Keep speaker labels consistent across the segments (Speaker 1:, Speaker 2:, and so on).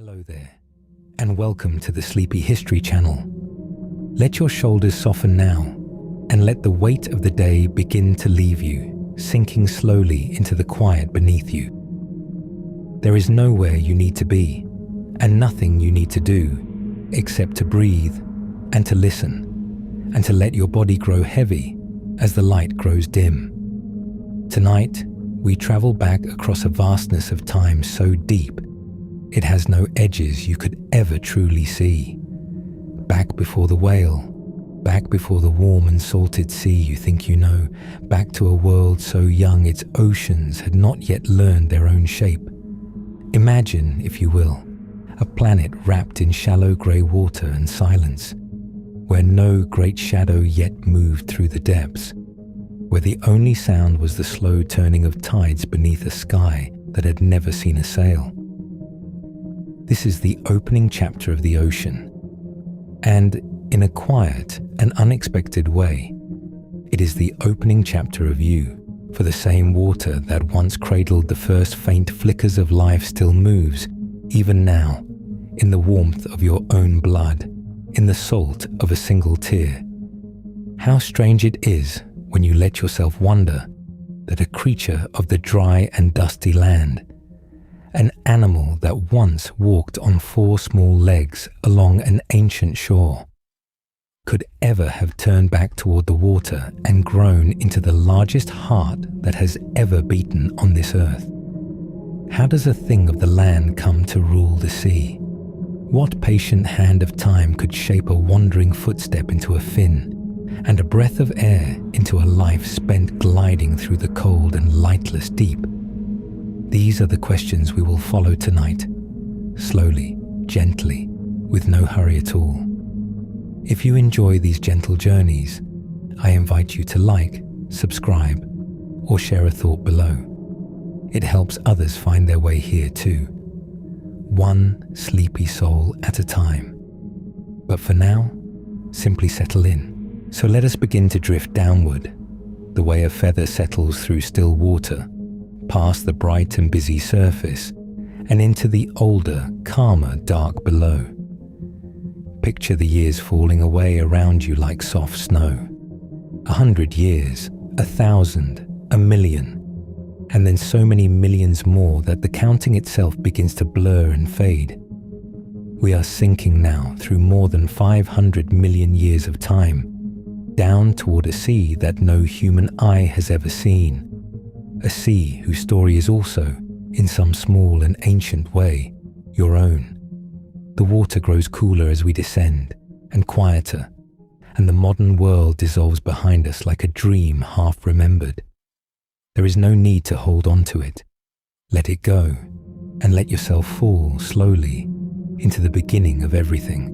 Speaker 1: Hello there, and welcome to the Sleepy History Channel. Let your shoulders soften now, and let the weight of the day begin to leave you, sinking slowly into the quiet beneath you. There is nowhere you need to be, and nothing you need to do, except to breathe, and to listen, and to let your body grow heavy as the light grows dim. Tonight, we travel back across a vastness of time so deep, it has no edges you could ever truly see. Back before the whale, back before the warm and salted sea you think you know, back to a world so young its oceans had not yet learned their own shape. Imagine, if you will, a planet wrapped in shallow grey water and silence, where no great shadow yet moved through the depths, where the only sound was the slow turning of tides beneath a sky that had never seen a sail. This is the opening chapter of the ocean, and in a quiet and unexpected way, it is the opening chapter of you, for the same water that once cradled the first faint flickers of life still moves, even now, in the warmth of your own blood, in the salt of a single tear. How strange it is when you let yourself wonder that a creature of the dry and dusty land, an animal that once walked on 4 small legs along an ancient shore, could ever have turned back toward the water and grown into the largest heart that has ever beaten on this earth. How does a thing of the land come to rule the sea? What patient hand of time could shape a wandering footstep into a fin, and a breath of air into a life spent gliding through the cold and lightless deep? These are the questions we will follow tonight, slowly, gently, with no hurry at all. If you enjoy these gentle journeys, I invite you to like, subscribe, or share a thought below. It helps others find their way here too, one sleepy soul at a time. But for now, simply settle in. So let us begin to drift downward, the way a feather settles through still water, past the bright and busy surface, and into the older, calmer dark below. Picture the years falling away around you like soft snow. 100 years, 1,000, 1,000,000, and then so many millions more that the counting itself begins to blur and fade. We are sinking now through more than 500 million years of time, down toward a sea that no human eye has ever seen. A sea whose story is also, in some small and ancient way, your own. The water grows cooler as we descend, and quieter, and the modern world dissolves behind us like a dream half remembered. There is no need to hold on to it. Let it go, and let yourself fall slowly into the beginning of everything,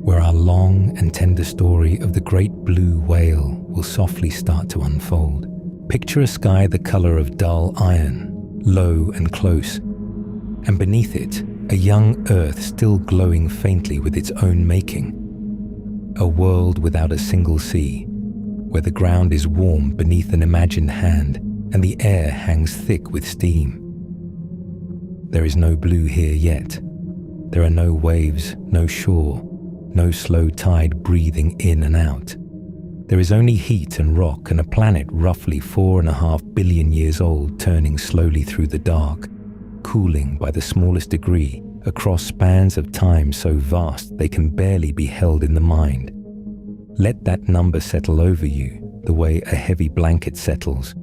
Speaker 1: where our long and tender story of the great blue whale will softly start to unfold. Picture a sky the color of dull iron, low and close, and beneath it, a young earth still glowing faintly with its own making. A world without a single sea, where the ground is warm beneath an imagined hand and the air hangs thick with steam. There is no blue here yet. There are no waves, no shore, no slow tide breathing in and out. There is only heat and rock and a planet roughly 4.5 billion years old turning slowly through the dark, cooling by the smallest degree across spans of time so vast they can barely be held in the mind. Let that number settle over you the way a heavy blanket settles.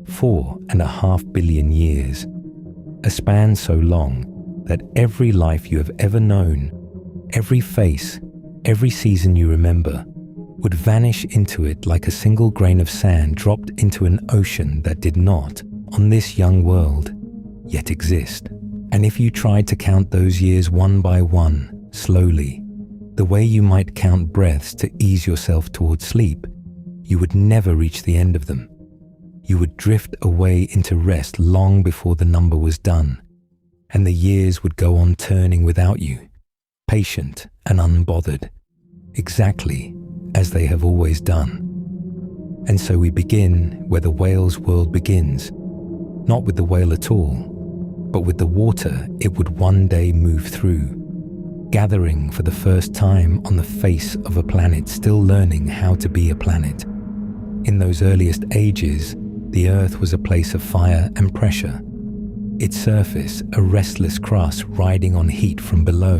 Speaker 1: 4.5 billion years, a span so long that every life you have ever known, every face, every season you remember, would vanish into it like a single grain of sand dropped into an ocean that did not, on this young world, yet exist. And if you tried to count those years one by one, slowly, the way you might count breaths to ease yourself towards sleep, you would never reach the end of them. You would drift away into rest long before the number was done, and the years would go on turning without you, patient and unbothered, exactly as they have always done. And so we begin where the whale's world begins, not with the whale at all, but with the water it would one day move through, gathering for the first time on the face of a planet still learning how to be a planet. In those earliest ages, the Earth was a place of fire and pressure. Its surface, a restless crust riding on heat from below,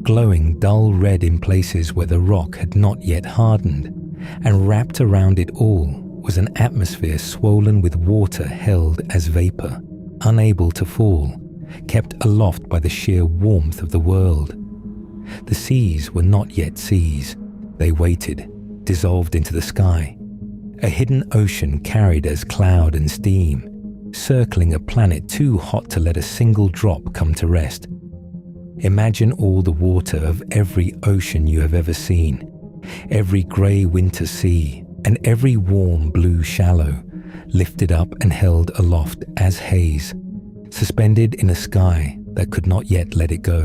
Speaker 1: glowing dull red in places where the rock had not yet hardened, and wrapped around it all was an atmosphere swollen with water held as vapor, unable to fall, kept aloft by the sheer warmth of the world. The seas were not yet seas. They waited, dissolved into the sky. A hidden ocean carried as cloud and steam, circling a planet too hot to let a single drop come to rest. Imagine all the water of every ocean you have ever seen, every grey winter sea, and every warm blue shallow, lifted up and held aloft as haze, suspended in a sky that could not yet let it go.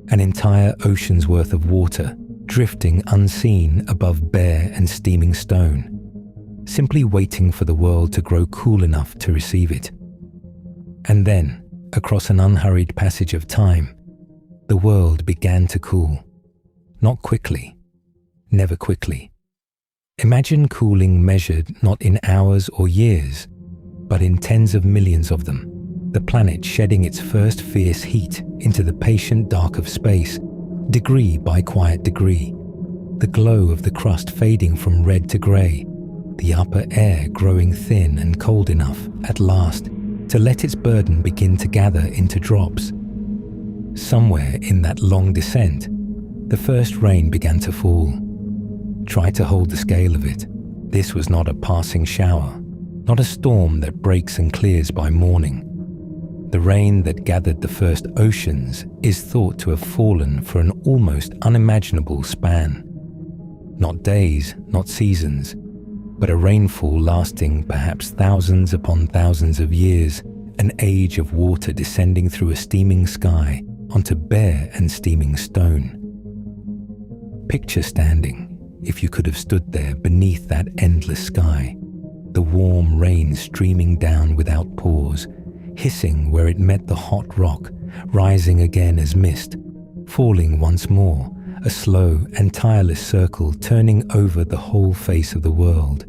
Speaker 1: An entire ocean's worth of water, drifting unseen above bare and steaming stone, simply waiting for the world to grow cool enough to receive it. And then, across an unhurried passage of time, the world began to cool. Not quickly, never quickly. Imagine cooling measured not in hours or years, but in tens of millions of them, the planet shedding its first fierce heat into the patient dark of space, degree by quiet degree, the glow of the crust fading from red to grey, the upper air growing thin and cold enough, at last, to let its burden begin to gather into drops. Somewhere in that long descent, the first rain began to fall. Try to hold the scale of it. This was not a passing shower, not a storm that breaks and clears by morning. The rain that gathered the first oceans is thought to have fallen for an almost unimaginable span. Not days, not seasons, but a rainfall lasting perhaps thousands upon thousands of years, an age of water descending through a steaming sky onto bare and steaming stone. Picture standing, if you could have stood there beneath that endless sky, the warm rain streaming down without pause, hissing where it met the hot rock, rising again as mist, falling once more, a slow and tireless circle turning over the whole face of the world.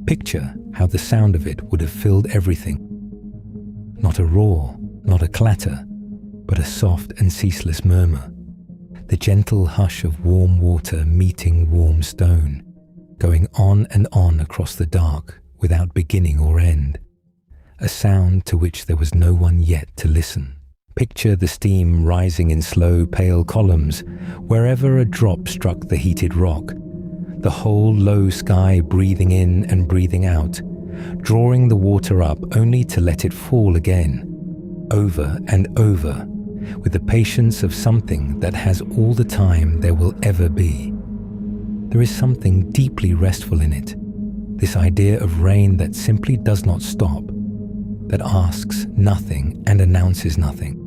Speaker 1: Picture how the sound of it would have filled everything. Not a roar, not a clatter, but a soft and ceaseless murmur. The gentle hush of warm water meeting warm stone, going on and on across the dark without beginning or end. A sound to which there was no one yet to listen. Picture the steam rising in slow, pale columns wherever a drop struck the heated rock. The whole low sky breathing in and breathing out, drawing the water up only to let it fall again, over and over, with the patience of something that has all the time there will ever be. There is something deeply restful in it, this idea of rain that simply does not stop, that asks nothing and announces nothing,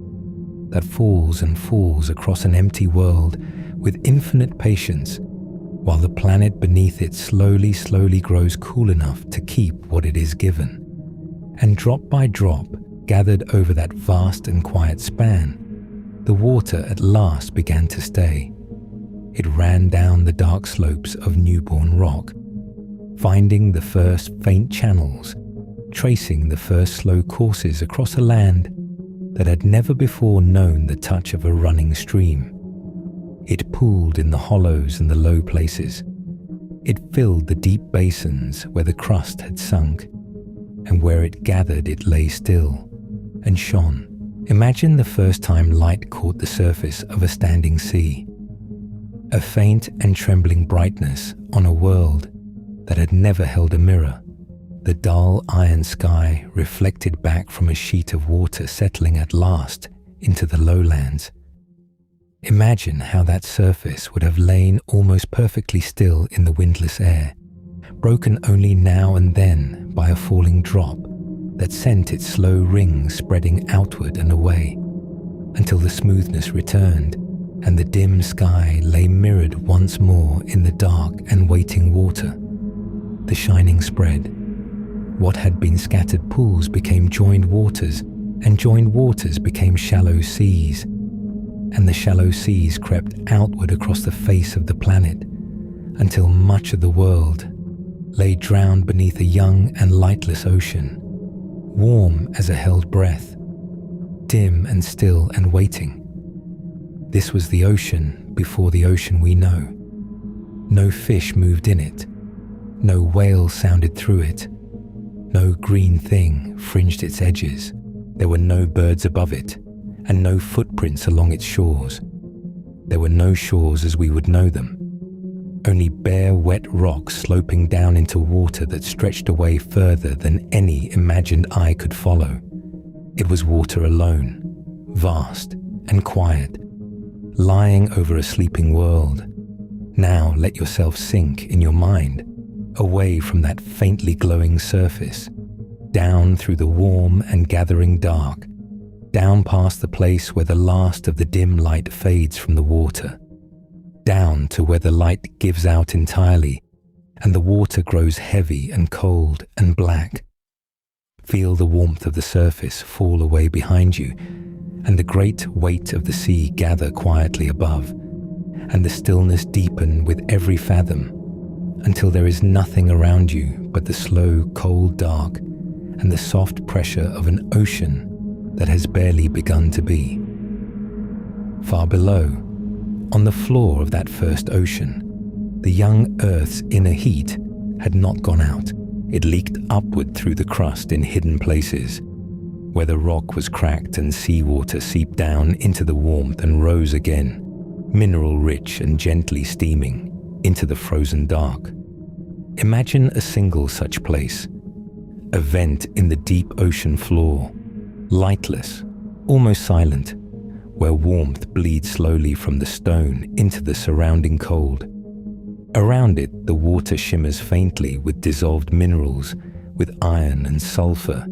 Speaker 1: that falls and falls across an empty world with infinite patience, while the planet beneath it slowly grows cool enough to keep what it is given. And drop by drop, gathered over that vast and quiet span, the water at last began to stay. It ran down the dark slopes of newborn rock, finding the first faint channels, tracing the first slow courses across a land that had never before known the touch of a running stream. It pooled in the hollows and the low places. It filled the deep basins where the crust had sunk, and where it gathered it lay still and shone. Imagine the first time light caught the surface of a standing sea. A faint and trembling brightness on a world that had never held a mirror. The dull iron sky reflected back from a sheet of water settling at last into the lowlands. Imagine how that surface would have lain almost perfectly still in the windless air, broken only now and then by a falling drop that sent its slow rings spreading outward and away, until the smoothness returned and the dim sky lay mirrored once more in the dark and waiting water. The shining spread. What had been scattered pools became joined waters, and joined waters became shallow seas, and the shallow seas crept outward across the face of the planet until much of the world lay drowned beneath a young and lightless ocean, warm as a held breath, dim and still and waiting. This was the ocean before the ocean we know. No fish moved in it, no whale sounded through it, no green thing fringed its edges. There were no birds above it, and no footprints along its shores. There were no shores as we would know them, only bare wet rocks sloping down into water that stretched away further than any imagined eye could follow. It was water alone, vast and quiet, lying over a sleeping world. Now let yourself sink in your mind, away from that faintly glowing surface, down through the warm and gathering dark, down past the place where the last of the dim light fades from the water, down to where the light gives out entirely and the water grows heavy and cold and black. Feel the warmth of the surface fall away behind you, and the great weight of the sea gather quietly above, and the stillness deepen with every fathom, until there is nothing around you but the slow, cold dark and the soft pressure of an ocean that has barely begun to be. Far below, on the floor of that first ocean, the young Earth's inner heat had not gone out. It leaked upward through the crust in hidden places, where the rock was cracked and seawater seeped down into the warmth and rose again, mineral-rich and gently steaming, into the frozen dark. Imagine a single such place, a vent in the deep ocean floor, lightless, almost silent, where warmth bleeds slowly from the stone into the surrounding cold. Around it, the water shimmers faintly with dissolved minerals, with iron and sulfur,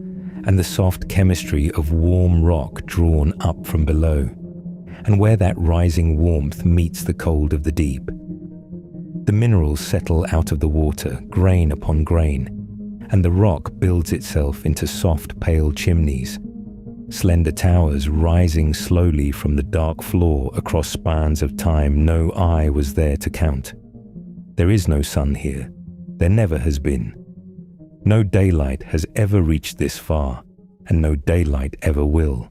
Speaker 1: and the soft chemistry of warm rock drawn up from below, and where that rising warmth meets the cold of the deep. The minerals settle out of the water, grain upon grain, and the rock builds itself into soft, pale chimneys, slender towers rising slowly from the dark floor across spans of time no eye was there to count. There is no sun here. There never has been. No daylight has ever reached this far, and no daylight ever will.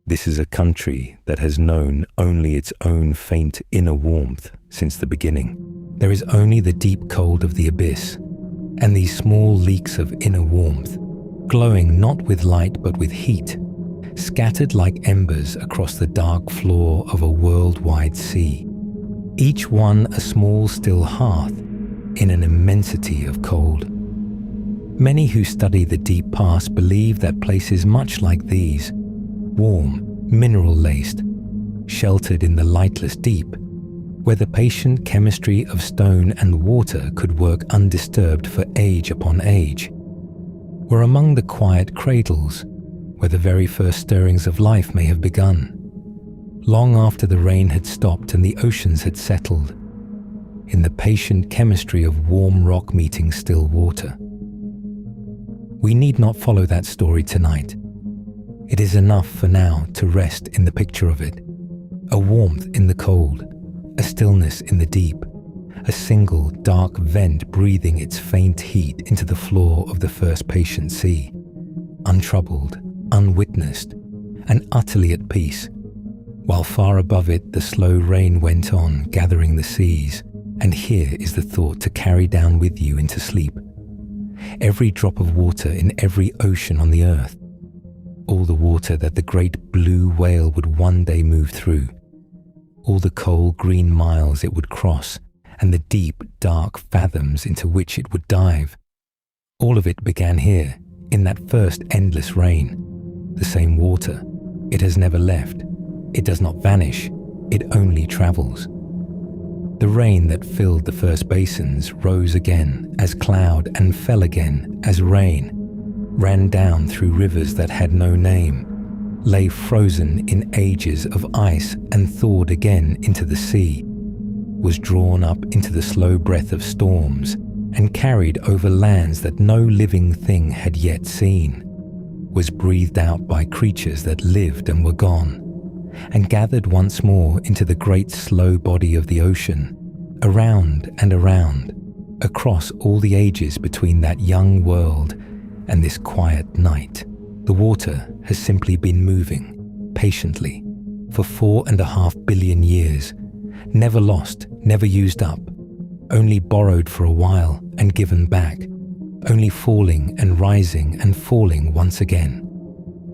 Speaker 1: This is a country that has known only its own faint inner warmth since the beginning. There is only the deep cold of the abyss, and these small leaks of inner warmth, glowing not with light but with heat, scattered like embers across the dark floor of a worldwide sea, each one a small still hearth in an immensity of cold. Many who study the deep past believe that places much like these, warm, mineral-laced, sheltered in the lightless deep, where the patient chemistry of stone and water could work undisturbed for age upon age, were among the quiet cradles where the very first stirrings of life may have begun, long after the rain had stopped and the oceans had settled, in the patient chemistry of warm rock meeting still water. We need not follow that story tonight. It is enough for now to rest in the picture of it, a warmth in the cold, a stillness in the deep, a single dark vent breathing its faint heat into the floor of the first patient sea, untroubled, unwitnessed, and utterly at peace, while far above it the slow rain went on gathering the seas, and here is the thought to carry down with you into sleep. Every drop of water in every ocean on the earth, all the water that the great blue whale would one day move through, all the cold green miles it would cross, and the deep, dark fathoms into which it would dive. All of it began here, in that first endless rain. The same water. It has never left. It does not vanish. It only travels. The rain that filled the first basins rose again as cloud and fell again as rain, ran down through rivers that had no name, lay frozen in ages of ice and thawed again into the sea, was drawn up into the slow breath of storms and carried over lands that no living thing had yet seen. was breathed out by creatures that lived and were gone, and gathered once more into the great slow body of the ocean, around and around, across all the ages between that young world and this quiet night. The water has simply been moving, patiently, for 4.5 billion years, never lost, never used up, only borrowed for a while and given back, only falling and rising and falling once again.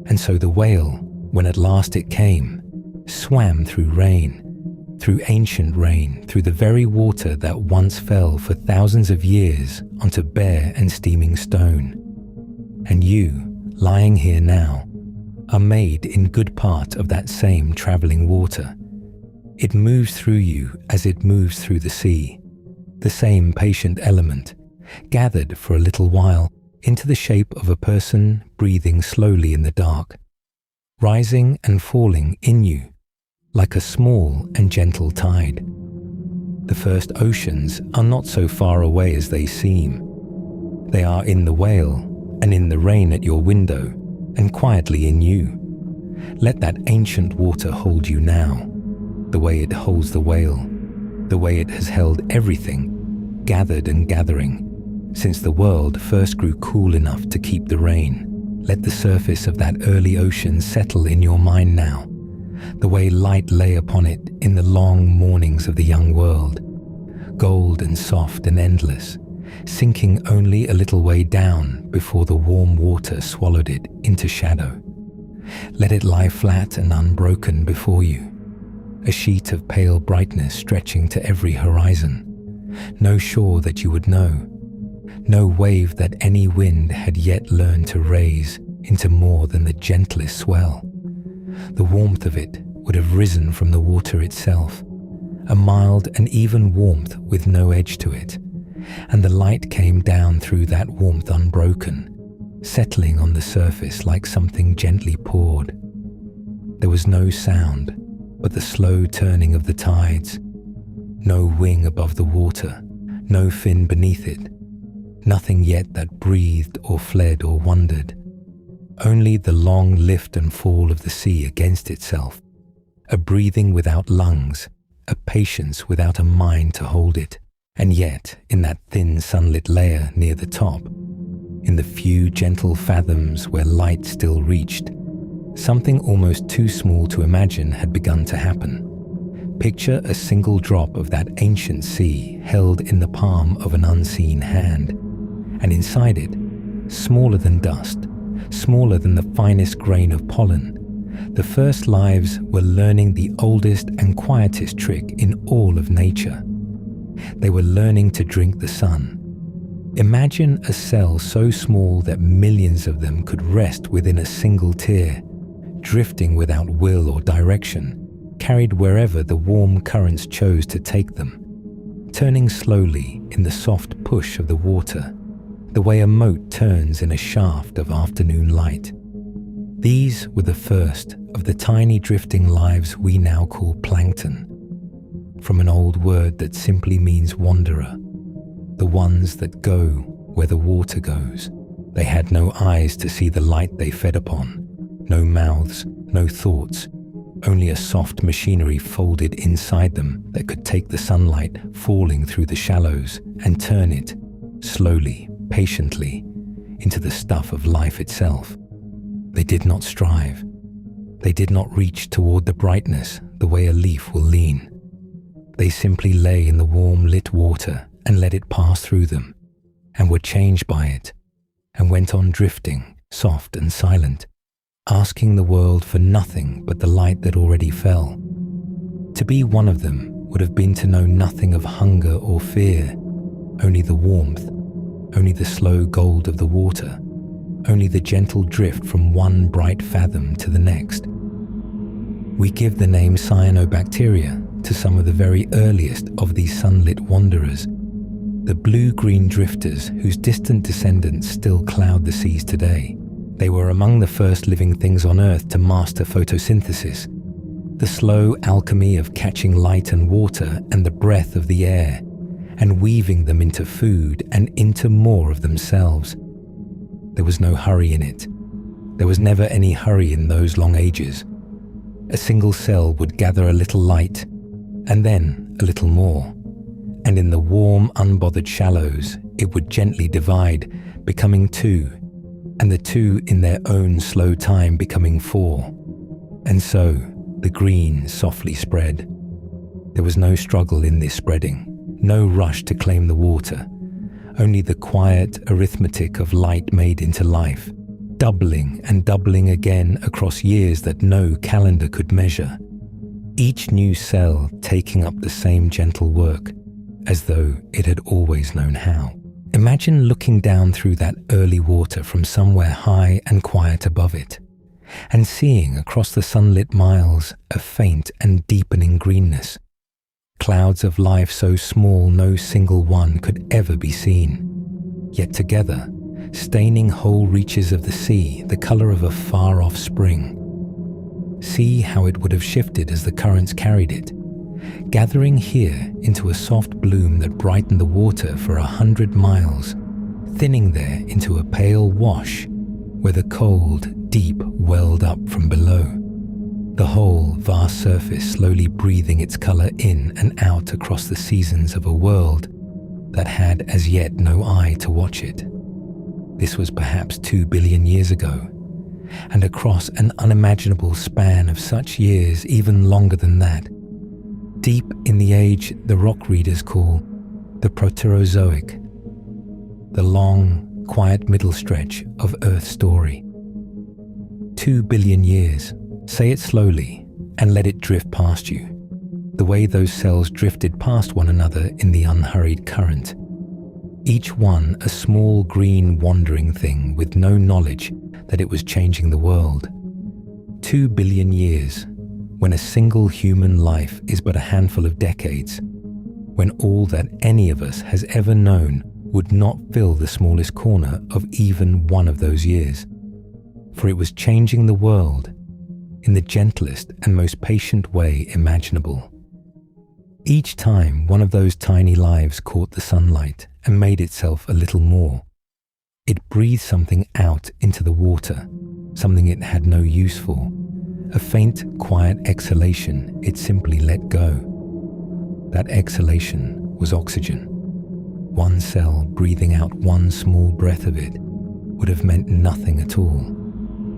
Speaker 1: And so the whale, when at last it came, swam through rain, through ancient rain, through the very water that once fell for thousands of years onto bare and steaming stone. And you, lying here now, are made in good part of that same travelling water. It moves through you as it moves through the sea, the same patient element, gathered for a little while into the shape of a person breathing slowly in the dark, rising and falling in you like a small and gentle tide. The first oceans are not so far away as they seem. They are in the whale and in the rain at your window and quietly in you. Let that ancient water hold you now, the way it holds the whale, the way it has held everything, gathered and gathering, since the world first grew cool enough to keep the rain. Let the surface of that early ocean settle in your mind now, the way light lay upon it in the long mornings of the young world, gold and soft and endless, sinking only a little way down before the warm water swallowed it into shadow. Let it lie flat and unbroken before you, a sheet of pale brightness stretching to every horizon, no shore that you would know, no wave that any wind had yet learned to raise into more than the gentlest swell. The warmth of it would have risen from the water itself, a mild and even warmth with no edge to it, and the light came down through that warmth unbroken, settling on the surface like something gently poured. There was no sound but the slow turning of the tides, no wing above the water, no fin beneath it, nothing yet that breathed or fled or wondered, only the long lift and fall of the sea against itself, a breathing without lungs, a patience without a mind to hold it. And yet, in that thin sunlit layer near the top, in the few gentle fathoms where light still reached, something almost too small to imagine had begun to happen. Picture a single drop of that ancient sea held in the palm of an unseen hand, and inside it, smaller than dust, smaller than the finest grain of pollen, the first lives were learning the oldest and quietest trick in all of nature. They were learning to drink the sun. Imagine a cell so small that millions of them could rest within a single tear, drifting without will or direction, carried wherever the warm currents chose to take them, turning slowly in the soft push of the water, the way a mote turns in a shaft of afternoon light. These were the first of the tiny drifting lives we now call plankton, from an old word that simply means wanderer, the ones that go where the water goes. They had no eyes to see the light they fed upon, no mouths, no thoughts, only a soft machinery folded inside them that could take the sunlight falling through the shallows and turn it, slowly, patiently, into the stuff of life itself. They did not strive. They did not reach toward the brightness the way a leaf will lean. They simply lay in the warm lit water and let it pass through them, and were changed by it, and went on drifting, soft and silent, asking the world for nothing but the light that already fell. To be one of them would have been to know nothing of hunger or fear, only the warmth, only the slow gold of the water, only the gentle drift from one bright fathom to the next. We give the name cyanobacteria to some of the very earliest of these sunlit wanderers, the blue-green drifters whose distant descendants still cloud the seas today. They were among the first living things on Earth to master photosynthesis, the slow alchemy of catching light and water and the breath of the air, and weaving them into food and into more of themselves. There was no hurry in it. There was never any hurry in those long ages. A single cell would gather a little light, and then a little more. And in the warm, unbothered shallows, it would gently divide, becoming two, and the two in their own slow time becoming four. And so, the green softly spread. There was no struggle in this spreading, no rush to claim the water, only the quiet arithmetic of light made into life, doubling and doubling again across years that no calendar could measure. Each new cell taking up the same gentle work, as though it had always known how. Imagine looking down through that early water from somewhere high and quiet above it, and seeing across the sunlit miles a faint and deepening greenness. Clouds of life so small no single one could ever be seen, yet together, staining whole reaches of the sea the color of a far-off spring. See how it would have shifted as the currents carried it, gathering here into a soft bloom that brightened the water for 100 miles, thinning there into a pale wash where the cold, deep welled up from below. The whole vast surface slowly breathing its color in and out across the seasons of a world that had as yet no eye to watch it. This was perhaps 2 billion years ago, and across an unimaginable span of such years even longer than that, deep in the age the rock readers call the Proterozoic, the long, quiet middle stretch of Earth's story. 2 billion years. Say it slowly and let it drift past you, the way those cells drifted past one another in the unhurried current. Each one a small green wandering thing with no knowledge that it was changing the world. 2 billion years, when a single human life is but a handful of decades, when all that any of us has ever known would not fill the smallest corner of even one of those years. For it was changing the world in the gentlest and most patient way imaginable. Each time one of those tiny lives caught the sunlight and made itself a little more, it breathed something out into the water, something it had no use for, a faint, quiet exhalation it simply let go. That exhalation was oxygen. One cell breathing out one small breath of it would have meant nothing at all,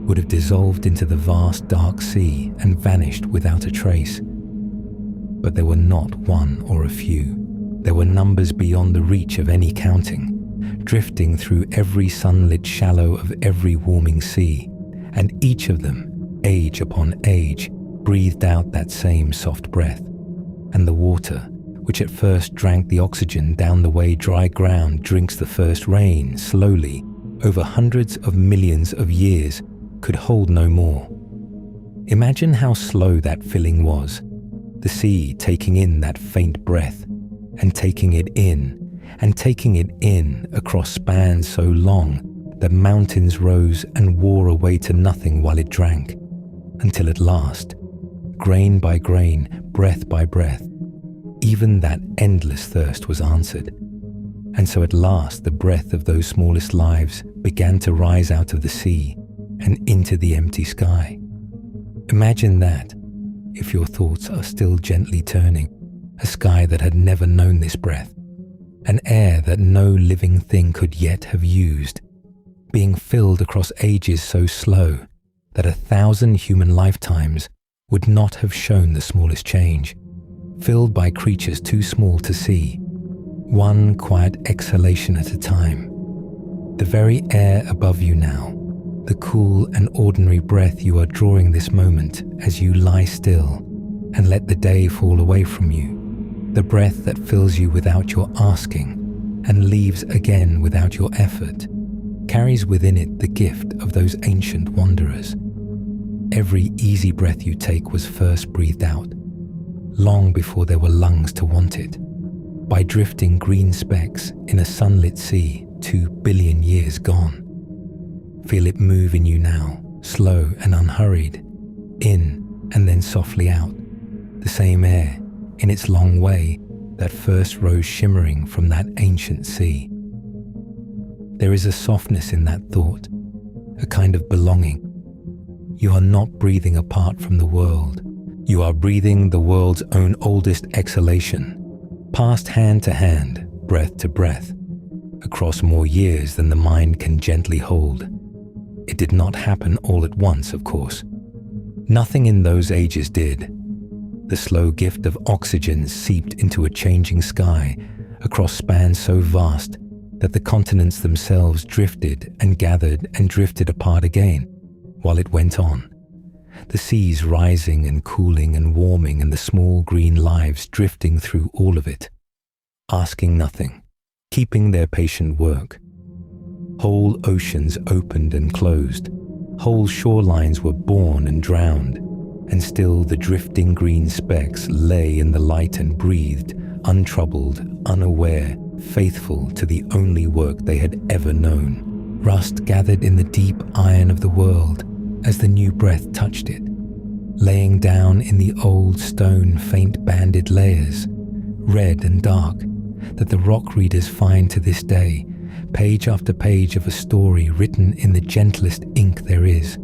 Speaker 1: would have dissolved into the vast dark sea and vanished without a trace. But there were not one or a few. There were numbers beyond the reach of any counting, drifting through every sunlit shallow of every warming sea, and each of them, age upon age, breathed out that same soft breath. And the water, which at first drank the oxygen down the way dry ground drinks the first rain, slowly, over hundreds of millions of years, could hold no more. Imagine how slow that filling was, the sea taking in that faint breath, and taking it in, and taking it in across spans so long that mountains rose and wore away to nothing while it drank, until at last, grain by grain, breath by breath, even that endless thirst was answered. And so at last the breath of those smallest lives began to rise out of the sea and into the empty sky. Imagine that, if your thoughts are still gently turning, a sky that had never known this breath, an air that no living thing could yet have used, being filled across ages so slow that 1,000 human lifetimes would not have shown the smallest change, filled by creatures too small to see, one quiet exhalation at a time. The very air above you now, the cool and ordinary breath you are drawing this moment as you lie still and let the day fall away from you, the breath that fills you without your asking and leaves again without your effort, carries within it the gift of those ancient wanderers. Every easy breath you take was first breathed out, long before there were lungs to want it, by drifting green specks in a sunlit sea 2 billion years gone. Feel it move in you now, slow and unhurried, in and then softly out, the same air, in its long way, that first rose shimmering from that ancient sea. There is a softness in that thought, a kind of belonging, you are not breathing apart from the world. You are breathing the world's own oldest exhalation, passed hand to hand, breath to breath, across more years than the mind can gently hold. It did not happen all at once, of course. Nothing in those ages did. The slow gift of oxygen seeped into a changing sky across spans so vast that the continents themselves drifted and gathered and drifted apart again while it went on. The seas rising and cooling and warming, and the small green lives drifting through all of it, asking nothing, keeping their patient work. Whole oceans opened and closed, whole shorelines were born and drowned, and still the drifting green specks lay in the light and breathed, untroubled, unaware, faithful to the only work they had ever known. Rust gathered in the deep iron of the world as the new breath touched it, laying down in the old stone faint banded layers, red and dark, that the rock readers find to this day, page after page of a story written in the gentlest ink there is,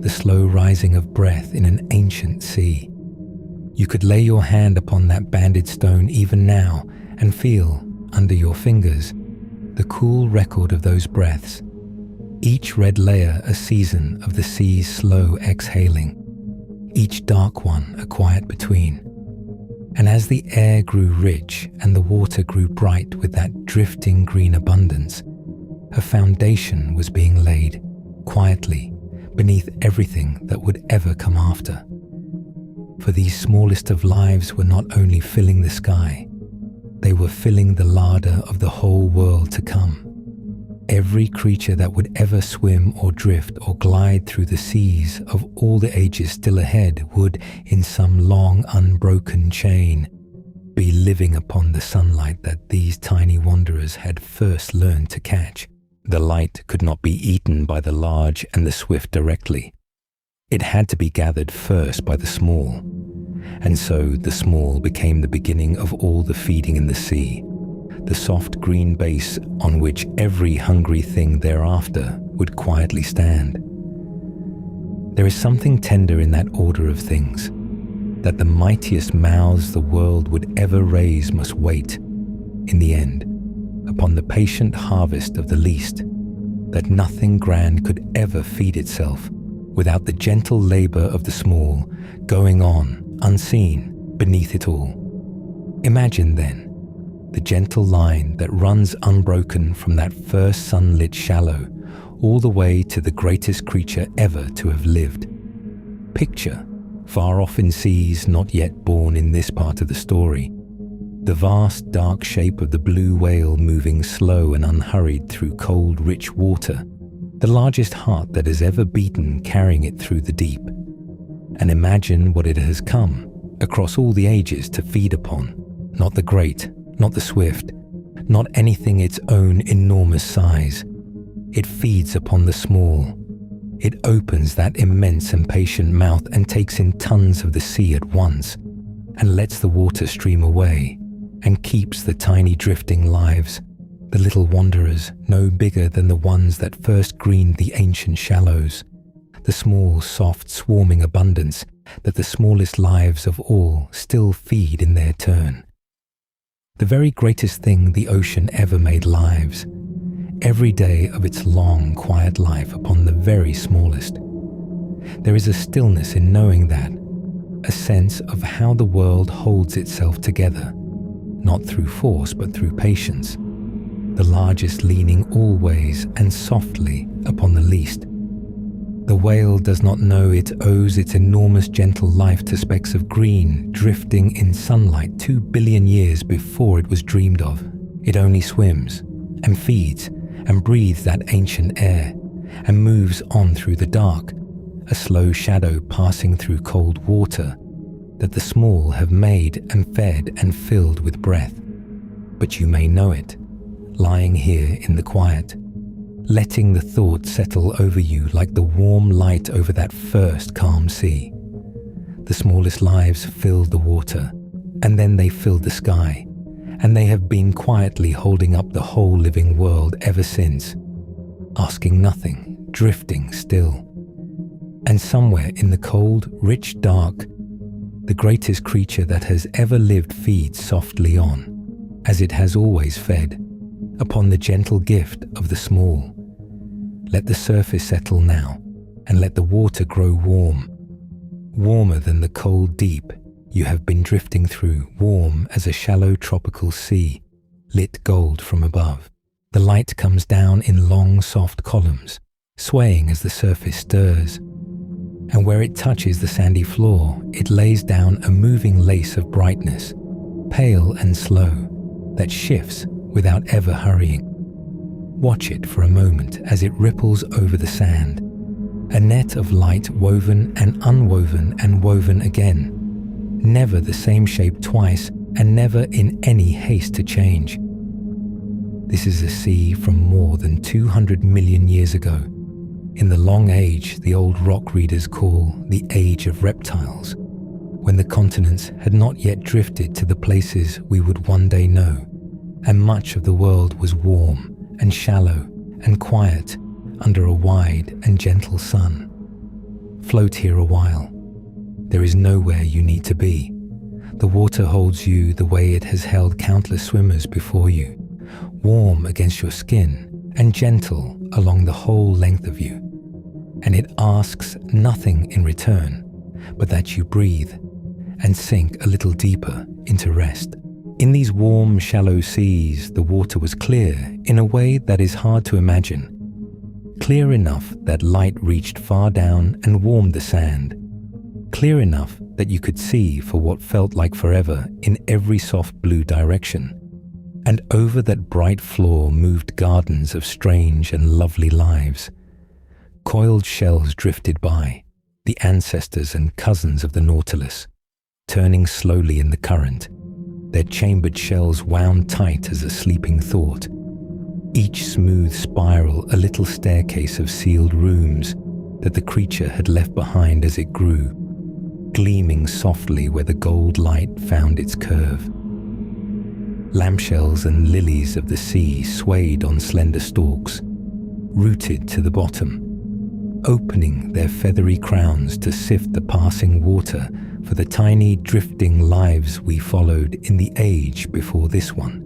Speaker 1: the slow rising of breath in an ancient sea. You could lay your hand upon that banded stone even now and feel, under your fingers, the cool record of those breaths, each red layer a season of the sea's slow exhaling, each dark one a quiet between. And as the air grew rich and the water grew bright with that drifting green abundance, a foundation was being laid, quietly, beneath everything that would ever come after. For these smallest of lives were not only filling the sky, they were filling the larder of the whole world to come. Every creature that would ever swim or drift or glide through the seas of all the ages still ahead would, in some long unbroken chain, be living upon the sunlight that these tiny wanderers had first learned to catch. The light could not be eaten by the large and the swift directly. It had to be gathered first by the small, and so the small became the beginning of all the feeding in the sea, the soft green base on which every hungry thing thereafter would quietly stand. There is something tender in that order of things, that the mightiest mouths the world would ever raise must wait, in the end, upon the patient harvest of the least, that nothing grand could ever feed itself without the gentle labor of the small going on, unseen, beneath it all. Imagine, then, the gentle line that runs unbroken from that first sunlit shallow all the way to the greatest creature ever to have lived. Picture, far off in seas not yet born in this part of the story, the vast dark shape of the blue whale moving slow and unhurried through cold rich water, the largest heart that has ever beaten carrying it through the deep. And imagine what it has come, across all the ages, to feed upon, not the great, not the swift, not anything its own enormous size. It feeds upon the small. It opens that immense and patient mouth and takes in tons of the sea at once, and lets the water stream away, and keeps the tiny drifting lives, the little wanderers no bigger than the ones that first greened the ancient shallows, the small, soft, swarming abundance that the smallest lives of all still feed in their turn. The very greatest thing the ocean ever made lives, every day of its long, quiet life upon the very smallest. There is a stillness in knowing that, a sense of how the world holds itself together, not through force but through patience, the largest leaning always and softly upon the least. The whale does not know it owes its enormous gentle life to specks of green drifting in sunlight 2 billion years before it was dreamed of. It only swims and feeds and breathes that ancient air and moves on through the dark, a slow shadow passing through cold water that the small have made and fed and filled with breath. But you may know it, lying here in the quiet, letting the thought settle over you like the warm light over that first calm sea. The smallest lives filled the water, and then they filled the sky, and they have been quietly holding up the whole living world ever since, asking nothing, drifting still. And somewhere in the cold, rich dark, the greatest creature that has ever lived feeds softly on, as it has always fed, upon the gentle gift of the small. Let the surface settle now, and let the water grow warm, warmer than the cold deep you have been drifting through, warm as a shallow tropical sea, lit gold from above. The light comes down in long, soft columns, swaying as the surface stirs. And where it touches the sandy floor, it lays down a moving lace of brightness, pale and slow, that shifts without ever hurrying. Watch it for a moment as it ripples over the sand, a net of light woven and unwoven and woven again, never the same shape twice and never in any haste to change. This is a sea from more than 200 million years ago, in the long age the old rock readers call the Age of Reptiles, when the continents had not yet drifted to the places we would one day know, and much of the world was warm and shallow and quiet under a wide and gentle sun. Float here a while. There is nowhere you need to be. The water holds you the way it has held countless swimmers before you, warm against your skin and gentle along the whole length of you. And it asks nothing in return but that you breathe and sink a little deeper into rest. In these warm, shallow seas, the water was clear in a way that is hard to imagine. Clear enough that light reached far down and warmed the sand. Clear enough that you could see for what felt like forever in every soft blue direction. And over that bright floor moved gardens of strange and lovely lives. Coiled shells drifted by, the ancestors and cousins of the Nautilus, turning slowly in the current, their chambered shells wound tight as a sleeping thought. Each smooth spiral a little staircase of sealed rooms that the creature had left behind as it grew, gleaming softly where the gold light found its curve. Lampshells and lilies of the sea swayed on slender stalks, rooted to the bottom, opening their feathery crowns to sift the passing water for the tiny drifting lives we followed in the age before this one.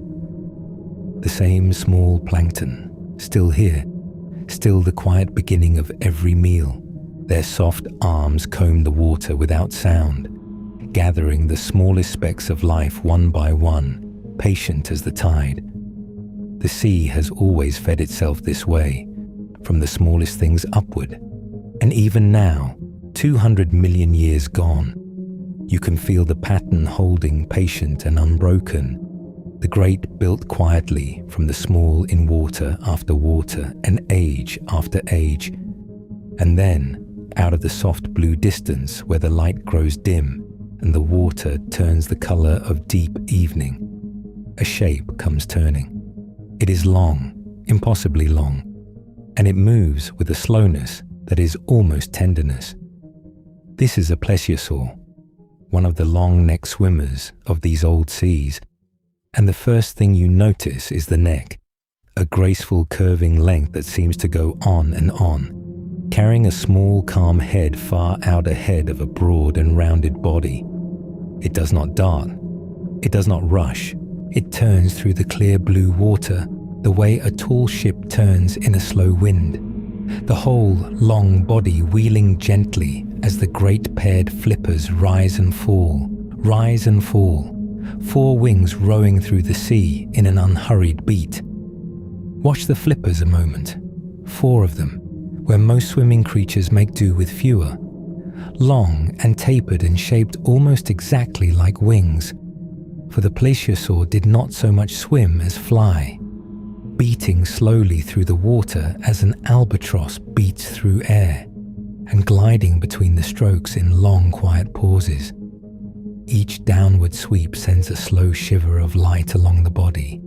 Speaker 1: The same small plankton, still here, still the quiet beginning of every meal. Their soft arms comb the water without sound, gathering the smallest specks of life one by one, patient as the tide. The sea has always fed itself this way, from the smallest things upward. And even now, 200 million years gone, you can feel the pattern holding patient and unbroken, the great built quietly from the small in water after water and age after age. And then, out of the soft blue distance where the light grows dim and the water turns the color of deep evening, a shape comes turning. It is long, impossibly long, and it moves with a slowness that is almost tenderness. This is a plesiosaur, one of the long-necked swimmers of these old seas, and the first thing you notice is the neck, a graceful curving length that seems to go on and on, carrying a small calm head far out ahead of a broad and rounded body. It does not dart, it does not rush, it turns through the clear blue water the way a tall ship turns in a slow wind, the whole long body wheeling gently as the great paired flippers rise and fall, four wings rowing through the sea in an unhurried beat. Watch the flippers a moment, 4 of them, where most swimming creatures make do with fewer, long and tapered and shaped almost exactly like wings, for the plesiosaur did not so much swim as fly, beating slowly through the water as an albatross beats through air, and gliding between the strokes in long quiet pauses. Each downward sweep sends a slow shiver of light along the body,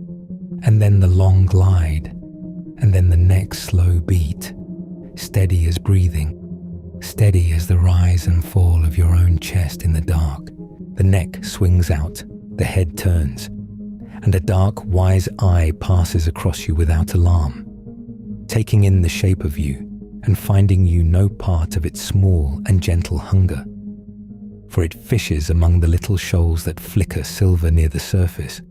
Speaker 1: and then the long glide, and then the next slow beat, steady as breathing, steady as the rise and fall of your own chest in the dark. The neck swings out, the head turns, and a dark, wise eye passes across you without alarm, taking in the shape of you and finding you no part of its small and gentle hunger. For it fishes among the little shoals that flicker silver near the surface,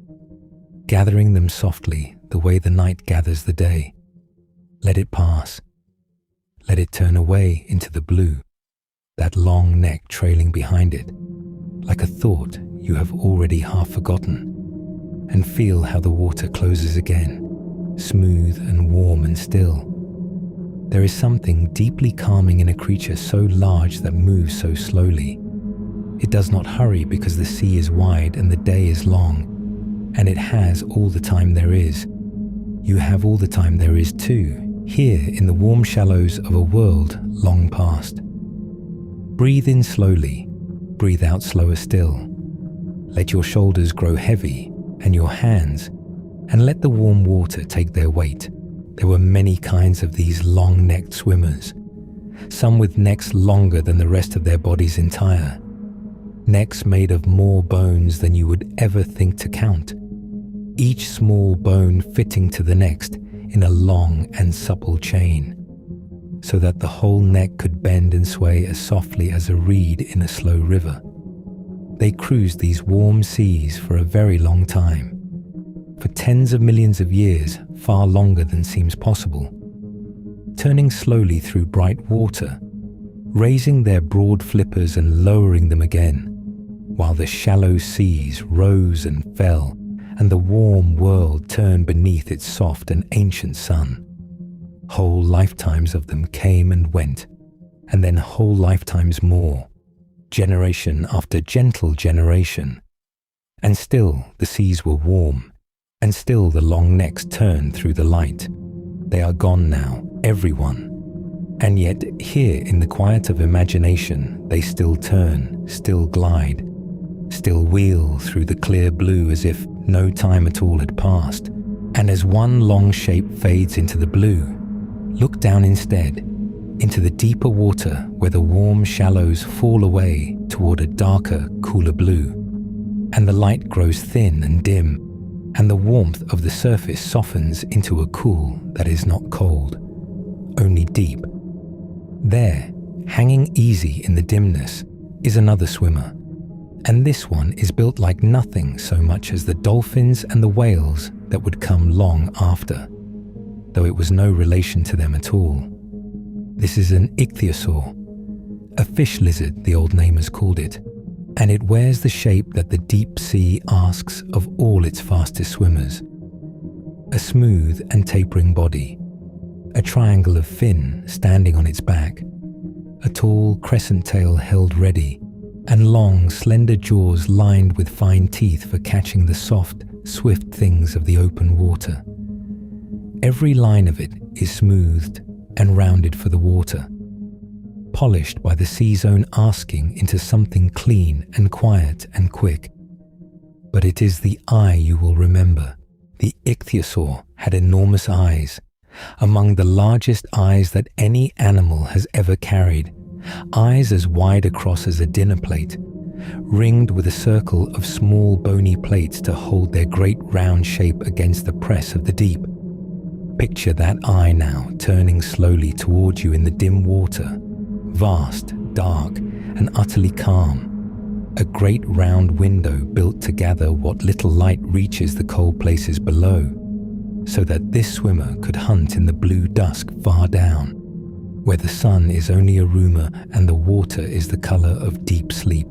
Speaker 1: gathering them softly the way the night gathers the day. Let it pass. Let it turn away into the blue, that long neck trailing behind it, like a thought you have already half forgotten, and feel how the water closes again, smooth and warm and still. There is something deeply calming in a creature so large that moves so slowly. It does not hurry because the sea is wide and the day is long, and it has all the time there is. You have all the time there is too, here in the warm shallows of a world long past. Breathe in slowly, breathe out slower still. Let your shoulders grow heavy and your hands, and let the warm water take their weight. There were many kinds of these long-necked swimmers, some with necks longer than the rest of their bodies entire, necks made of more bones than you would ever think to count, each small bone fitting to the next in a long and supple chain, so that the whole neck could bend and sway as softly as a reed in a slow river. They cruised these warm seas for a very long time, for tens of millions of years, far longer than seems possible, turning slowly through bright water, raising their broad flippers and lowering them again, while the shallow seas rose and fell, and the warm world turned beneath its soft and ancient sun. Whole lifetimes of them came and went, and then whole lifetimes more, generation after gentle generation. And still the seas were warm, and still the long necks turned through the light. They are gone now, everyone. And yet here in the quiet of imagination, they still turn, still glide, still wheel through the clear blue as if no time at all had passed. And as one long shape fades into the blue, look down instead into the deeper water where the warm shallows fall away toward a darker, cooler blue, and the light grows thin and dim, and the warmth of the surface softens into a cool that is not cold, only deep. There, hanging easy in the dimness, is another swimmer, and this one is built like nothing so much as the dolphins and the whales that would come long after, though it was no relation to them at all. This is an ichthyosaur, a fish lizard the old namers called it, and it wears the shape that the deep sea asks of all its fastest swimmers. A smooth and tapering body, a triangle of fin standing on its back, a tall crescent tail held ready, and long, slender jaws lined with fine teeth for catching the soft, swift things of the open water. Every line of it is smoothed and rounded for the water, polished by the sea's own asking into something clean and quiet and quick. But it is the eye you will remember. The ichthyosaur had enormous eyes, among the largest eyes that any animal has ever carried, eyes as wide across as a dinner plate, ringed with a circle of small bony plates to hold their great round shape against the press of the deep. Picture that eye now turning slowly towards you in the dim water, vast, dark, and utterly calm. A great round window built to gather what little light reaches the cold places below, so that this swimmer could hunt in the blue dusk far down, where the sun is only a rumor and the water is the color of deep sleep.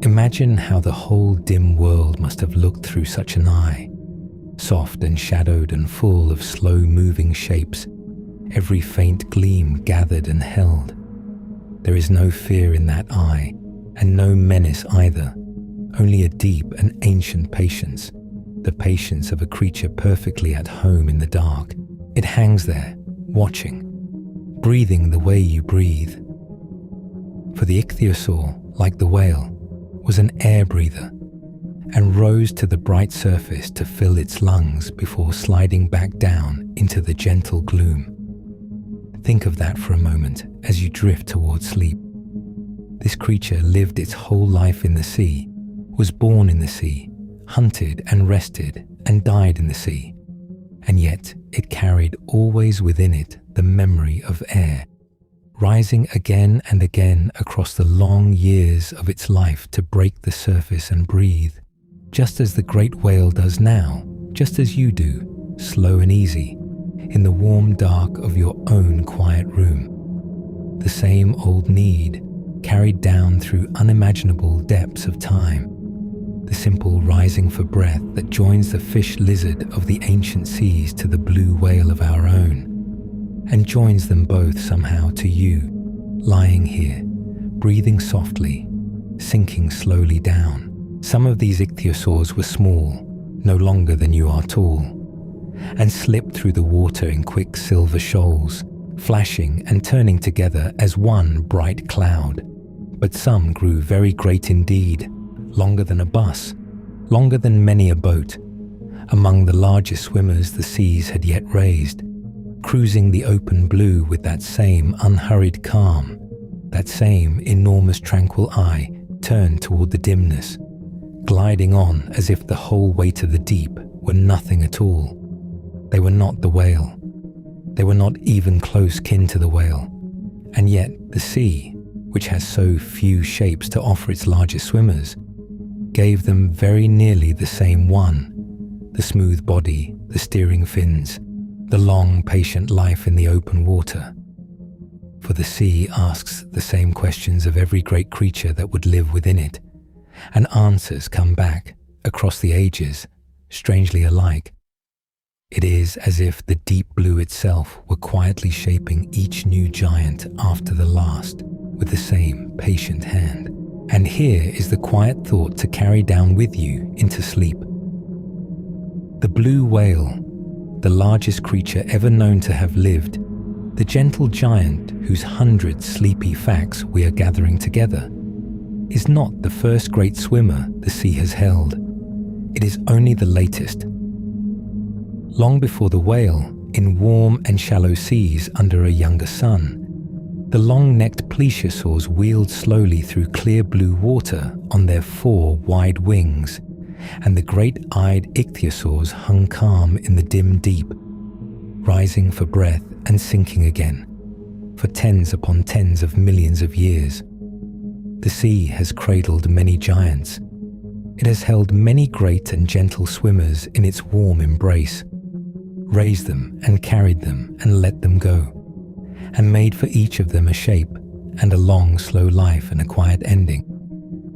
Speaker 1: Imagine how the whole dim world must have looked through such an eye, soft and shadowed and full of slow-moving shapes, every faint gleam gathered and held. There is no fear in that eye, and no menace either, only a deep and ancient patience, the patience of a creature perfectly at home in the dark. It hangs there, watching, breathing the way you breathe. For the ichthyosaur, like the whale, was an air breather, and rose to the bright surface to fill its lungs before sliding back down into the gentle gloom. Think of that for a moment as you drift towards sleep. This creature lived its whole life in the sea, was born in the sea, hunted and rested and died in the sea, and yet it carried always within it the memory of air, rising again and again across the long years of its life to break the surface and breathe, just as the great whale does now, just as you do, slow and easy, in the warm dark of your own quiet room. The same old need, carried down through unimaginable depths of time. The simple rising for breath that joins the fish lizard of the ancient seas to the blue whale of our own, and joins them both somehow to you, lying here, breathing softly, sinking slowly down. Some of these ichthyosaurs were small, no longer than you are tall, and slipped through the water in quick silver shoals, flashing and turning together as one bright cloud. But some grew very great indeed, longer than a bus, longer than many a boat, among the largest swimmers the seas had yet raised, cruising the open blue with that same unhurried calm, that same enormous tranquil eye turned toward the dimness, gliding on as if the whole weight of the deep were nothing at all. They were not the whale. They were not even close kin to the whale. And yet the sea, which has so few shapes to offer its largest swimmers, gave them very nearly the same one: the smooth body, the steering fins, the long, patient life in the open water. For the sea asks the same questions of every great creature that would live within it, and answers come back, across the ages, strangely alike. It is as if the deep blue itself were quietly shaping each new giant after the last with the same patient hand. And here is the quiet thought to carry down with you into sleep. The blue whale, the largest creature ever known to have lived, the gentle giant whose 100 sleepy facts we are gathering together, is not the first great swimmer the sea has held. It is only the latest. Long before the whale, in warm and shallow seas under a younger sun, the long-necked plesiosaurs wheeled slowly through clear blue water on their 4 wide wings, and the great-eyed ichthyosaurs hung calm in the dim deep, rising for breath and sinking again, for tens upon tens of millions of years. The sea has cradled many giants. It has held many great and gentle swimmers in its warm embrace, raised them and carried them and let them go, and made for each of them a shape and a long, slow life and a quiet ending,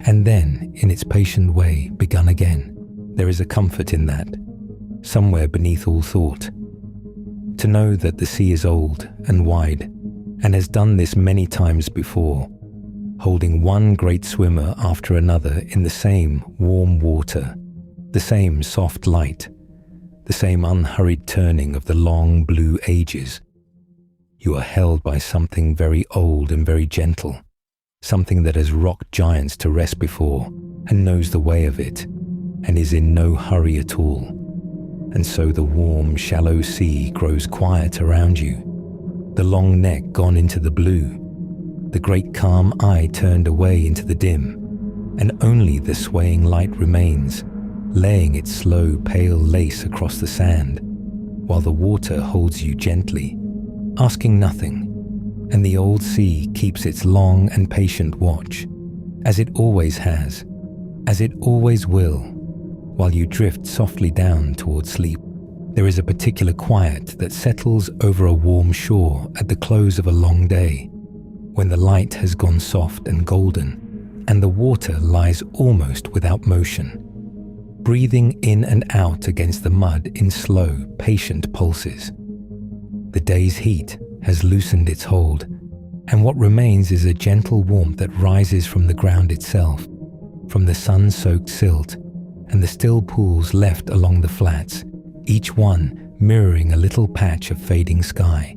Speaker 1: and then, in its patient way, begun again. There is a comfort in that, somewhere beneath all thought. To know that the sea is old and wide, and has done this many times before, holding one great swimmer after another in the same warm water, the same soft light, the same unhurried turning of the long blue ages. You are held by something very old and very gentle, something that has rocked giants to rest before and knows the way of it, and is in no hurry at all. And so the warm, shallow sea grows quiet around you, the long neck gone into the blue, the great calm eye turned away into the dim, and only the swaying light remains, laying its slow, pale lace across the sand, while the water holds you gently, asking nothing, and the old sea keeps its long and patient watch, as it always has, as it always will, while you drift softly down toward sleep. There is a particular quiet that settles over a warm shore at the close of a long day, when the light has gone soft and golden, and the water lies almost without motion, breathing in and out against the mud in slow, patient pulses. The day's heat has loosened its hold, and what remains is a gentle warmth that rises from the ground itself, from the sun-soaked silt, and the still pools left along the flats, each one mirroring a little patch of fading sky.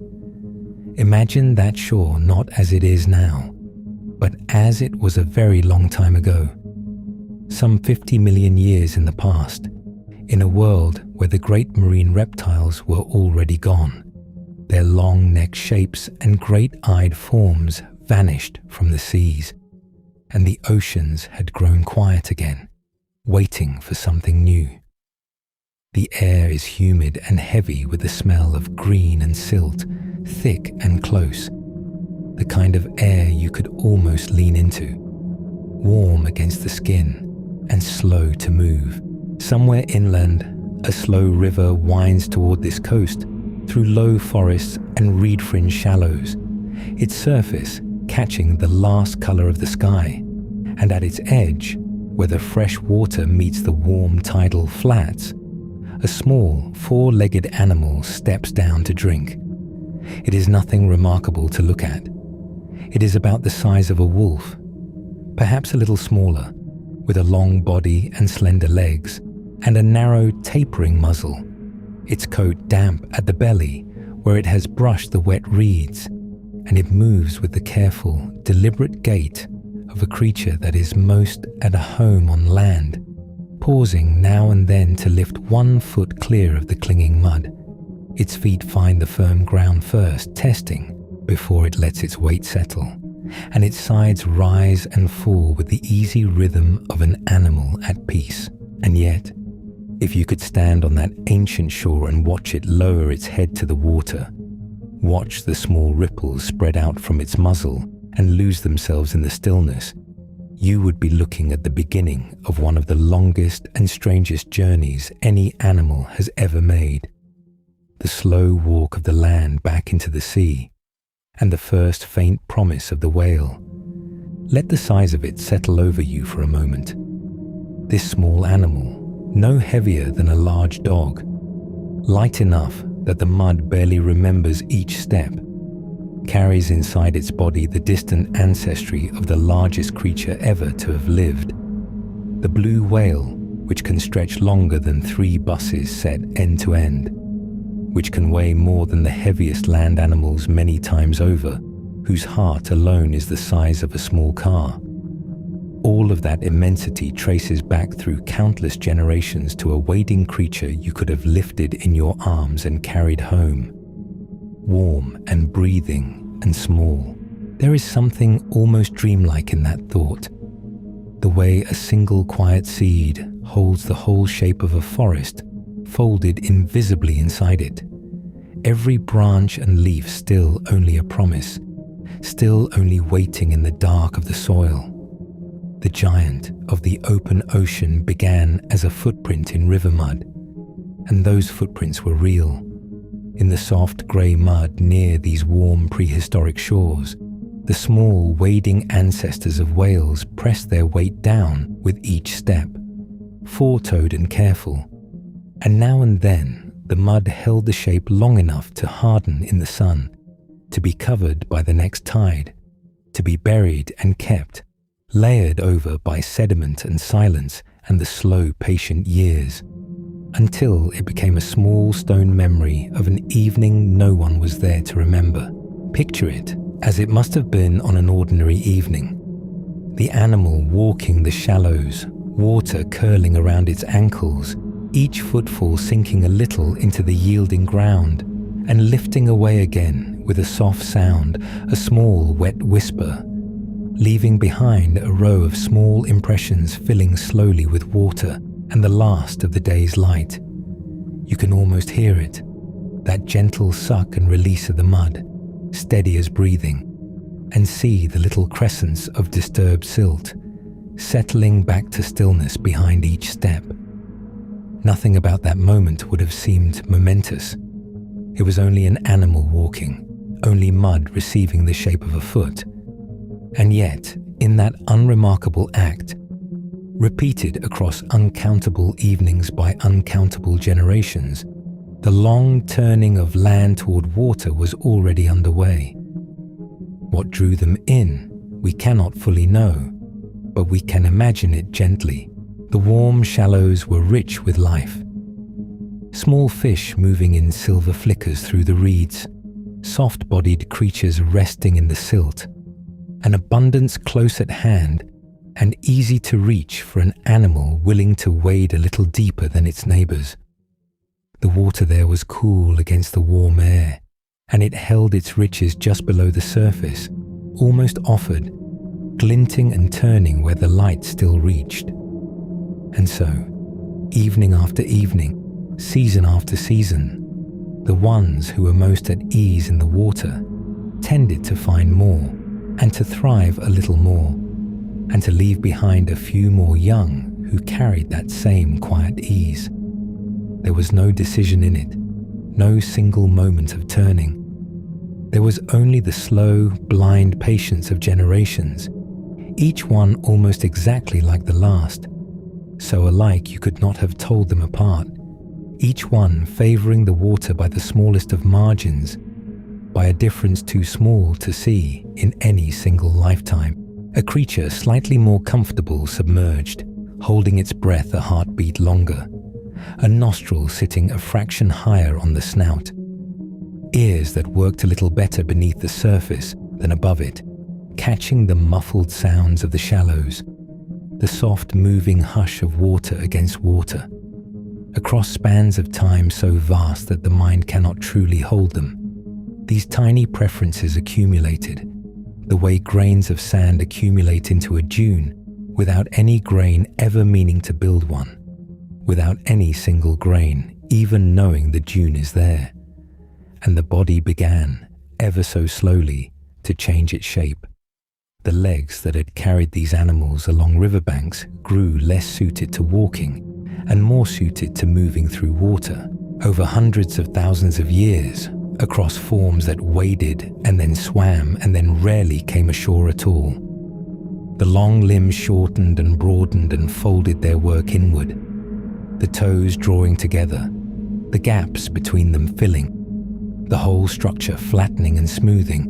Speaker 1: Imagine that shore not as it is now, but as it was a very long time ago, some 50 million years in the past, in a world where the great marine reptiles were already gone. Their long neck shapes and great-eyed forms vanished from the seas, and the oceans had grown quiet again, waiting for something new. The air is humid and heavy with the smell of green and silt, thick and close, the kind of air you could almost lean into, warm against the skin and slow to move. Somewhere inland, a slow river winds toward this coast through low forests and reed-fringed shallows, its surface catching the last color of the sky, and at its edge, where the fresh water meets the warm tidal flats, a small four-legged animal steps down to drink. It is nothing remarkable to look at. It is about the size of a wolf, perhaps a little smaller, with a long body and slender legs, and a narrow, tapering muzzle, its coat damp at the belly where it has brushed the wet reeds, and it moves with the careful, deliberate gait of a creature that is most at a home on land, pausing now and then to lift 1 foot clear of the clinging mud. Its feet find the firm ground first, testing before it lets its weight settle, and its sides rise and fall with the easy rhythm of an animal at peace. And yet, if you could stand on that ancient shore and watch it lower its head to the water, watch the small ripples spread out from its muzzle and lose themselves in the stillness, you would be looking at the beginning of one of the longest and strangest journeys any animal has ever made. The slow walk of the land back into the sea, and the first faint promise of the whale. Let the size of it settle over you for a moment. This small animal, no heavier than a large dog, light enough that the mud barely remembers each step, carries inside its body the distant ancestry of the largest creature ever to have lived. The blue whale, which can stretch longer than 3 buses set end to end, which can weigh more than the heaviest land animals many times over, whose heart alone is the size of a small car. All of that immensity traces back through countless generations to a wading creature you could have lifted in your arms and carried home. Warm and breathing and small. There is something almost dreamlike in that thought. The way a single quiet seed holds the whole shape of a forest, folded invisibly inside it. Every branch and leaf still only a promise, still only waiting in the dark of the soil. The giant of the open ocean began as a footprint in river mud, and those footprints were real. In the soft grey mud near these warm prehistoric shores, the small wading ancestors of whales pressed their weight down with each step, four-toed and careful, and now and then the mud held the shape long enough to harden in the sun, to be covered by the next tide, to be buried and kept, layered over by sediment and silence and the slow, patient years, until it became a small stone memory of an evening no one was there to remember. Picture it as it must have been on an ordinary evening. The animal walking the shallows, water curling around its ankles, each footfall sinking a little into the yielding ground and lifting away again with a soft sound, a small wet whisper, leaving behind a row of small impressions filling slowly with water and the last of the day's light. You can almost hear it, that gentle suck and release of the mud, steady as breathing, and see the little crescents of disturbed silt, settling back to stillness behind each step. Nothing about that moment would have seemed momentous. It was only an animal walking, only mud receiving the shape of a foot. And yet, in that unremarkable act, repeated across uncountable evenings by uncountable generations, the long turning of land toward water was already underway. What drew them in, we cannot fully know, but we can imagine it gently. The warm shallows were rich with life. Small fish moving in silver flickers through the reeds, soft-bodied creatures resting in the silt, an abundance close at hand and easy to reach for an animal willing to wade a little deeper than its neighbors. The water there was cool against the warm air, and it held its riches just below the surface, almost offered, glinting and turning where the light still reached. And so, evening after evening, season after season, The ones who were most at ease in the water tended to find more and to thrive a little more, and to leave behind a few more young who carried that same quiet ease. There was no decision in it, no single moment of turning. There was only the slow, blind patience of generations, each one almost exactly like the last, so alike you could not have told them apart, each one favouring the water by the smallest of margins, by a difference too small to see in any single lifetime. A creature slightly more comfortable submerged, holding its breath a heartbeat longer, a nostril sitting a fraction higher on the snout, ears that worked a little better beneath the surface than above it, catching the muffled sounds of the shallows, the soft moving hush of water against water, across spans of time so vast that the mind cannot truly hold them. These tiny preferences accumulated, the way grains of sand accumulate into a dune, without any grain ever meaning to build one, without any single grain even knowing the dune is there. And the body began, ever so slowly, to change its shape. The legs that had carried these animals along riverbanks grew less suited to walking and more suited to moving through water over hundreds of thousands of years, across forms that waded and then swam and then rarely came ashore at all. The long limbs shortened and broadened and folded their work inward, the toes drawing together, the gaps between them filling, the whole structure flattening and smoothing,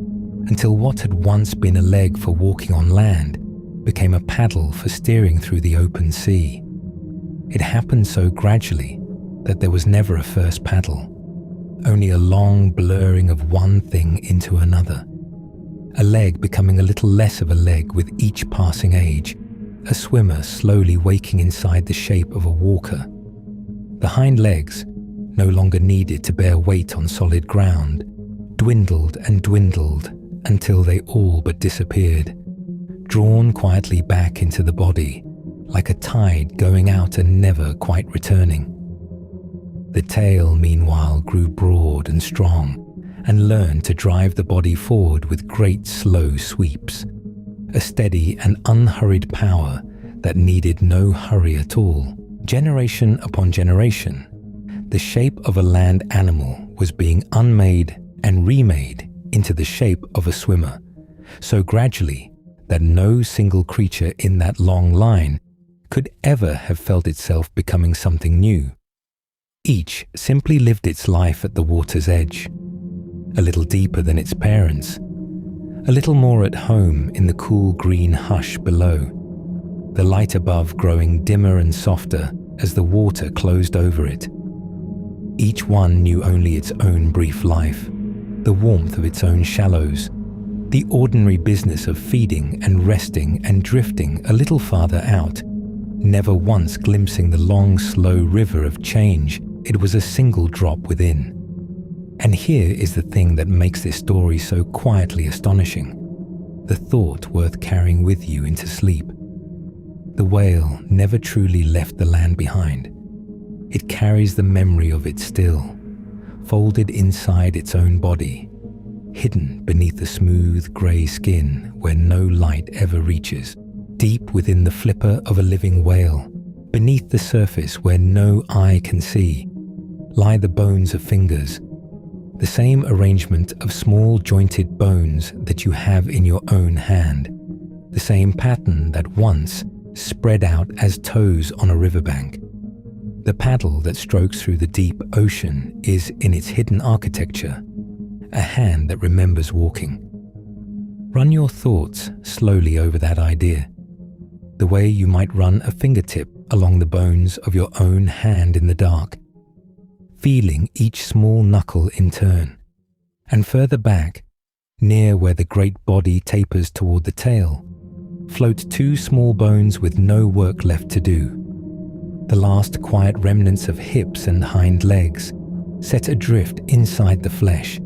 Speaker 1: until what had once been a leg for walking on land became a paddle for steering through the open sea. It happened so gradually that there was never a first paddle, only a long blurring of one thing into another, a leg becoming a little less of a leg with each passing age, a swimmer slowly waking inside the shape of a walker. The hind legs, no longer needed to bear weight on solid ground, dwindled and dwindled until they all but disappeared, drawn quietly back into the body, like a tide going out and never quite returning. The tail, meanwhile, grew broad and strong and learned to drive the body forward with great slow sweeps, a steady and unhurried power that needed no hurry at all. Generation upon generation, the shape of a land animal was being unmade and remade into the shape of a swimmer, so gradually that no single creature in that long line could ever have felt itself becoming something new. Each simply lived its life at the water's edge, a little deeper than its parents, a little more at home in the cool green hush below, the light above growing dimmer and softer as the water closed over it. Each one knew only its own brief life, the warmth of its own shallows, the ordinary business of feeding and resting and drifting a little farther out, never once glimpsing the long, slow river of change it was a single drop within. And here is the thing that makes this story so quietly astonishing, the thought worth carrying with you into sleep. The whale never truly left the land behind. It carries the memory of it still, folded inside its own body, hidden beneath the smooth grey skin where no light ever reaches, deep within the flipper of a living whale, beneath the surface where no eye can see, lie the bones of fingers, the same arrangement of small jointed bones that you have in your own hand, the same pattern that once spread out as toes on a riverbank. The paddle that strokes through the deep ocean is, in its hidden architecture, a hand that remembers walking. Run your thoughts slowly over that idea, the way you might run a fingertip along the bones of your own hand in the dark, feeling each small knuckle in turn, and further back, near where the great body tapers toward the tail, float two small bones with no work left to do. The last quiet remnants of hips and hind legs, set adrift inside the flesh,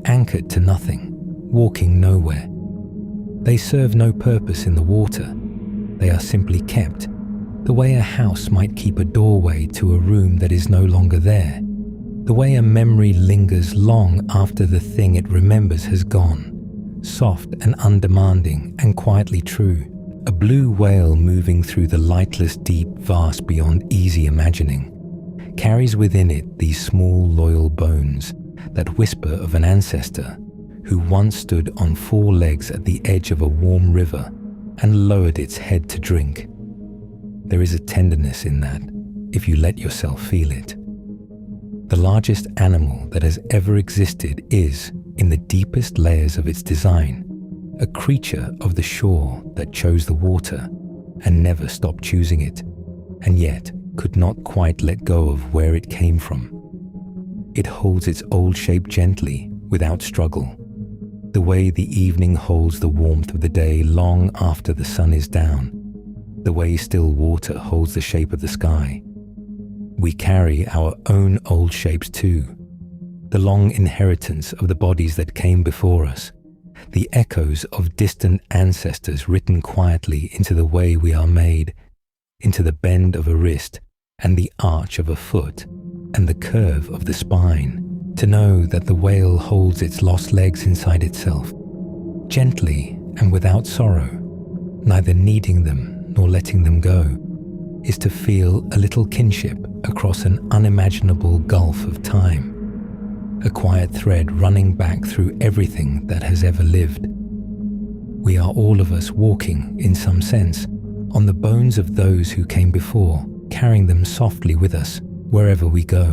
Speaker 1: anchored to nothing, walking nowhere. They serve no purpose in the water. They are simply kept, the way a house might keep a doorway to a room that is no longer there, The way a memory lingers long after the thing it remembers has gone, soft and undemanding and quietly true. A blue whale moving through the lightless deep vast beyond easy imagining carries within it these small loyal bones that whisper of an ancestor who once stood on 4 legs at the edge of a warm river and lowered its head to drink. There is a tenderness in that, if you let yourself feel it. The largest animal that has ever existed is, in the deepest layers of its design, a creature of the shore that chose the water and never stopped choosing it, and yet could not quite let go of where it came from. It holds its old shape gently, without struggle, the way the evening holds the warmth of the day long after the sun is down, the way still water holds the shape of the sky. We carry our own old shapes too, the long inheritance of the bodies that came before us, the echoes of distant ancestors written quietly into the way we are made, into the bend of a wrist and the arch of a foot and the curve of the spine, to know that the whale holds its lost legs inside itself, gently and without sorrow, neither needing them nor letting them go, is to feel a little kinship across an unimaginable gulf of time, a quiet thread running back through everything that has ever lived. We are all of us walking, in some sense, on the bones of those who came before, carrying them softly with us wherever we go.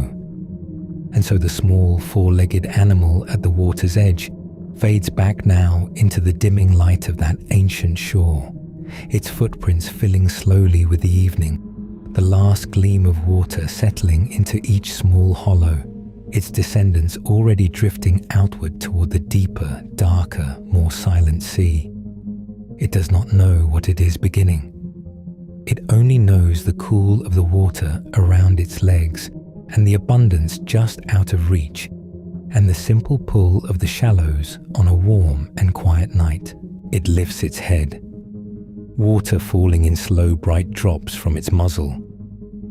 Speaker 1: And so the small 4-legged animal at the water's edge fades back now into the dimming light of that ancient shore, its footprints filling slowly with the evening, the last gleam of water settling into each small hollow, its descendants already drifting outward toward the deeper, darker, more silent sea. It does not know what it is beginning. It only knows the cool of the water around its legs and the abundance just out of reach, and the simple pull of the shallows on a warm and quiet night. It lifts its head, water falling in slow bright drops from its muzzle,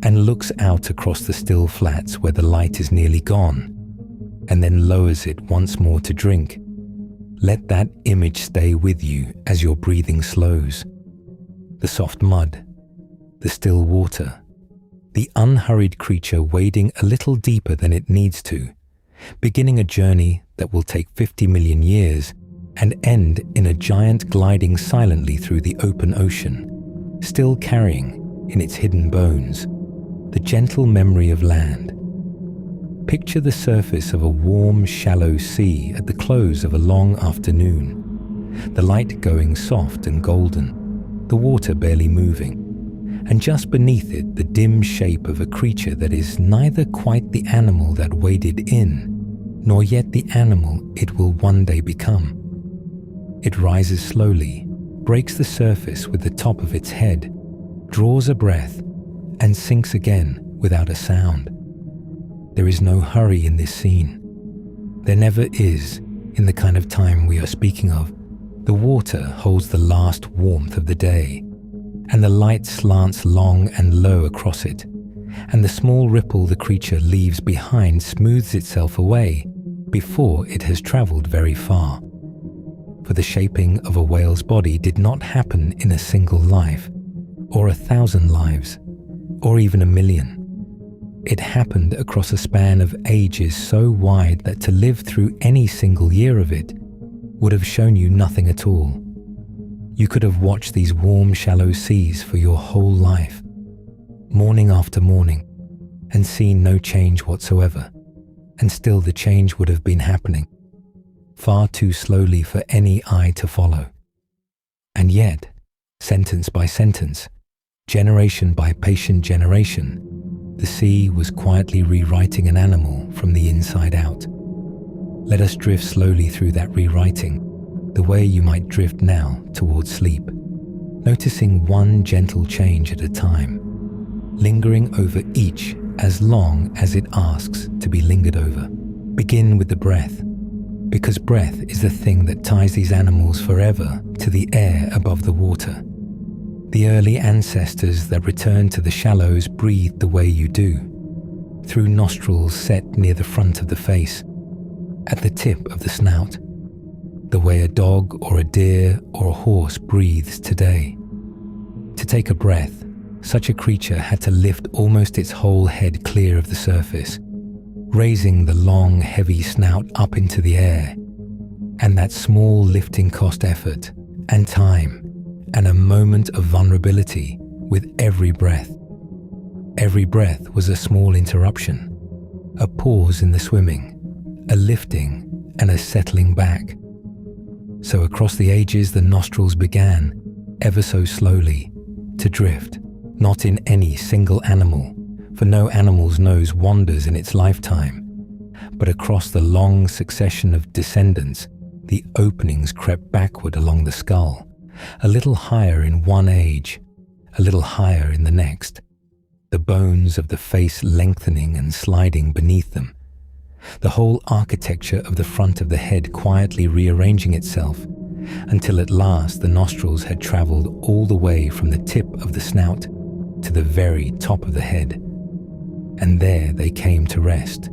Speaker 1: and looks out across the still flats where the light is nearly gone, and then lowers it once more to drink. Let that image stay with you as your breathing slows. The soft mud, the still water, the unhurried creature wading a little deeper than it needs to, beginning a journey that will take 50 million years and end in a giant gliding silently through the open ocean, still carrying in its hidden bones the gentle memory of land. Picture the surface of a warm, shallow sea at the close of a long afternoon, the light going soft and golden, the water barely moving, and just beneath it the dim shape of a creature that is neither quite the animal that waded in, nor yet the animal it will one day become. It rises slowly, breaks the surface with the top of its head, draws a breath, and sinks again without a sound. There is no hurry in this scene. There never is in the kind of time we are speaking of. The water holds the last warmth of the day, and the light slants long and low across it, and the small ripple the creature leaves behind smooths itself away before it has travelled very far. For the shaping of a whale's body did not happen in a single life, or 1,000 lives, or even 1,000,000. It happened across a span of ages so wide that to live through any single year of it would have shown you nothing at all. You could have watched these warm, shallow seas for your whole life, morning after morning, and seen no change whatsoever, and still the change would have been happening, far too slowly for any eye to follow. And yet, sentence by sentence, generation by patient generation, the sea was quietly rewriting an animal from the inside out. Let us drift slowly through that rewriting, the way you might drift now towards sleep, noticing one gentle change at a time, lingering over each as long as it asks to be lingered over. Begin with the breath, because breath is the thing that ties these animals forever to the air above the water. The early ancestors that returned to the shallows breathed the way you do, through nostrils set near the front of the face, at the tip of the snout, the way a dog or a deer or a horse breathes today. To take a breath, such a creature had to lift almost its whole head clear of the surface, raising the long, heavy snout up into the air, and that small lifting cost effort and time and a moment of vulnerability with every breath. Every breath was a small interruption, a pause in the swimming, a lifting and a settling back. So across the ages the nostrils began, ever so slowly, to drift, not in any single animal, for no animal's nose wanders in its lifetime, but across the long succession of descendants, the openings crept backward along the skull, a little higher in one age, a little higher in the next, the bones of the face lengthening and sliding beneath them, the whole architecture of the front of the head quietly rearranging itself, until at last the nostrils had travelled all the way from the tip of the snout to the very top of the head. And there they came to rest,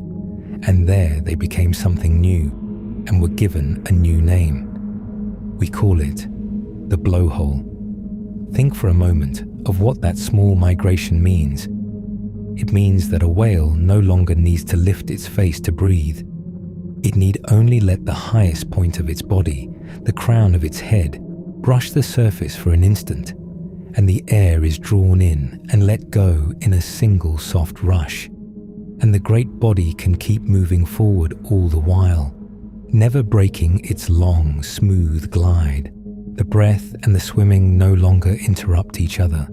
Speaker 1: and there they became something new and were given a new name. We call it the blowhole. Think for a moment of what that small migration means. It means that a whale no longer needs to lift its face to breathe. It need only let the highest point of its body, the crown of its head, brush the surface for an instant, and the air is drawn in and let go in a single soft rush. And the great body can keep moving forward all the while, never breaking its long, smooth glide. The breath and the swimming no longer interrupt each other.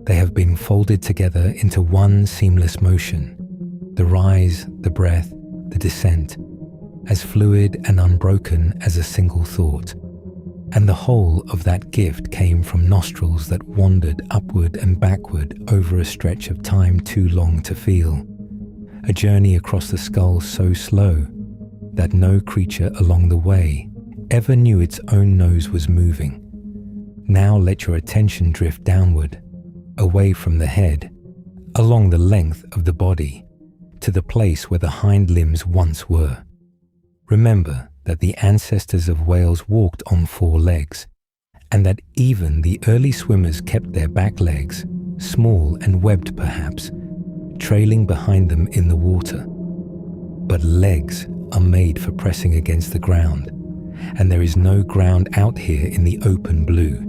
Speaker 1: They have been folded together into one seamless motion, the rise, the breath, the descent, as fluid and unbroken as a single thought. And the whole of that gift came from nostrils that wandered upward and backward over a stretch of time too long to feel. A journey across the skull so slow that no creature along the way ever knew its own nose was moving. Now let your attention drift downward, away from the head, along the length of the body, to the place where the hind limbs once were. Remember that the ancestors of whales walked on 4 legs, and that even the early swimmers kept their back legs, small and webbed perhaps, trailing behind them in the water. But legs are made for pressing against the ground, and there is no ground out here in the open blue.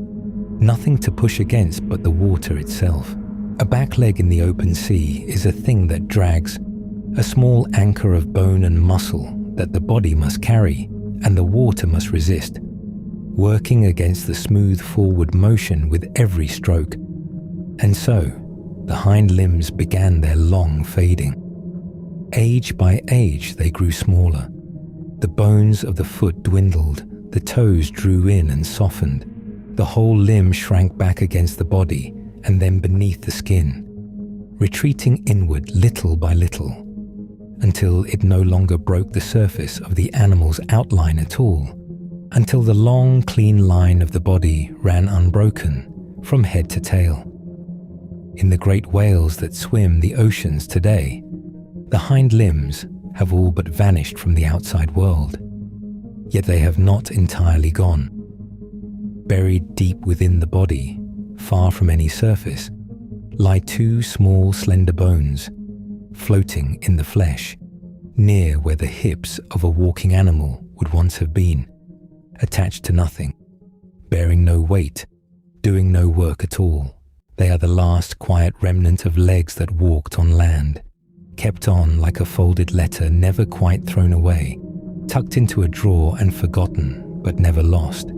Speaker 1: Nothing to push against but the water itself. A back leg in the open sea is a thing that drags, a small anchor of bone and muscle that the body must carry and the water must resist, working against the smooth forward motion with every stroke. And so, the hind limbs began their long fading. Age by age they grew smaller. The bones of the foot dwindled, the toes drew in and softened. The whole limb shrank back against the body and then beneath the skin, retreating inward little by little, until it no longer broke the surface of the animal's outline at all, until the long, clean line of the body ran unbroken from head to tail. In the great whales that swim the oceans today, the hind limbs have all but vanished from the outside world, yet they have not entirely gone. Buried deep within the body, far from any surface, lie 2 small slender bones, floating in the flesh, near where the hips of a walking animal would once have been, attached to nothing, bearing no weight, doing no work at all. They are the last quiet remnant of legs that walked on land, kept on like a folded letter never quite thrown away, tucked into a drawer and forgotten but never lost.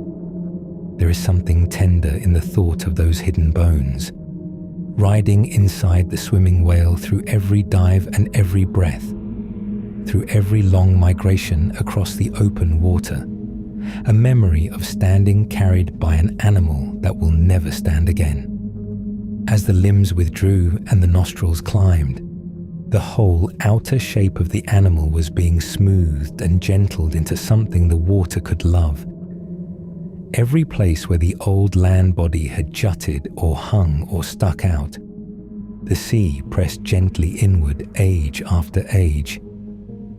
Speaker 1: There is something tender in the thought of those hidden bones, riding inside the swimming whale through every dive and every breath, through every long migration across the open water, a memory of standing carried by an animal that will never stand again. As the limbs withdrew and the nostrils climbed, the whole outer shape of the animal was being smoothed and gentled into something the water could love. Every place where the old land body had jutted or hung or stuck out, The sea pressed gently inward age after age,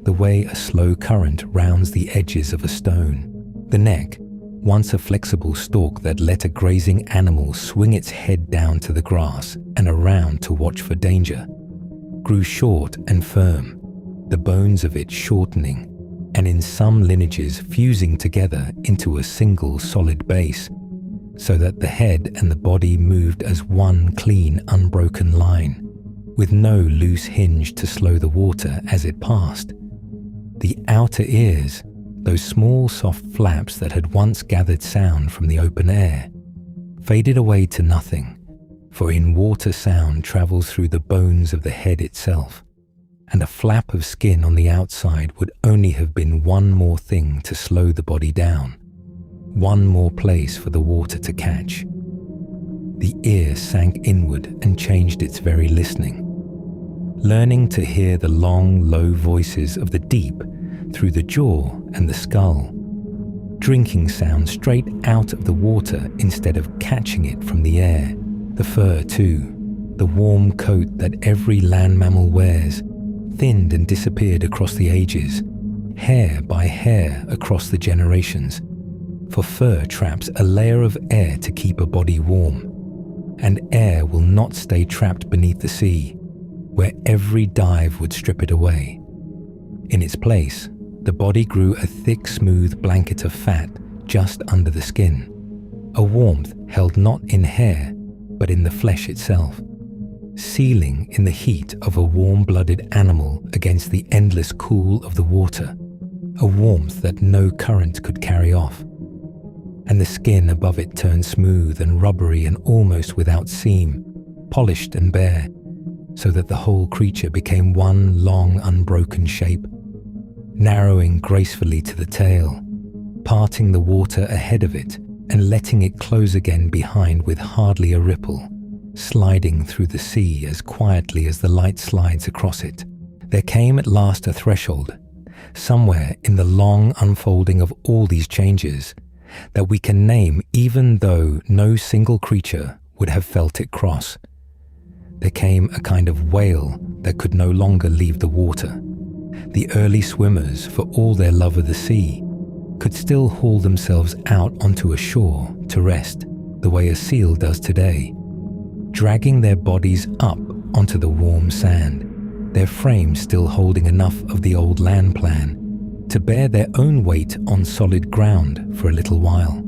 Speaker 1: the way a slow current rounds the edges of a stone. The neck, once a flexible stalk that let a grazing animal swing its head down to the grass and around to watch for danger, grew short and firm, the bones of it shortening, and in some lineages fusing together into a single solid base, so that the head and the body moved as one clean, unbroken line, with no loose hinge to slow the water as it passed. The outer ears, those small soft flaps that had once gathered sound from the open air, faded away to nothing, for in water sound travels through the bones of the head itself, and a flap of skin on the outside would only have been one more thing to slow the body down, one more place for the water to catch. The ear sank inward and changed its very listening, learning to hear the long, low voices of the deep through the jaw and the skull, drinking sound straight out of the water instead of catching it from the air. The fur too, the warm coat that every land mammal wears, thinned and disappeared across the ages, hair by hair across the generations, for fur traps a layer of air to keep a body warm, and air will not stay trapped beneath the sea, where every dive would strip it away. In its place, the body grew a thick, smooth blanket of fat just under the skin, a warmth held not in hair, but in the flesh itself, sealing in the heat of a warm-blooded animal against the endless cool of the water, a warmth that no current could carry off. And the skin above it turned smooth and rubbery and almost without seam, polished and bare, so that the whole creature became one long, unbroken shape, narrowing gracefully to the tail, parting the water ahead of it and letting it close again behind with hardly a ripple, sliding through the sea as quietly as the light slides across it. There came at last a threshold, somewhere in the long unfolding of all these changes, that we can name even though no single creature would have felt it cross. There came a kind of whale that could no longer leave the water. The early swimmers, for all their love of the sea, could still haul themselves out onto a shore to rest, the way a seal does today, dragging their bodies up onto the warm sand, their frames still holding enough of the old land plan to bear their own weight on solid ground for a little while.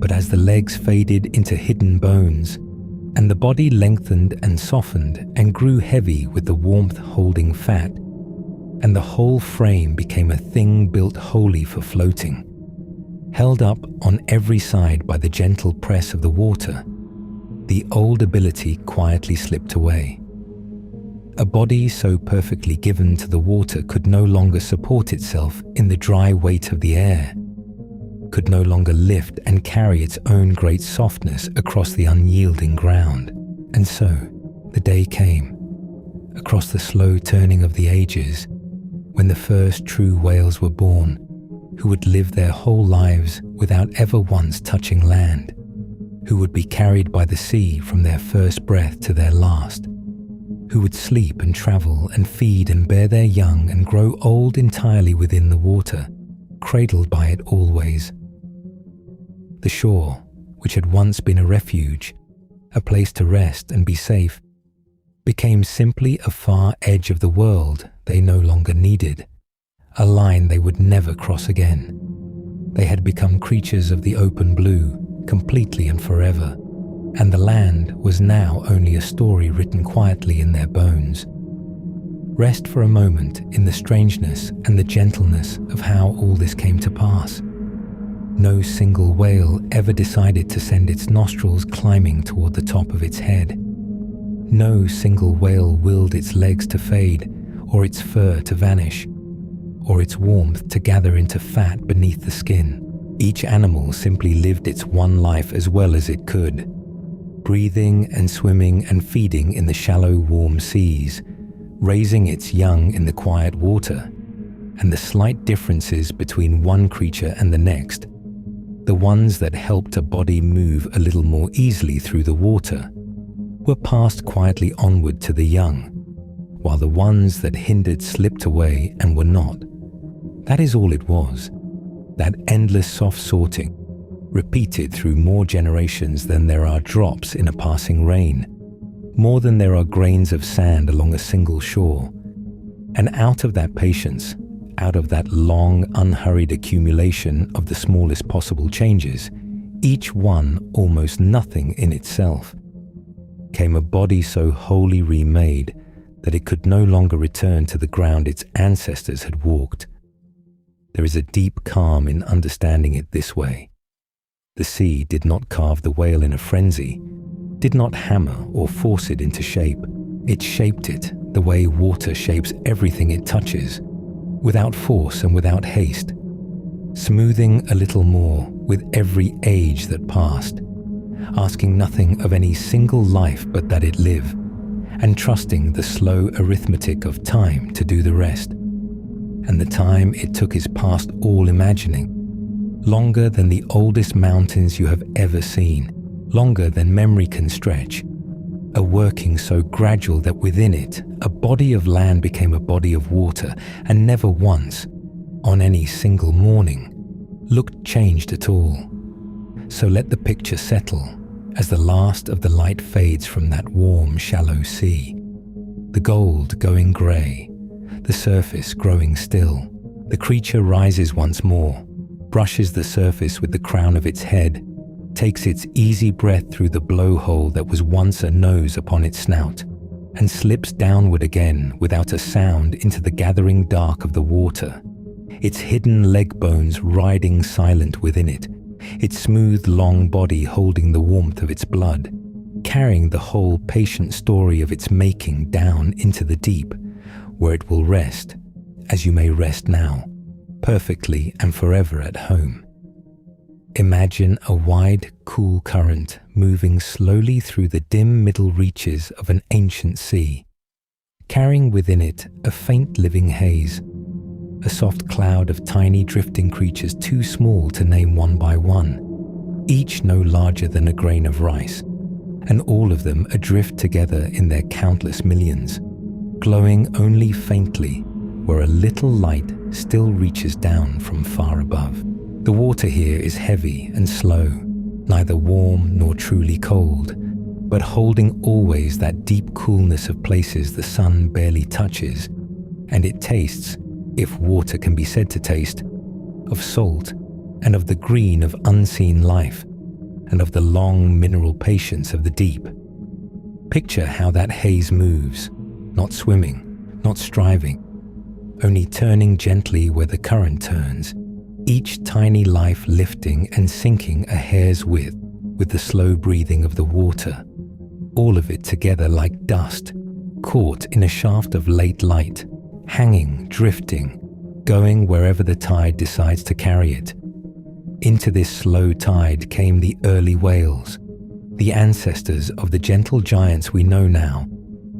Speaker 1: But as the legs faded into hidden bones, and the body lengthened and softened and grew heavy with the warmth holding fat, and the whole frame became a thing built wholly for floating, held up on every side by the gentle press of the water, the old ability quietly slipped away. A body so perfectly given to the water could no longer support itself in the dry weight of the air, could no longer lift and carry its own great softness across the unyielding ground. And so, the day came, across the slow turning of the ages, when the first true whales were born, who would live their whole lives without ever once touching land, who would be carried by the sea from their first breath to their last, who would sleep and travel and feed and bear their young and grow old entirely within the water, cradled by it always. The shore, which had once been a refuge, a place to rest and be safe, became simply a far edge of the world they no longer needed, a line they would never cross again. They had become creatures of the open blue, completely and forever, and the land was now only a story written quietly in their bones. Rest for a moment in the strangeness and the gentleness of how all this came to pass. No single whale ever decided to send its nostrils climbing toward the top of its head. No single whale willed its legs to fade, or its fur to vanish, or its warmth to gather into fat beneath the skin. Each animal simply lived its one life as well as it could, breathing and swimming and feeding in the shallow, warm seas, raising its young in the quiet water, and the slight differences between one creature and the next, the ones that helped a body move a little more easily through the water, were passed quietly onward to the young, while the ones that hindered slipped away and were not. That is all it was, that endless soft sorting, repeated through more generations than there are drops in a passing rain, more than there are grains of sand along a single shore. And out of that patience, out of that long, unhurried accumulation of the smallest possible changes, each one almost nothing in itself, came a body so wholly remade that it could no longer return to the ground its ancestors had walked. There is a deep calm in understanding it this way. The sea did not carve the whale in a frenzy, did not hammer or force it into shape. It shaped it the way water shapes everything it touches, without force and without haste, smoothing a little more with every age that passed, asking nothing of any single life but that it live, and trusting the slow arithmetic of time to do the rest. And the time it took is past all imagining, longer than the oldest mountains you have ever seen, longer than memory can stretch, a working so gradual that within it a body of land became a body of water, and never once, on any single morning, looked changed at all. So let the picture settle as the last of the light fades from that warm, shallow sea, the gold going grey, the surface growing still. The creature rises once more, brushes the surface with the crown of its head, takes its easy breath through the blowhole that was once a nose upon its snout, and slips downward again without a sound into the gathering dark of the water, its hidden leg bones riding silent within it, its smooth long body holding the warmth of its blood, carrying the whole patient story of its making down into the deep, where it will rest, as you may rest now, perfectly and forever at home. Imagine a wide, cool current moving slowly through the dim middle reaches of an ancient sea, carrying within it a faint living haze, a soft cloud of tiny drifting creatures too small to name one by one, each no larger than a grain of rice, and all of them adrift together in their countless millions, glowing only faintly where a little light still reaches down from far above. The water here is heavy and slow, neither warm nor truly cold, but holding always that deep coolness of places the sun barely touches, and it tastes, if water can be said to taste, of salt and of the green of unseen life, and of the long mineral patience of the deep. Picture how that haze moves, not swimming, not striving, only turning gently where the current turns, each tiny life lifting and sinking a hair's width with the slow breathing of the water, all of it together like dust, caught in a shaft of late light, hanging, drifting, going wherever the tide decides to carry it. Into this slow tide came the early whales, the ancestors of the gentle giants we know now,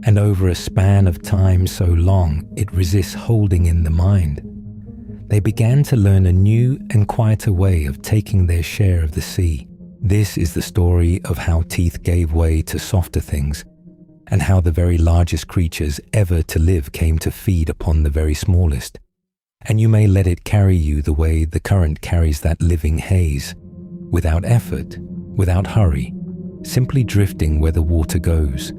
Speaker 1: and over a span of time so long it resists holding in the mind, they began to learn a new and quieter way of taking their share of the sea. This is the story of how teeth gave way to softer things, and how the very largest creatures ever to live came to feed upon the very smallest. And you may let it carry you the way the current carries that living haze, without effort, without hurry, simply drifting where the water goes.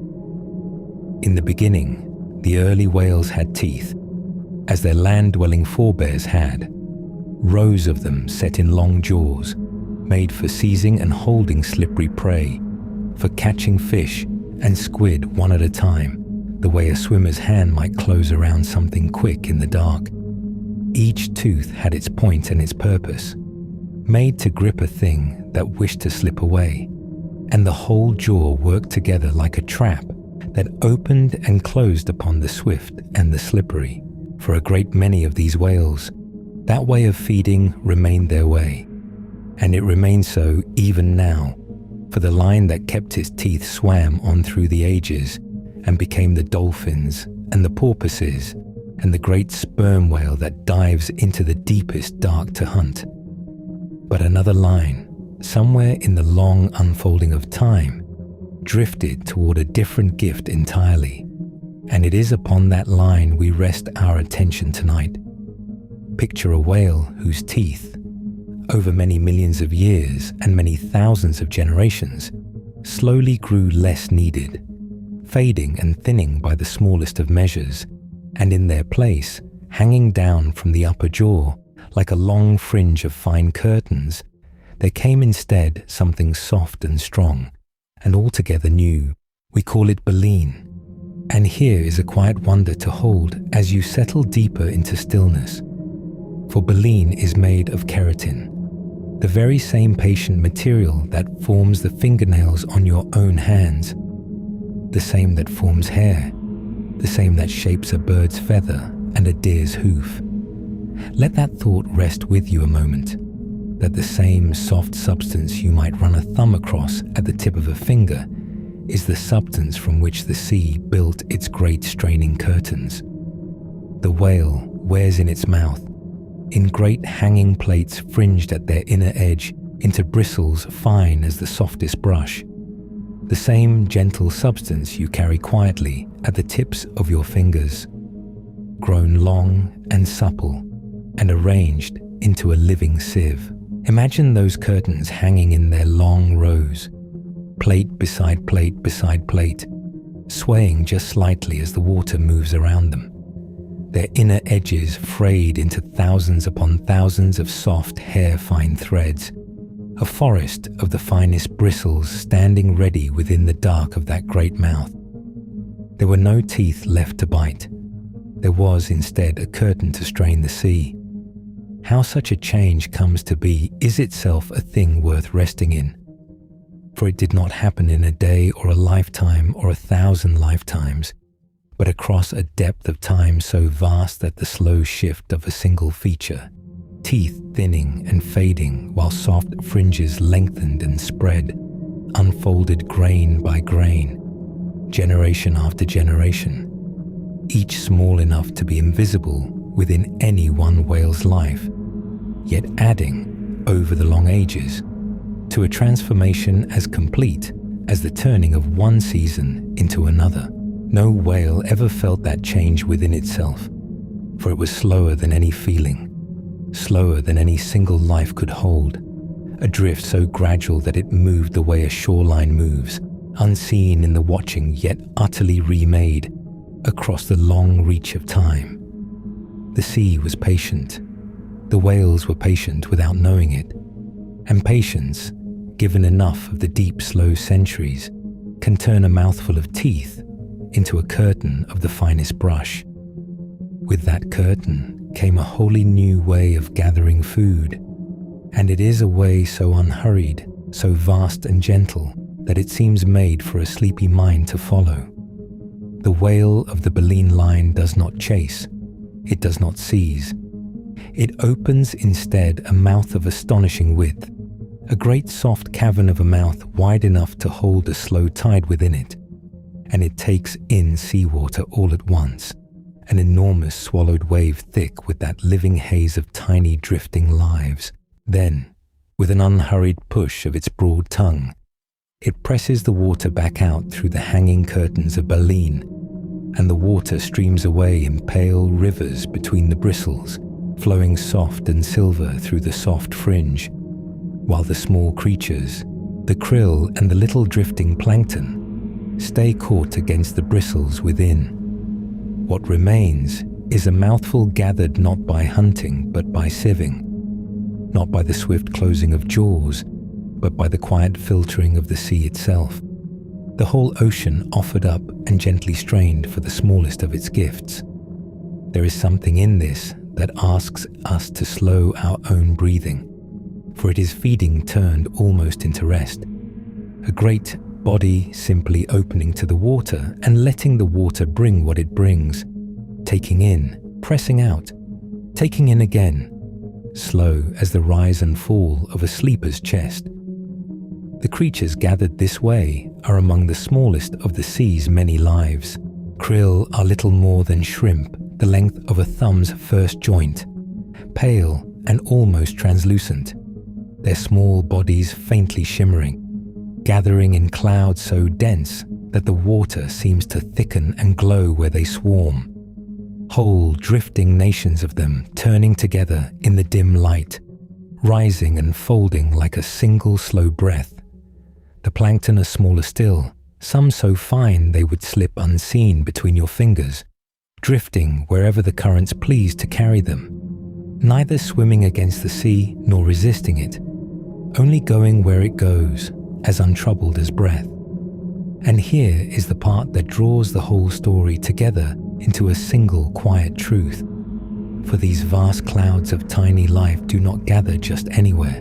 Speaker 1: In the beginning, the early whales had teeth, as their land-dwelling forebears had, rows of them set in long jaws, made for seizing and holding slippery prey, for catching fish and squid one at a time, the way a swimmer's hand might close around something quick in the dark. Each tooth had its point and its purpose, made to grip a thing that wished to slip away, and the whole jaw worked together like a trap that opened and closed upon the swift and the slippery. For a great many of these whales, that way of feeding remained their way, and it remains so even now, for the line that kept its teeth swam on through the ages and became the dolphins and the porpoises and the great sperm whale that dives into the deepest dark to hunt. But another line, somewhere in the long unfolding of time, drifted toward a different gift entirely. And it is upon that line we rest our attention tonight. Picture a whale whose teeth, over many millions of years and many thousands of generations, slowly grew less needed, fading and thinning by the smallest of measures, and in their place, hanging down from the upper jaw like a long fringe of fine curtains, there came instead something soft and strong, and altogether new. We call it baleen. And here is a quiet wonder to hold as you settle deeper into stillness. For baleen is made of keratin, the very same patient material that forms the fingernails on your own hands, the same that forms hair, the same that shapes a bird's feather and a deer's hoof. Let that thought rest with you a moment, that the same soft substance you might run a thumb across at the tip of a finger is the substance from which the sea built its great straining curtains. The whale wears in its mouth, in great hanging plates fringed at their inner edge into bristles fine as the softest brush, the same gentle substance you carry quietly at the tips of your fingers, grown long and supple and arranged into a living sieve. Imagine those curtains hanging in their long rows, plate beside plate beside plate, swaying just slightly as the water moves around them, their inner edges frayed into thousands upon thousands of soft hair-fine threads, a forest of the finest bristles standing ready within the dark of that great mouth. There were no teeth left to bite. There was instead a curtain to strain the sea. How such a change comes to be is itself a thing worth resting in. For it did not happen in a day or a lifetime or 1,000 lifetimes, but across a depth of time so vast that the slow shift of a single feature, teeth thinning and fading while soft fringes lengthened and spread, unfolded grain by grain, generation after generation, each small enough to be invisible within any one whale's life, yet adding, over the long ages, to a transformation as complete as the turning of one season into another. No whale ever felt that change within itself, for it was slower than any feeling, slower than any single life could hold, a drift so gradual that it moved the way a shoreline moves, unseen in the watching yet utterly remade, across the long reach of time. The sea was patient. The whales were patient without knowing it. And patience, given enough of the deep, slow centuries, can turn a mouthful of teeth into a curtain of the finest brush. With that curtain came a wholly new way of gathering food, and it is a way so unhurried, so vast and gentle, that it seems made for a sleepy mind to follow. The whale of the baleen line does not chase, it does not seize. It opens instead a mouth of astonishing width, a great soft cavern of a mouth wide enough to hold a slow tide within it, and it takes in seawater all at once, an enormous swallowed wave thick with that living haze of tiny drifting lives. Then, with an unhurried push of its broad tongue, it presses the water back out through the hanging curtains of baleen, and the water streams away in pale rivers between the bristles, flowing soft and silver through the soft fringe, while the small creatures, the krill and the little drifting plankton, stay caught against the bristles within. What remains is a mouthful gathered not by hunting but by sieving, not by the swift closing of jaws, but by the quiet filtering of the sea itself, the whole ocean offered up and gently strained for the smallest of its gifts. There is something in this that asks us to slow our own breathing, for it is feeding turned almost into rest, a great body simply opening to the water and letting the water bring what it brings, taking in, pressing out, taking in again, slow as the rise and fall of a sleeper's chest. The creatures gathered this way are among the smallest of the sea's many lives. Krill are little more than shrimp, the length of a thumb's first joint, pale and almost translucent, their small bodies faintly shimmering. gathering in clouds so dense that the water seems to thicken and glow where they swarm. Whole drifting nations of them turning together in the dim light, rising and folding like a single slow breath. The plankton are smaller still, some so fine they would slip unseen between your fingers, drifting wherever the currents please to carry them, neither swimming against the sea nor resisting it, only going where it goes, as untroubled as breath. And here is the part that draws the whole story together into a single quiet truth. For these vast clouds of tiny life do not gather just anywhere.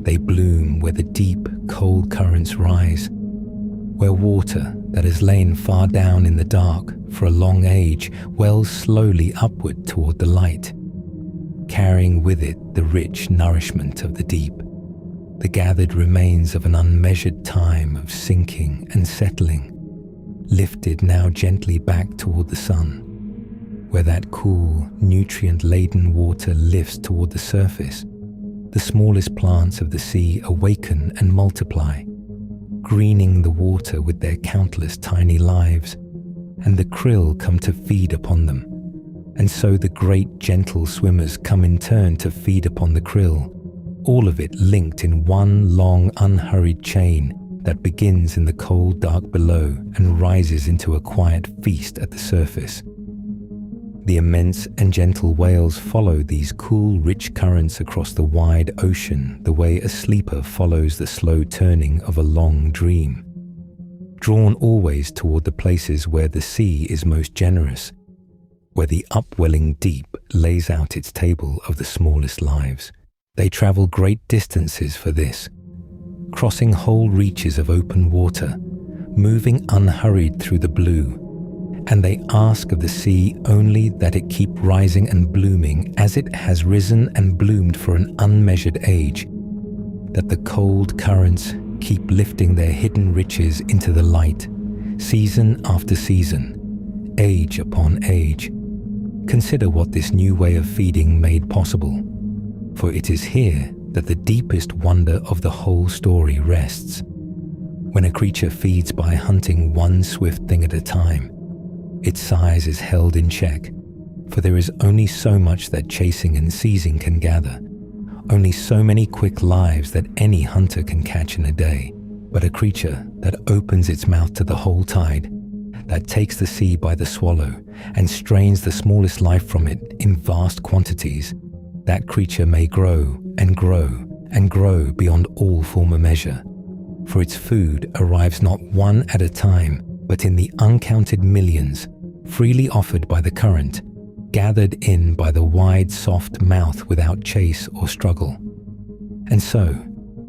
Speaker 1: They bloom where the deep, cold currents rise, where water that has lain far down in the dark for a long age wells slowly upward toward the light, carrying with it the rich nourishment of the deep, the gathered remains of an unmeasured time of sinking and settling, lifted now gently back toward the sun, where that cool, nutrient-laden water lifts toward the surface. The smallest plants of the sea awaken and multiply, greening the water with their countless tiny lives, and the krill come to feed upon them. And so the great gentle swimmers come in turn to feed upon the krill, all of it linked in one long unhurried chain that begins in the cold dark below and rises into a quiet feast at the surface. The immense and gentle whales follow these cool, rich currents across the wide ocean the way a sleeper follows the slow turning of a long dream, drawn always toward the places where the sea is most generous, where the upwelling deep lays out its table of the smallest lives. They travel great distances for this, crossing whole reaches of open water, moving unhurried through the blue, and they ask of the sea only that it keep rising and blooming as it has risen and bloomed for an unmeasured age, that the cold currents keep lifting their hidden riches into the light, season after season, age upon age. Consider what this new way of feeding made possible, for it is here that the deepest wonder of the whole story rests. When a creature feeds by hunting one swift thing at a time, its size is held in check, for there is only so much that chasing and seizing can gather, only so many quick lives that any hunter can catch in a day. But a creature that opens its mouth to the whole tide, that takes the sea by the swallow and strains the smallest life from it in vast quantities, that creature may grow and grow and grow beyond all former measure, for its food arrives not one at a time, but in the uncounted millions, freely offered by the current, gathered in by the wide, soft mouth without chase or struggle. And so,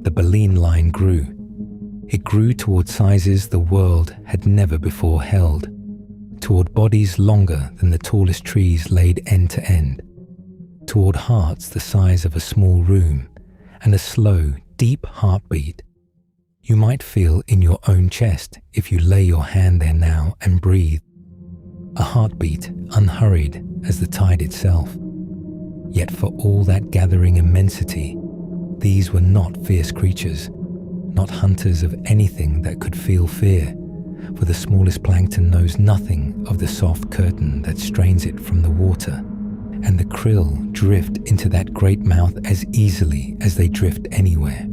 Speaker 1: the baleen line grew. It grew toward sizes the world had never before held, toward bodies longer than the tallest trees laid end to end, toward hearts the size of a small room, and a slow, deep heartbeat you might feel in your own chest if you lay your hand there now and breathe. A heartbeat unhurried as the tide itself. Yet for all that gathering immensity, these were not fierce creatures, not hunters of anything that could feel fear, for the smallest plankton knows nothing of the soft curtain that strains it from the water, and the krill drift into that great mouth as easily as they drift anywhere.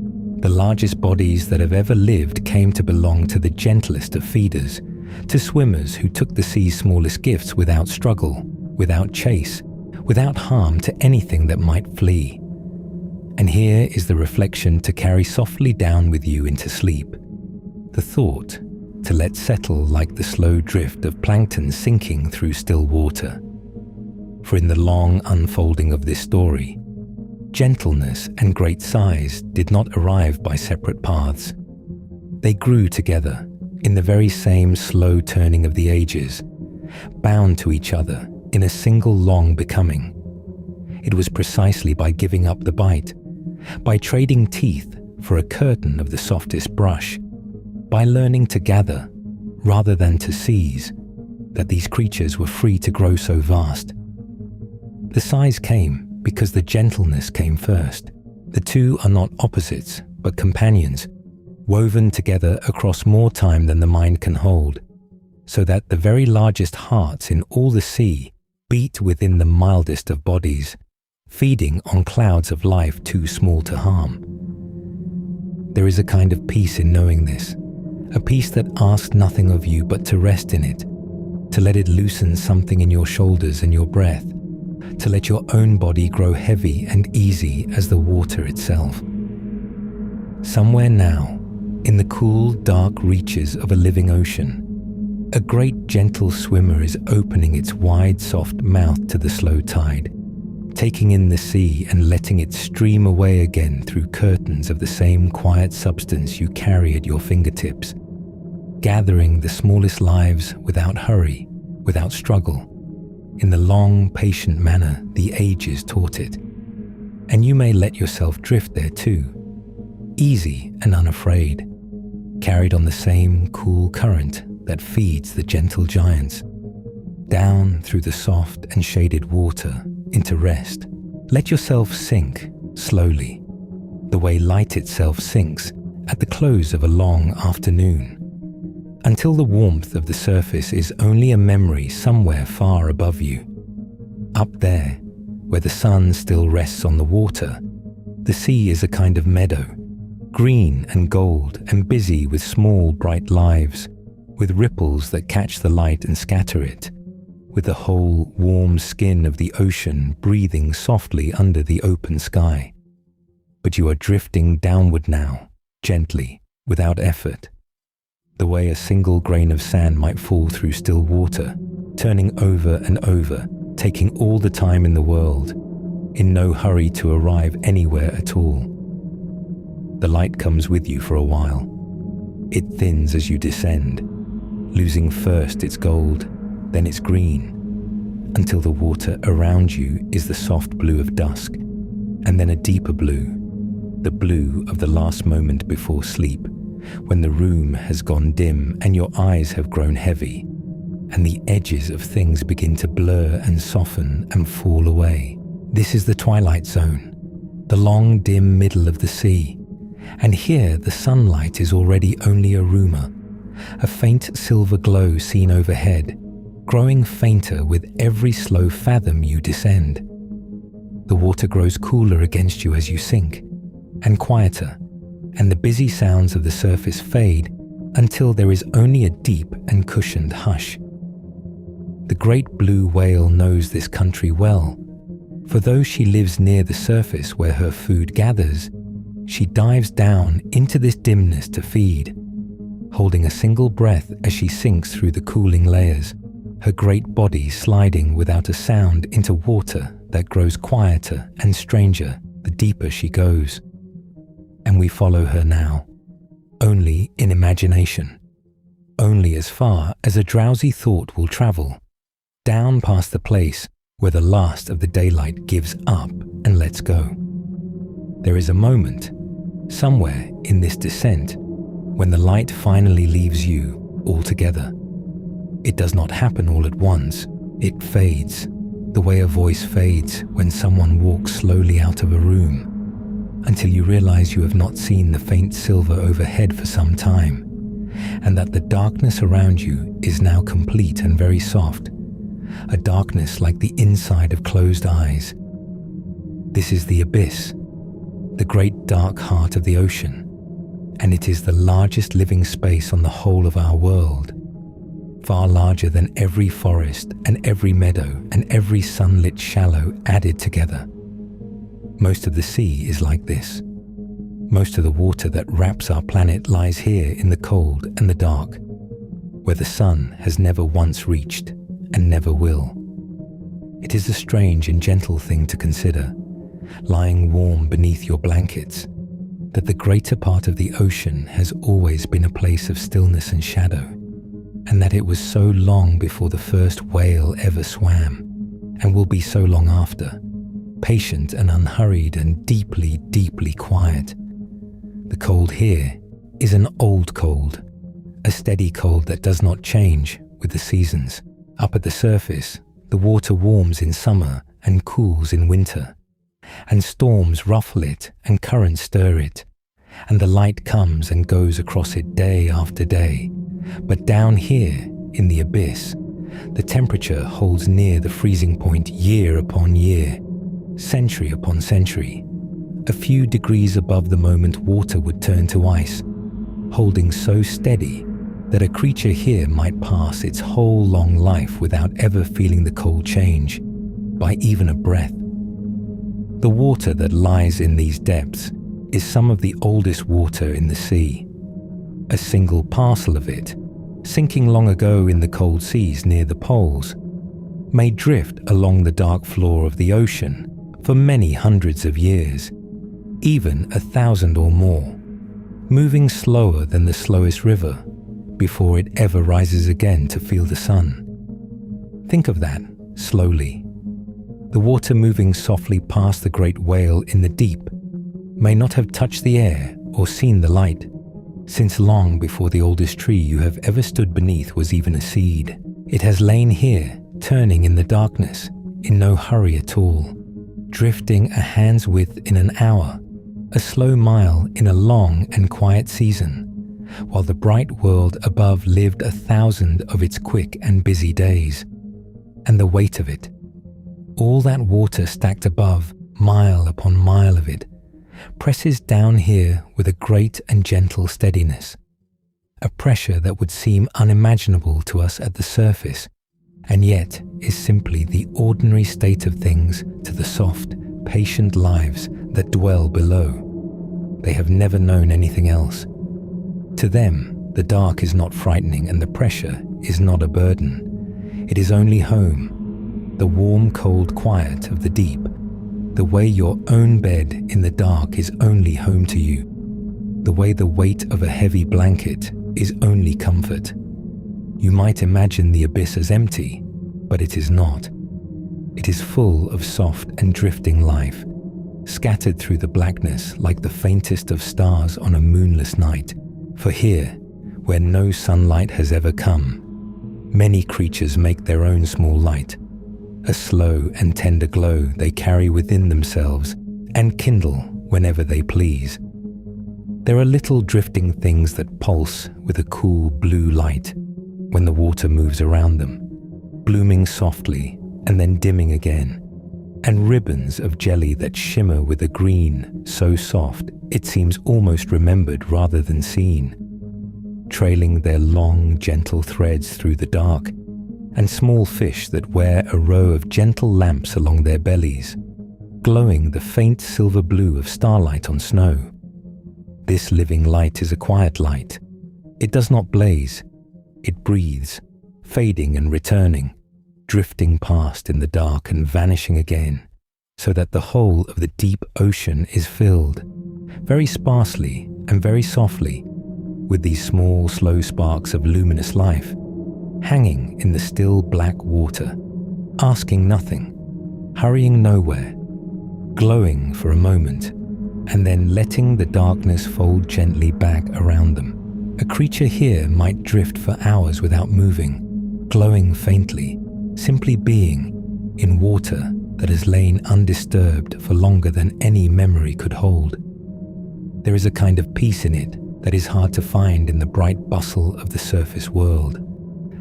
Speaker 1: The largest bodies that have ever lived came to belong to the gentlest of feeders, to swimmers who took the sea's smallest gifts without struggle, without chase, without harm to anything that might flee. And here is the reflection to carry softly down with you into sleep, the thought to let settle like the slow drift of plankton sinking through still water. For in the long unfolding of this story, gentleness and great size did not arrive by separate paths. They grew together in the very same slow turning of the ages, bound to each other in a single long becoming. It was precisely by giving up the bite, by trading teeth for a curtain of the softest brush, by learning to gather rather than to seize, that these creatures were free to grow so vast. The size came because the gentleness came first. The two are not opposites, but companions, woven together across more time than the mind can hold, so that the very largest hearts in all the sea beat within the mildest of bodies, feeding on clouds of life too small to harm. There is a kind of peace in knowing this, a peace that asks nothing of you but to rest in it, to let it loosen something in your shoulders and your breath, to let your own body grow heavy and easy as the water itself. Somewhere now, in the cool, dark reaches of a living ocean, a great gentle swimmer is opening its wide, soft mouth to the slow tide, taking in the sea and letting it stream away again through curtains of the same quiet substance you carry at your fingertips, gathering the smallest lives without hurry, without struggle, in the long, patient manner the ages taught it. And you may let yourself drift there too, easy and unafraid, carried on the same cool current that feeds the gentle giants, down through the soft and shaded water into rest. Let yourself sink slowly, the way light itself sinks at the close of a long afternoon, until the warmth of the surface is only a memory somewhere far above you. Up there, where the sun still rests on the water, the sea is a kind of meadow, green and gold and busy with small bright lives, with ripples that catch the light and scatter it, with the whole warm skin of the ocean breathing softly under the open sky. But you are drifting downward now, gently, without effort, the way a single grain of sand might fall through still water, turning over and over, taking all the time in the world, in no hurry to arrive anywhere at all. The light comes with you for a while. It thins as you descend, losing first its gold, then its green, until the water around you is the soft blue of dusk, and then a deeper blue, the blue of the last moment before sleep, when the room has gone dim and your eyes have grown heavy, and the edges of things begin to blur and soften and fall away. This is the twilight zone, the long dim middle of the sea, and here the sunlight is already only a rumour, a faint silver glow seen overhead, growing fainter with every slow fathom you descend. The water grows cooler against you as you sink, and quieter, and the busy sounds of the surface fade until there is only a deep and cushioned hush. The great blue whale knows this country well, for though she lives near the surface where her food gathers, she dives down into this dimness to feed, holding a single breath as she sinks through the cooling layers, her great body sliding without a sound into water that grows quieter and stranger the deeper she goes. And we follow her now, only in imagination, only as far as a drowsy thought will travel, down past the place where the last of the daylight gives up and lets go. There is a moment, somewhere in this descent, when the light finally leaves you altogether. It does not happen all at once. It fades, the way a voice fades when someone walks slowly out of a room, until you realize you have not seen the faint silver overhead for some time, and that the darkness around you is now complete and very soft, a darkness like the inside of closed eyes. This is the abyss, the great dark heart of the ocean, and it is the largest living space on the whole of our world, far larger than every forest and every meadow and every sunlit shallow added together. Most of the sea is like this. Most of the water that wraps our planet lies here in the cold and the dark, where the sun has never once reached and never will. It is a strange and gentle thing to consider, lying warm beneath your blankets, that the greater part of the ocean has always been a place of stillness and shadow, and that it was so long before the first whale ever swam, and will be so long after, patient and unhurried and deeply, deeply quiet. The cold here is an old cold, a steady cold that does not change with the seasons. Up at the surface, the water warms in summer and cools in winter, and storms ruffle it and currents stir it, and the light comes and goes across it day after day. But down here, in the abyss, the temperature holds near the freezing point year upon year, century upon century. A few degrees above the moment water would turn to ice, holding so steady that a creature here might pass its whole long life without ever feeling the cold change by even a breath. The water that lies in these depths is some of the oldest water in the sea. A single parcel of it, sinking long ago in the cold seas near the poles, may drift along the dark floor of the ocean for many hundreds of years, even 1,000 or more, moving slower than the slowest river before it ever rises again to feel the sun. Think of that slowly. The water moving softly past the great whale in the deep may not have touched the air or seen the light, since long before the oldest tree you have ever stood beneath was even a seed. It has lain here, turning in the darkness, in no hurry at all, drifting a hand's width in an hour, a slow mile in a long and quiet season, while the bright world above lived 1,000 of its quick and busy days. And the weight of it, all that water stacked above, mile upon mile of it, presses down here with a great and gentle steadiness, a pressure that would seem unimaginable to us at the surface, and yet is simply the ordinary state of things to the soft, patient lives that dwell below. They have never known anything else. To them, the dark is not frightening and the pressure is not a burden. It is only home, the warm, cold quiet of the deep, the way your own bed in the dark is only home to you, the way the weight of a heavy blanket is only comfort. You might imagine the abyss as empty, but it is not. It is full of soft and drifting life, scattered through the blackness like the faintest of stars on a moonless night. For here, where no sunlight has ever come, many creatures make their own small light, a slow and tender glow they carry within themselves and kindle whenever they please. There are little drifting things that pulse with a cool blue light when the water moves around them, blooming softly and then dimming again, and ribbons of jelly that shimmer with a green so soft it seems almost remembered rather than seen, trailing their long, gentle threads through the dark, and small fish that wear a row of gentle lamps along their bellies, glowing the faint silver blue of starlight on snow. This living light is a quiet light. It does not blaze. It breathes, fading and returning, drifting past in the dark and vanishing again, so that the whole of the deep ocean is filled, very sparsely and very softly, with these small, slow sparks of luminous life, hanging in the still black water, asking nothing, hurrying nowhere, glowing for a moment, and then letting the darkness fold gently back around them. A creature here might drift for hours without moving, glowing faintly, simply being in water that has lain undisturbed for longer than any memory could hold. There is a kind of peace in it that is hard to find in the bright bustle of the surface world.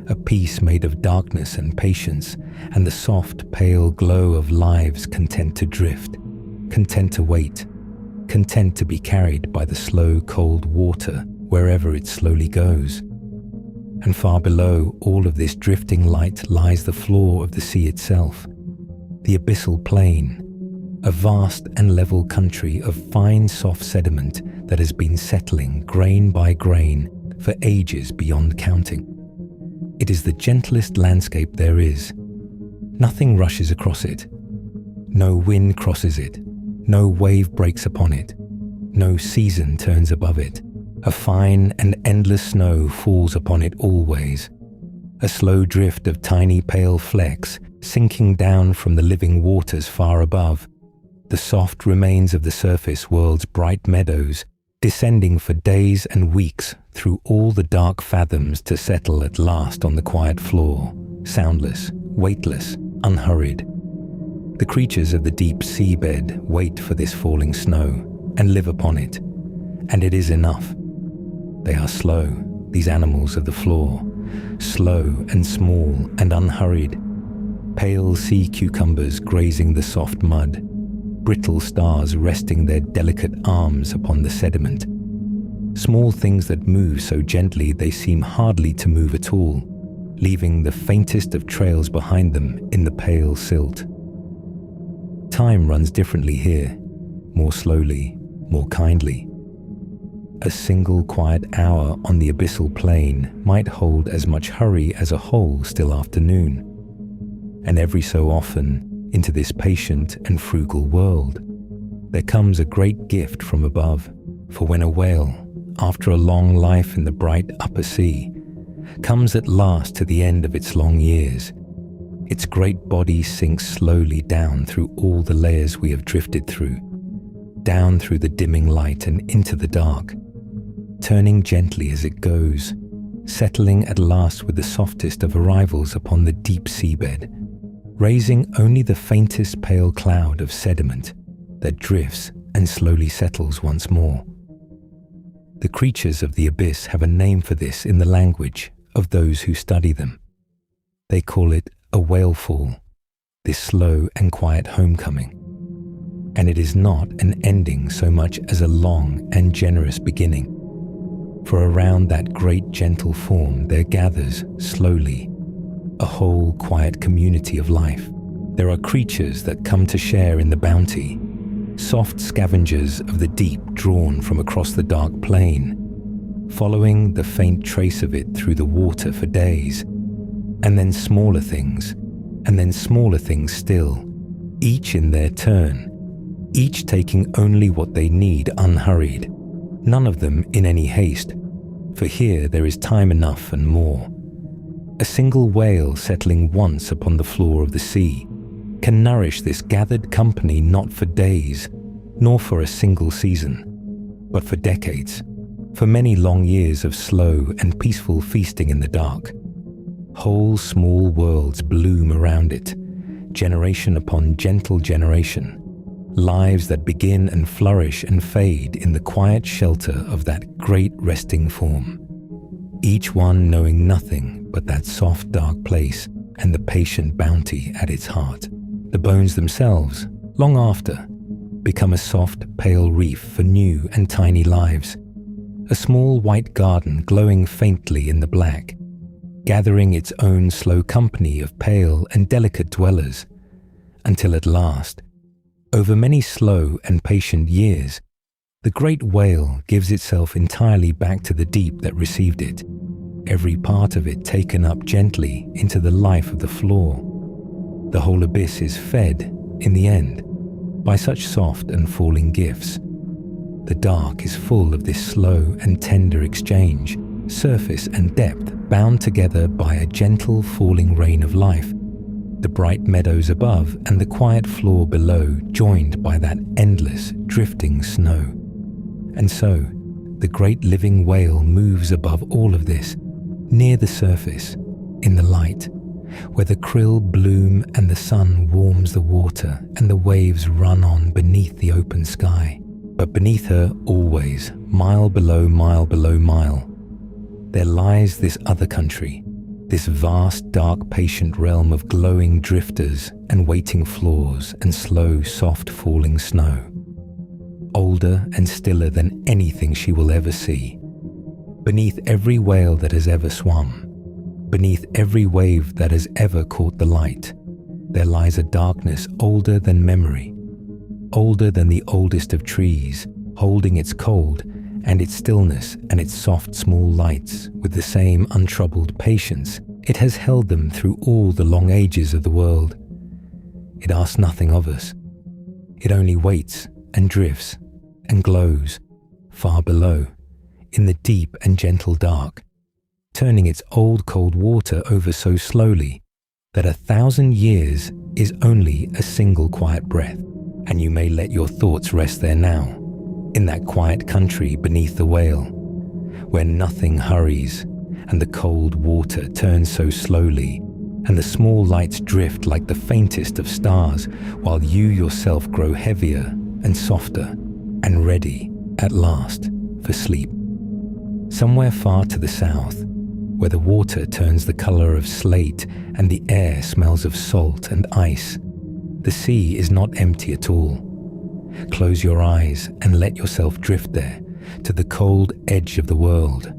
Speaker 1: A peace made of darkness and patience and the soft, pale glow of lives content to drift, content to wait, content to be carried by the slow, cold water wherever it slowly goes. And far below all of this drifting light lies the floor of the sea itself, the abyssal plain, a vast and level country of fine, soft sediment that has been settling grain by grain for ages beyond counting. It is the gentlest landscape there is. Nothing rushes across it. No wind crosses it. No wave breaks upon it. No season turns above it. A fine and endless snow falls upon it always. A slow drift of tiny pale flecks sinking down from the living waters far above. The soft remains of the surface world's bright meadows, descending for days and weeks through all the dark fathoms to settle at last on the quiet floor, soundless, weightless, unhurried. The creatures of the deep seabed wait for this falling snow and live upon it, And it is enough. They are slow, these animals of the floor, slow and small and unhurried. Pale sea cucumbers grazing the soft mud, brittle stars resting their delicate arms upon the sediment. Small things that move so gently they seem hardly to move at all, leaving the faintest of trails behind them in the pale silt. Time runs differently here, more slowly, more kindly. A single quiet hour on the abyssal plain might hold as much hurry as a whole still afternoon. And every so often, into this patient and frugal world, there comes a great gift from above. For when a whale, after a long life in the bright upper sea, comes at last to the end of its long years, its great body sinks slowly down through all the layers we have drifted through, down through the dimming light and into the dark, turning gently as it goes, settling at last with the softest of arrivals upon the deep seabed, raising only the faintest pale cloud of sediment that drifts and slowly settles once more. The creatures of the abyss have a name for this in the language of those who study them. They call it a whalefall, this slow and quiet homecoming. And it is not an ending so much as a long and generous beginning. For around that great gentle form there gathers, slowly, a whole quiet community of life. There are creatures that come to share in the bounty, soft scavengers of the deep drawn from across the dark plain, following the faint trace of it through the water for days, and then smaller things, and then smaller things still, each in their turn, each taking only what they need unhurried, none of them in any haste, for here there is time enough and more. A single whale settling once upon the floor of the sea can nourish this gathered company not for days, nor for a single season, but for decades, for many long years of slow and peaceful feasting in the dark. Whole small worlds bloom around it, generation upon gentle generation, lives that begin and flourish and fade in the quiet shelter of that great resting form, each one knowing nothing but that soft dark place and the patient bounty at its heart. The bones themselves, long after, become a soft pale reef for new and tiny lives, a small white garden glowing faintly in the black, gathering its own slow company of pale and delicate dwellers, until at last, over many slow and patient years, the great whale gives itself entirely back to the deep that received it, every part of it taken up gently into the life of the floor. The whole abyss is fed, in the end, by such soft and falling gifts. The dark is full of this slow and tender exchange, surface and depth bound together by a gentle falling rain of life, the bright meadows above and the quiet floor below joined by that endless, drifting snow. And so, the great living whale moves above all of this, near the surface, in the light, where the krill bloom and the sun warms the water and the waves run on beneath the open sky. But beneath her always, mile below mile, there lies this other country, this vast, dark, patient realm of glowing drifters and waiting floors and slow, soft falling snow, older and stiller than anything she will ever see. Beneath every whale that has ever swum, beneath every wave that has ever caught the light, there lies a darkness older than memory, older than the oldest of trees, holding its cold and its stillness and its soft small lights with the same untroubled patience it has held them through all the long ages of the world. It asks nothing of us. It only waits and drifts and glows far below, in the deep and gentle dark, turning its old cold water over so slowly that 1,000 years is only a single quiet breath. And you may let your thoughts rest there now, in that quiet country beneath the whale, where nothing hurries and the cold water turns so slowly and the small lights drift like the faintest of stars, while you yourself grow heavier and softer and ready at last for sleep. Somewhere far to the south, where the water turns the color of slate and the air smells of salt and ice, the sea is not empty at all. Close your eyes and let yourself drift there, to the cold edge of the world,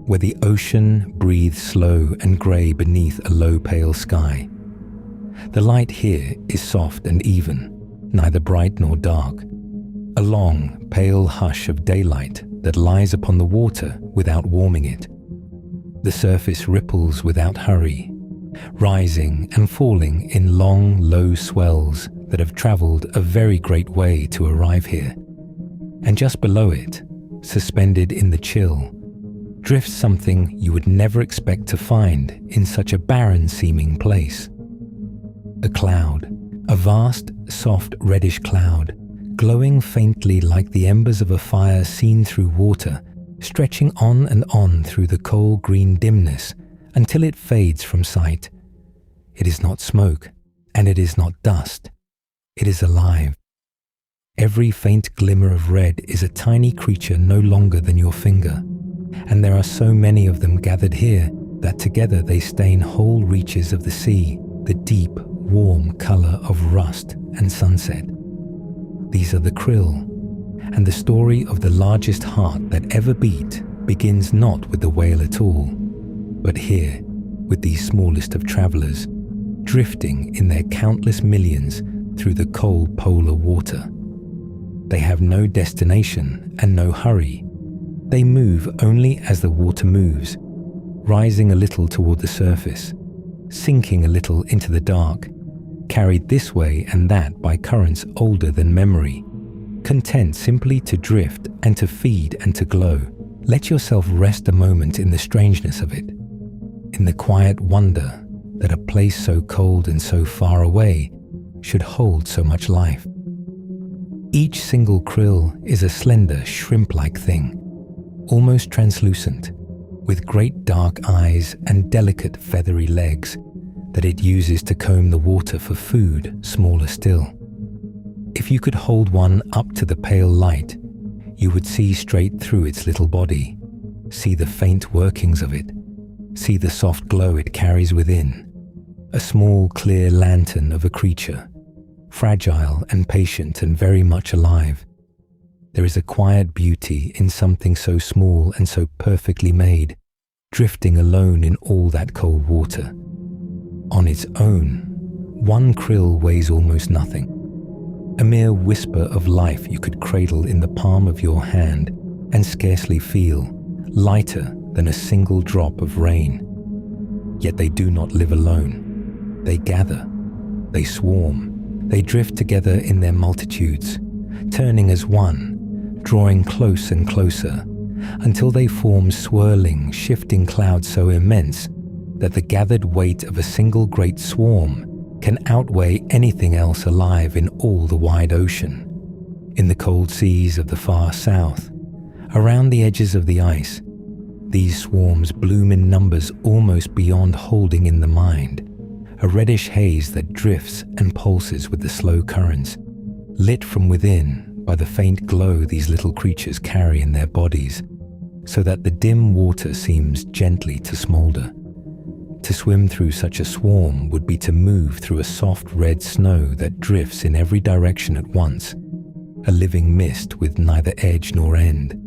Speaker 1: where the ocean breathes slow and grey beneath a low pale sky. The light here is soft and even, neither bright nor dark, a long, pale hush of daylight that lies upon the water without warming it. The surface ripples without hurry, rising and falling in long, low swells that have travelled a very great way to arrive here. And just below it, suspended in the chill, drifts something you would never expect to find in such a barren-seeming place. A cloud, a vast, soft reddish cloud, glowing faintly like the embers of a fire seen through water, stretching on and on through the coal green dimness until it fades from sight. It is not smoke, and it is not dust. It is alive. Every faint glimmer of red is a tiny creature no longer than your finger, and there are so many of them gathered here that together they stain whole reaches of the sea, the deep, warm color of rust and sunset. These are the krill, and the story of the largest heart that ever beat begins not with the whale at all, but here, with these smallest of travelers, drifting in their countless millions through the cold polar water. They have no destination and no hurry. They move only as the water moves, rising a little toward the surface, sinking a little into the dark, carried this way and that by currents older than memory, content simply to drift and to feed and to glow. Let yourself rest a moment in the strangeness of it, in the quiet wonder that a place so cold and so far away should hold so much life. Each single krill is a slender, shrimp-like thing, almost translucent, with great dark eyes and delicate feathery legs that it uses to comb the water for food, smaller still. If you could hold one up to the pale light, you would see straight through its little body, see the faint workings of it, see the soft glow it carries within, a small clear lantern of a creature, fragile and patient and very much alive. There is a quiet beauty in something so small and so perfectly made, drifting alone in all that cold water. On its own, one krill weighs almost nothing, a mere whisper of life you could cradle in the palm of your hand and scarcely feel, lighter than a single drop of rain. Yet they do not live alone. They gather, they swarm, they drift together in their multitudes, turning as one, drawing close and closer, until they form swirling, shifting clouds so immense that the gathered weight of a single great swarm can outweigh anything else alive in all the wide ocean. In the cold seas of the far south, around the edges of the ice, these swarms bloom in numbers almost beyond holding in the mind, a reddish haze that drifts and pulses with the slow currents, lit from within by the faint glow these little creatures carry in their bodies, so that the dim water seems gently to smolder. To swim through such a swarm would be to move through a soft red snow that drifts in every direction at once, a living mist with neither edge nor end.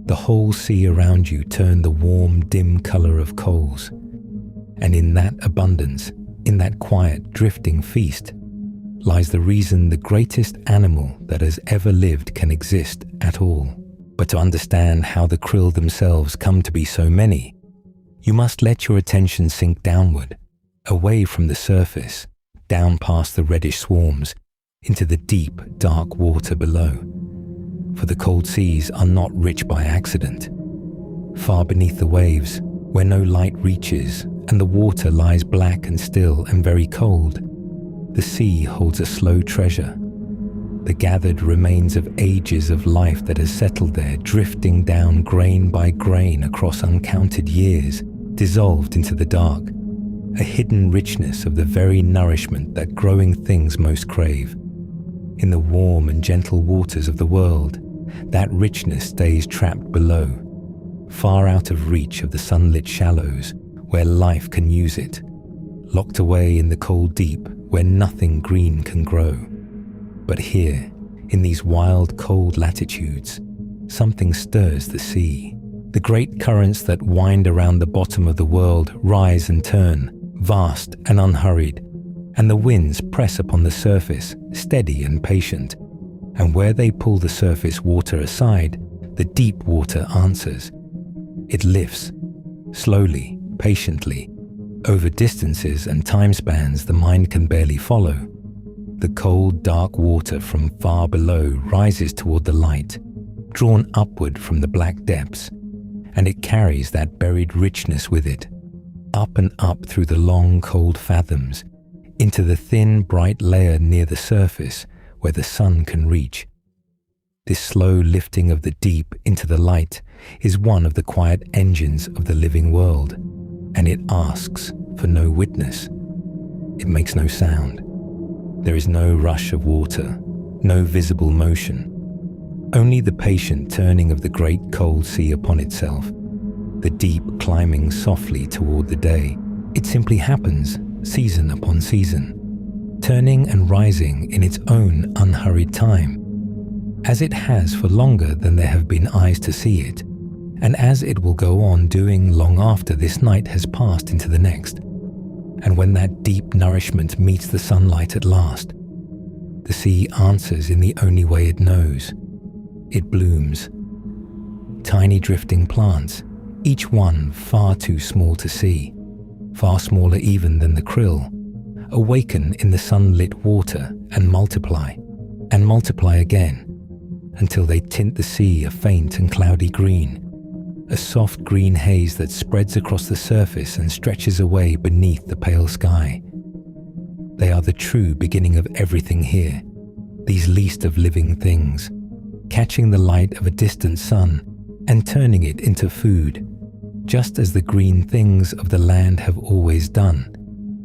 Speaker 1: The whole sea around you turned the warm, dim color of coals, and in that abundance, in that quiet, drifting feast, lies the reason the greatest animal that has ever lived can exist at all. But to understand how the krill themselves come to be so many, you must let your attention sink downward, away from the surface, down past the reddish swarms, into the deep, dark water below. For the cold seas are not rich by accident. Far beneath the waves, where no light reaches, and the water lies black and still and very cold, the sea holds a slow treasure, the gathered remains of ages of life that has settled there, drifting down grain by grain across uncounted years, dissolved into the dark, a hidden richness of the very nourishment that growing things most crave. In the warm and gentle waters of the world, that richness stays trapped below, far out of reach of the sunlit shallows where life can use it, locked away in the cold deep where nothing green can grow. But here, in these wild, cold latitudes, something stirs the sea. The great currents that wind around the bottom of the world rise and turn, vast and unhurried, and the winds press upon the surface, steady and patient. And where they pull the surface water aside, the deep water answers. It lifts, slowly, patiently, over distances and time spans the mind can barely follow. The cold, dark water from far below rises toward the light, drawn upward from the black depths, and it carries that buried richness with it, up and up through the long, cold fathoms, into the thin, bright layer near the surface where the sun can reach. This slow lifting of the deep into the light is one of the quiet engines of the living world, and it asks for no witness. It makes no sound. There is no rush of water, no visible motion, only the patient turning of the great cold sea upon itself, the deep climbing softly toward the day. It simply happens, season upon season, turning and rising in its own unhurried time, as it has for longer than there have been eyes to see it, and as it will go on doing long after this night has passed into the next. And when that deep nourishment meets the sunlight at last, the sea answers in the only way it knows. It blooms. Tiny drifting plants, each one far too small to see, far smaller even than the krill, awaken in the sunlit water and multiply again, until they tint the sea a faint and cloudy green, a soft green haze that spreads across the surface and stretches away beneath the pale sky. They are the true beginning of everything here, these least of living things, catching the light of a distant sun and turning it into food, just as the green things of the land have always done,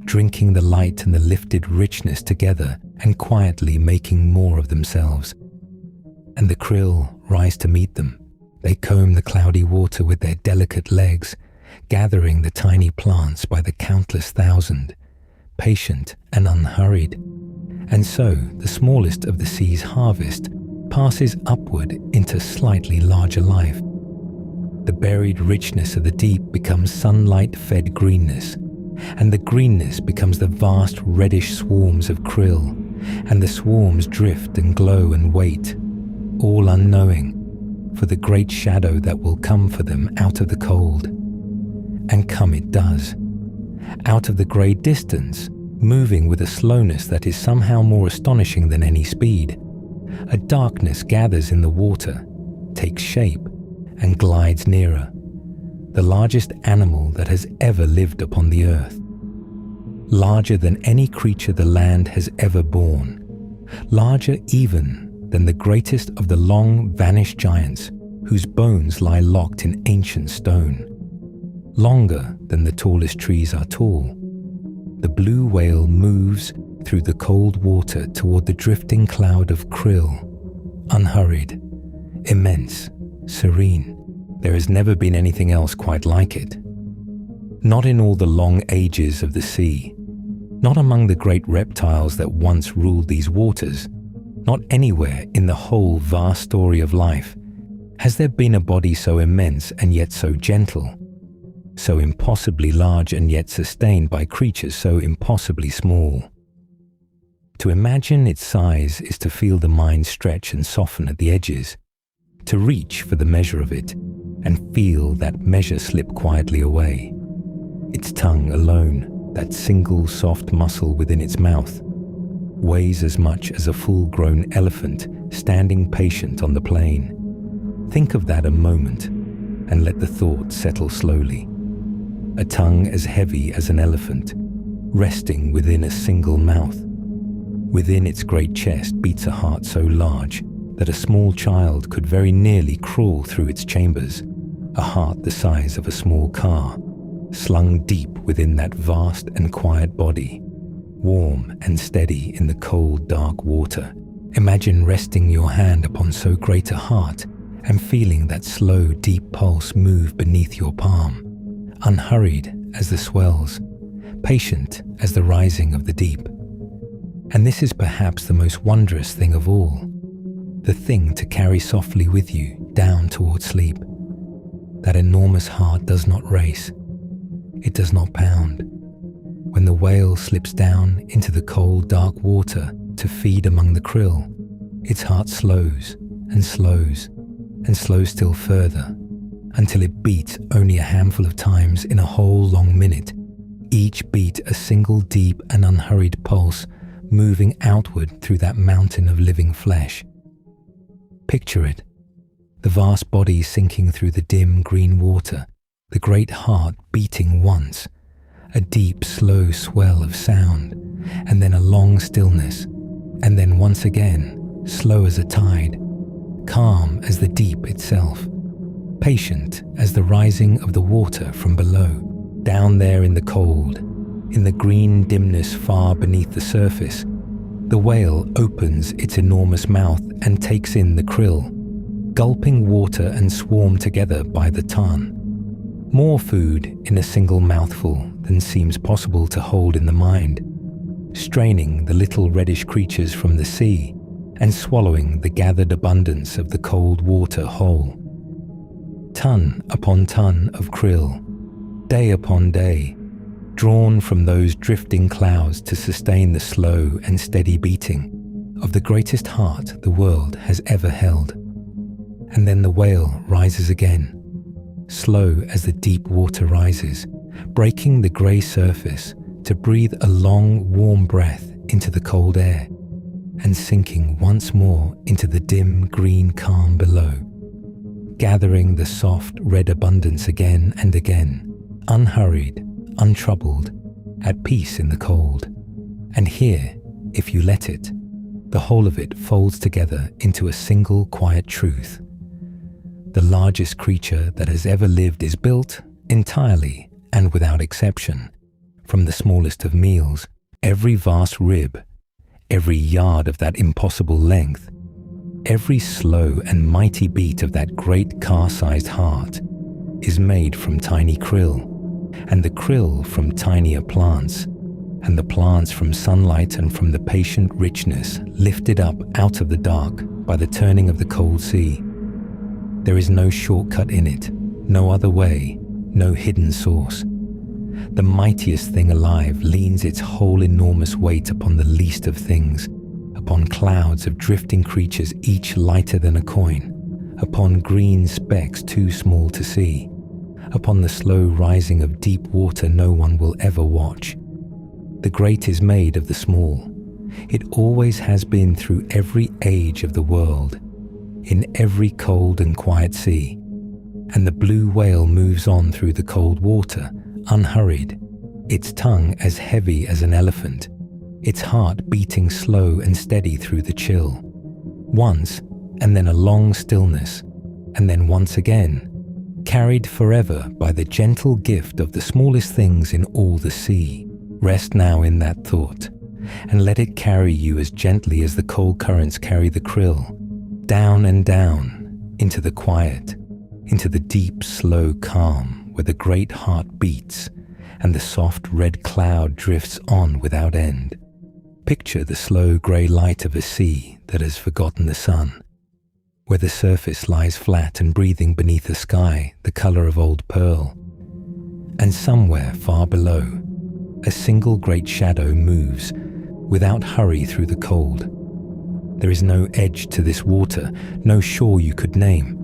Speaker 1: drinking the light and the lifted richness together and quietly making more of themselves. And the krill rise to meet them. They comb the cloudy water with their delicate legs, gathering the tiny plants by the countless thousand, patient and unhurried. And so the smallest of the sea's harvest passes upward into slightly larger life. The buried richness of the deep becomes sunlight-fed greenness, and the greenness becomes the vast reddish swarms of krill, and the swarms drift and glow and wait, all unknowing, for the great shadow that will come for them out of the cold. And come it does, out of the grey distance, moving with a slowness that is somehow more astonishing than any speed. A darkness gathers in the water, takes shape, and glides nearer, the largest animal that has ever lived upon the earth, larger than any creature the land has ever borne, larger even than the greatest of the long-vanished giants whose bones lie locked in ancient stone, longer than the tallest trees are tall. The blue whale moves through the cold water toward the drifting cloud of krill, unhurried, immense, serene. There has never been anything else quite like it. Not in all the long ages of the sea, not among the great reptiles that once ruled these waters, not anywhere in the whole vast story of life has there been a body so immense and yet so gentle, so impossibly large and yet sustained by creatures so impossibly small. To imagine its size is to feel the mind stretch and soften at the edges, to reach for the measure of it and feel that measure slip quietly away. Its tongue alone, that single soft muscle within its mouth, weighs as much as a full-grown elephant standing patient on the plain. Think of that a moment and let the thought settle slowly. A tongue as heavy as an elephant, resting within a single mouth. Within its great chest beats a heart so large that a small child could very nearly crawl through its chambers, a heart the size of a small car, slung deep within that vast and quiet body, warm and steady in the cold, dark water, Imagine resting your hand upon so great a heart and feeling that slow, deep pulse move beneath your palm, unhurried as the swells, patient as the rising of the deep. And this is perhaps the most wondrous thing of all, the thing to carry softly with you down toward sleep. That enormous heart does not race. It does not pound. When the whale slips down into the cold, dark water to feed among the krill, its heart slows and slows and slows still further until it beats only a handful of times in a whole long minute, each beat a single deep and unhurried pulse moving outward through that mountain of living flesh. Picture it, the vast body sinking through the dim green water, the great heart beating once, a deep, slow swell of sound, and then a long stillness, and then once again, slow as a tide, calm as the deep itself, patient as the rising of the water from below. Down there in the cold, in the green dimness far beneath the surface, the whale opens its enormous mouth and takes in the krill, gulping water and swarm together by the ton. More food in a single mouthful than seems possible to hold in the mind, straining the little reddish creatures from the sea and swallowing the gathered abundance of the cold water whole. Ton upon ton of krill, day upon day, drawn from those drifting clouds to sustain the slow and steady beating of the greatest heart the world has ever held. And then the whale rises again, slow as the deep water rises, breaking the grey surface to breathe a long, warm breath into the cold air, and sinking once more into the dim green calm below, gathering the soft red abundance again and again, unhurried, untroubled, at peace in the cold. And here, if you let it, the whole of it folds together into a single quiet truth. The largest creature that has ever lived is built, entirely and without exception, from the smallest of meals, every vast rib, every yard of that impossible length, every slow and mighty beat of that great car-sized heart is made from tiny krill, and the krill from tinier plants, and the plants from sunlight and from the patient richness lifted up out of the dark by the turning of the cold sea. There is no shortcut in it, no other way, no hidden source. The mightiest thing alive leans its whole enormous weight upon the least of things, upon clouds of drifting creatures each lighter than a coin, upon green specks too small to see, upon the slow rising of deep water no one will ever watch. The great is made of the small. It always has been through every age of the world, in every cold and quiet sea. And the blue whale moves on through the cold water, unhurried, its tongue as heavy as an elephant, its heart beating slow and steady through the chill. Once, and then a long stillness, and then once again, carried forever by the gentle gift of the smallest things in all the sea. Rest now in that thought, and let it carry you as gently as the cold currents carry the krill, down and down, into the quiet, into the deep, slow calm where the great heart beats and the soft red cloud drifts on without end. Picture the slow grey light of a sea that has forgotten the sun, where the surface lies flat and breathing beneath a sky the colour of old pearl. And somewhere far below, a single great shadow moves without hurry through the cold. There is no edge to this water, no shore you could name,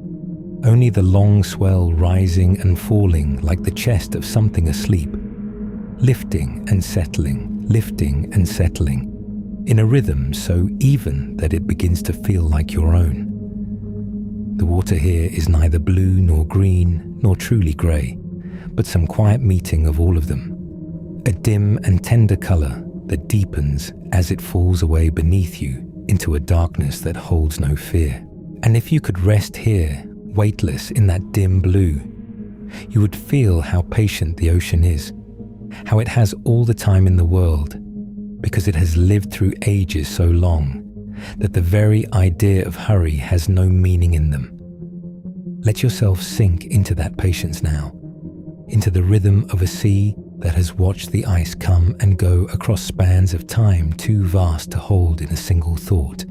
Speaker 1: only the long swell rising and falling like the chest of something asleep, lifting and settling, in a rhythm so even that it begins to feel like your own. The water here is neither blue nor green nor truly grey, but some quiet meeting of all of them, a dim and tender colour that deepens as it falls away beneath you into a darkness that holds no fear. And if you could rest here, weightless in that dim blue, you would feel how patient the ocean is, how it has all the time in the world, because it has lived through ages so long, that the very idea of hurry has no meaning in them. Let yourself sink into that patience now, into the rhythm of a sea that has watched the ice come and go across spans of time too vast to hold in a single thought.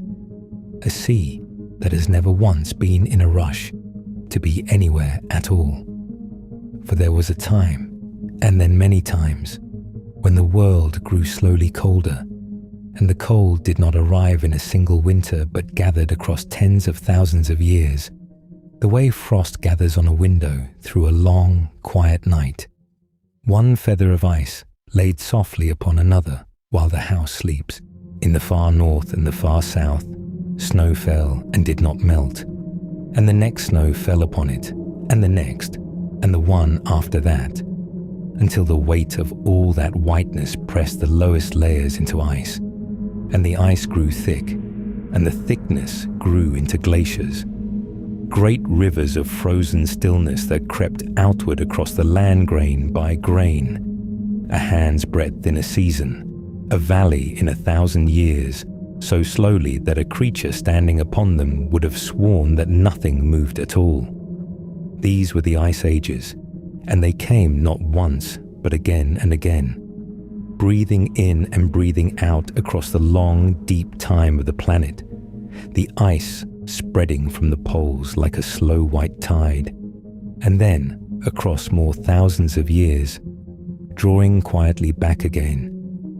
Speaker 1: A sea that has never once been in a rush to be anywhere at all. For there was a time, and then many times, when the world grew slowly colder, and the cold did not arrive in a single winter but gathered across tens of thousands of years, the way frost gathers on a window through a long, quiet night. One feather of ice laid softly upon another while the house sleeps. In the far north and the far south, snow fell and did not melt, and the next snow fell upon it, and the next, and the one after that, until the weight of all that whiteness pressed the lowest layers into ice, and the ice grew thick, and the thickness grew into glaciers, great rivers of frozen stillness that crept outward across the land grain by grain, a hand's breadth in a season, a valley in 1,000 years, so slowly that a creature standing upon them would have sworn that nothing moved at all. These were the ice ages, and they came not once, but again and again, breathing in and breathing out across the long, deep time of the planet, the ice spreading from the poles like a slow white tide, and then, across more thousands of years, drawing quietly back again,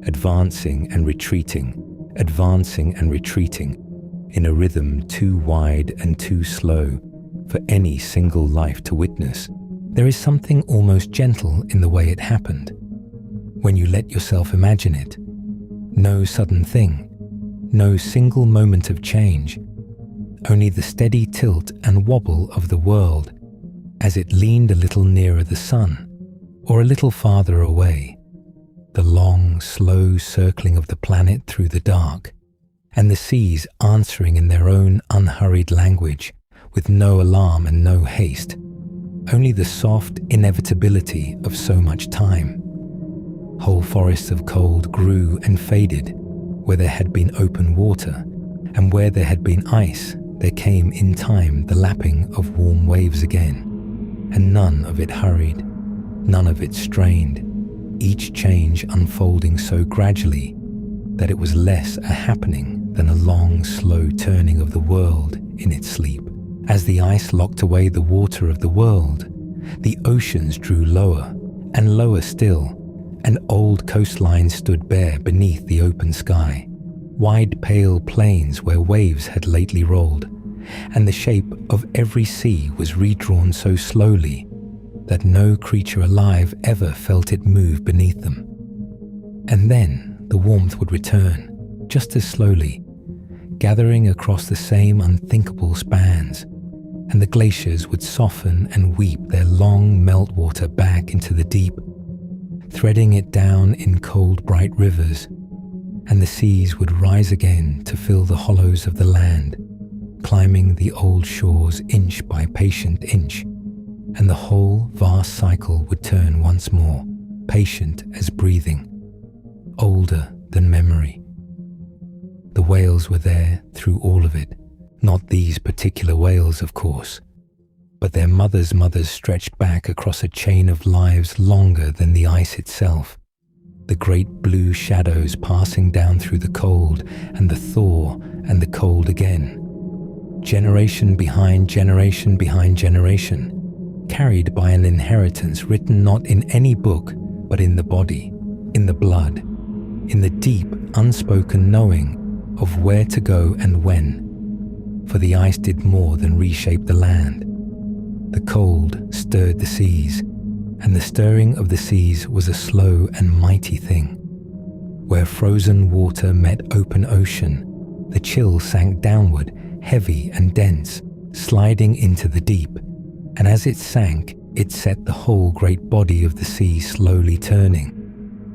Speaker 1: advancing and retreating in a rhythm too wide and too slow for any single life to witness. There is something almost gentle in the way it happened. When you let yourself imagine it, no sudden thing, no single moment of change, only the steady tilt and wobble of the world as it leaned a little nearer the sun or a little farther away, the long, slow circling of the planet through the dark, and the seas answering in their own unhurried language with no alarm and no haste, only the soft inevitability of so much time. Whole forests of cold grew and faded where there had been open water, and where there had been ice there came in time the lapping of warm waves again, and none of it hurried, none of it strained, each change unfolding so gradually that it was less a happening than a long, slow turning of the world in its sleep. As the ice locked away the water of the world, the oceans drew lower and lower still, and old coastlines stood bare beneath the open sky, wide pale plains where waves had lately rolled, and the shape of every sea was redrawn so slowly that no creature alive ever felt it move beneath them. And then the warmth would return, just as slowly, gathering across the same unthinkable spans, and the glaciers would soften and weep their long meltwater back into the deep, threading it down in cold, bright rivers, and the seas would rise again to fill the hollows of the land, climbing the old shores inch by patient inch, and the whole vast cycle would turn once more, patient as breathing, older than memory. The whales were there through all of it, not these particular whales, of course, but their mothers' mothers stretched back across a chain of lives longer than the ice itself, the great blue shadows passing down through the cold and the thaw and the cold again, generation behind generation behind generation, carried by an inheritance written not in any book but in the body, in the blood, in the deep unspoken knowing of where to go and when. For the ice did more than reshape the land. The cold stirred the seas, and the stirring of the seas was a slow and mighty thing. Where frozen water met open ocean, the chill sank downward, heavy and dense, sliding into the deep, and as it sank, it set the whole great body of the sea slowly turning,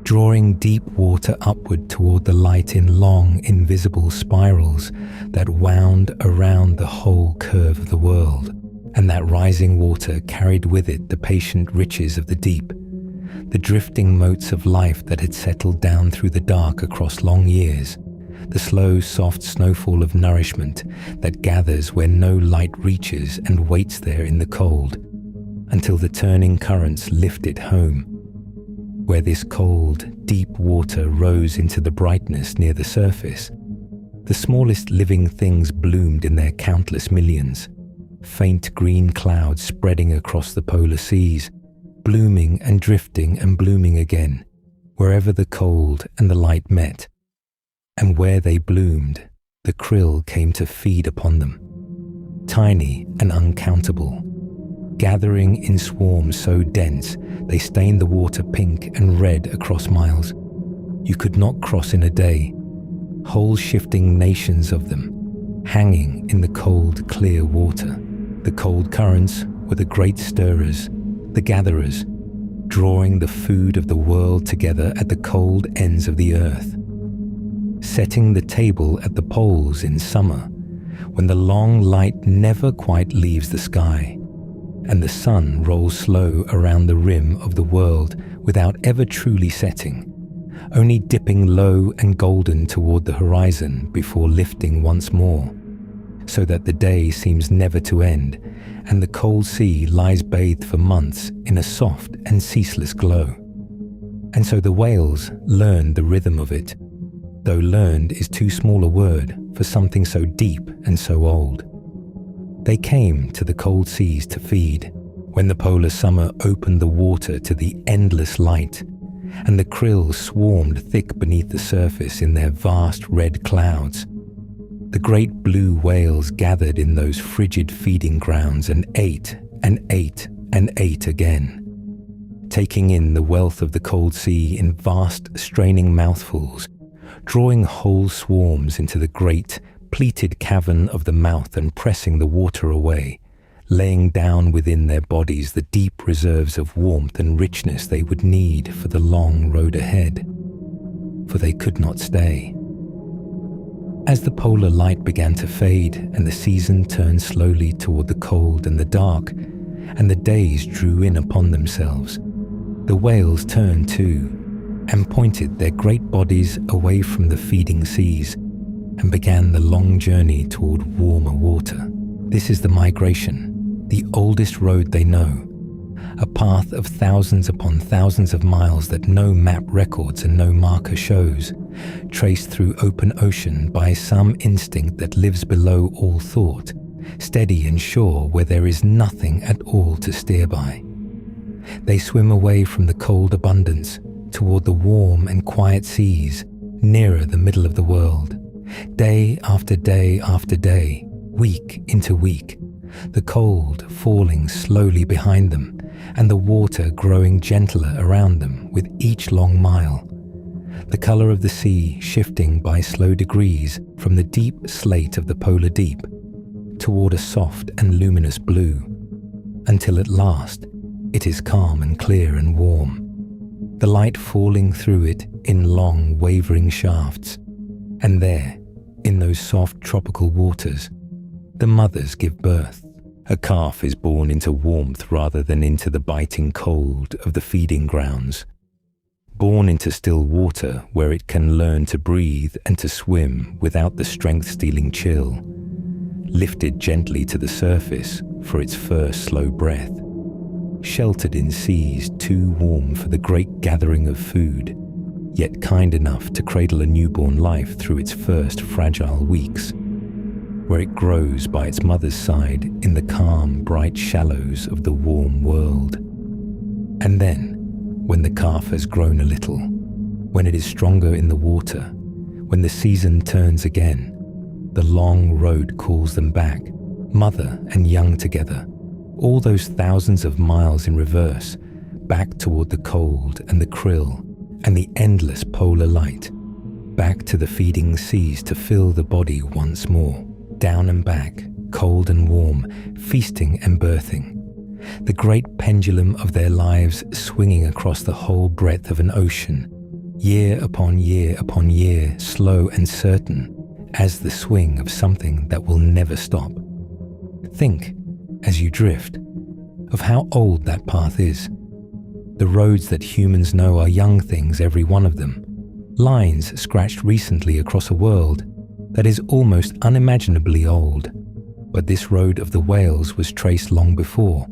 Speaker 1: drawing deep water upward toward the light in long, invisible spirals that wound around the whole curve of the world. And that rising water carried with it the patient riches of the deep, the drifting motes of life that had settled down through the dark across long years, the slow, soft snowfall of nourishment that gathers where no light reaches and waits there in the cold, until the turning currents lift it home, where this cold, deep water rose into the brightness near the surface. The smallest living things bloomed in their countless millions, faint green clouds spreading across the polar seas, blooming and drifting and blooming again, wherever the cold and the light met. And where they bloomed, the krill came to feed upon them, tiny and uncountable, gathering in swarms so dense they stained the water pink and red across miles. You could not cross in a day, whole shifting nations of them, hanging in the cold, clear water. The cold currents were the great stirrers, the gatherers, drawing the food of the world together at the cold ends of the earth, setting the table at the poles in summer, when the long light never quite leaves the sky, and the sun rolls slow around the rim of the world without ever truly setting, only dipping low and golden toward the horizon before lifting once more, so that the day seems never to end, and the cold sea lies bathed for months in a soft and ceaseless glow. And so the whales learned the rhythm of it, though learned is too small a word for something so deep and so old. They came to the cold seas to feed, when the polar summer opened the water to the endless light, and the krill swarmed thick beneath the surface in their vast red clouds. The great blue whales gathered in those frigid feeding grounds and ate and ate and ate again, taking in the wealth of the cold sea in vast, straining mouthfuls, drawing whole swarms into the great, pleated cavern of the mouth and pressing the water away, laying down within their bodies the deep reserves of warmth and richness they would need for the long road ahead, for they could not stay. As the polar light began to fade and the season turned slowly toward the cold and the dark, and the days drew in upon themselves, the whales turned too, and pointed their great bodies away from the feeding seas, and began the long journey toward warmer water. This is the migration, the oldest road they know, a path of thousands upon thousands of miles that no map records and no marker shows, traced through open ocean by some instinct that lives below all thought, steady and sure where there is nothing at all to steer by. They swim away from the cold abundance toward the warm and quiet seas, nearer the middle of the world. Day after day after day, week into week, the cold falling slowly behind them, and the water growing gentler around them with each long mile. The color of the sea shifting by slow degrees from the deep slate of the polar deep toward a soft and luminous blue, until at last it is calm and clear and warm, the light falling through it in long wavering shafts. And there, in those soft tropical waters, the mothers give birth. A calf is born into warmth rather than into the biting cold of the feeding grounds, born into still water where it can learn to breathe and to swim without the strength-stealing chill, lifted gently to the surface for its first slow breath, sheltered in seas too warm for the great gathering of food, yet kind enough to cradle a newborn life through its first fragile weeks, where it grows by its mother's side in the calm, bright shallows of the warm world. And then, when the calf has grown a little, when it is stronger in the water, when the season turns again, the long road calls them back, mother and young together, all those thousands of miles in reverse, back toward the cold and the krill and the endless polar light, back to the feeding seas to fill the body once more, down and back, cold and warm, feasting and birthing, the great pendulum of their lives swinging across the whole breadth of an ocean, year upon year upon year, slow and certain as the swing of something that will never stop. Think, as you drift, of how old that path is. The roads that humans know are young things, every one of them, lines scratched recently across a world that is almost unimaginably old. But this road of the whales was traced long before,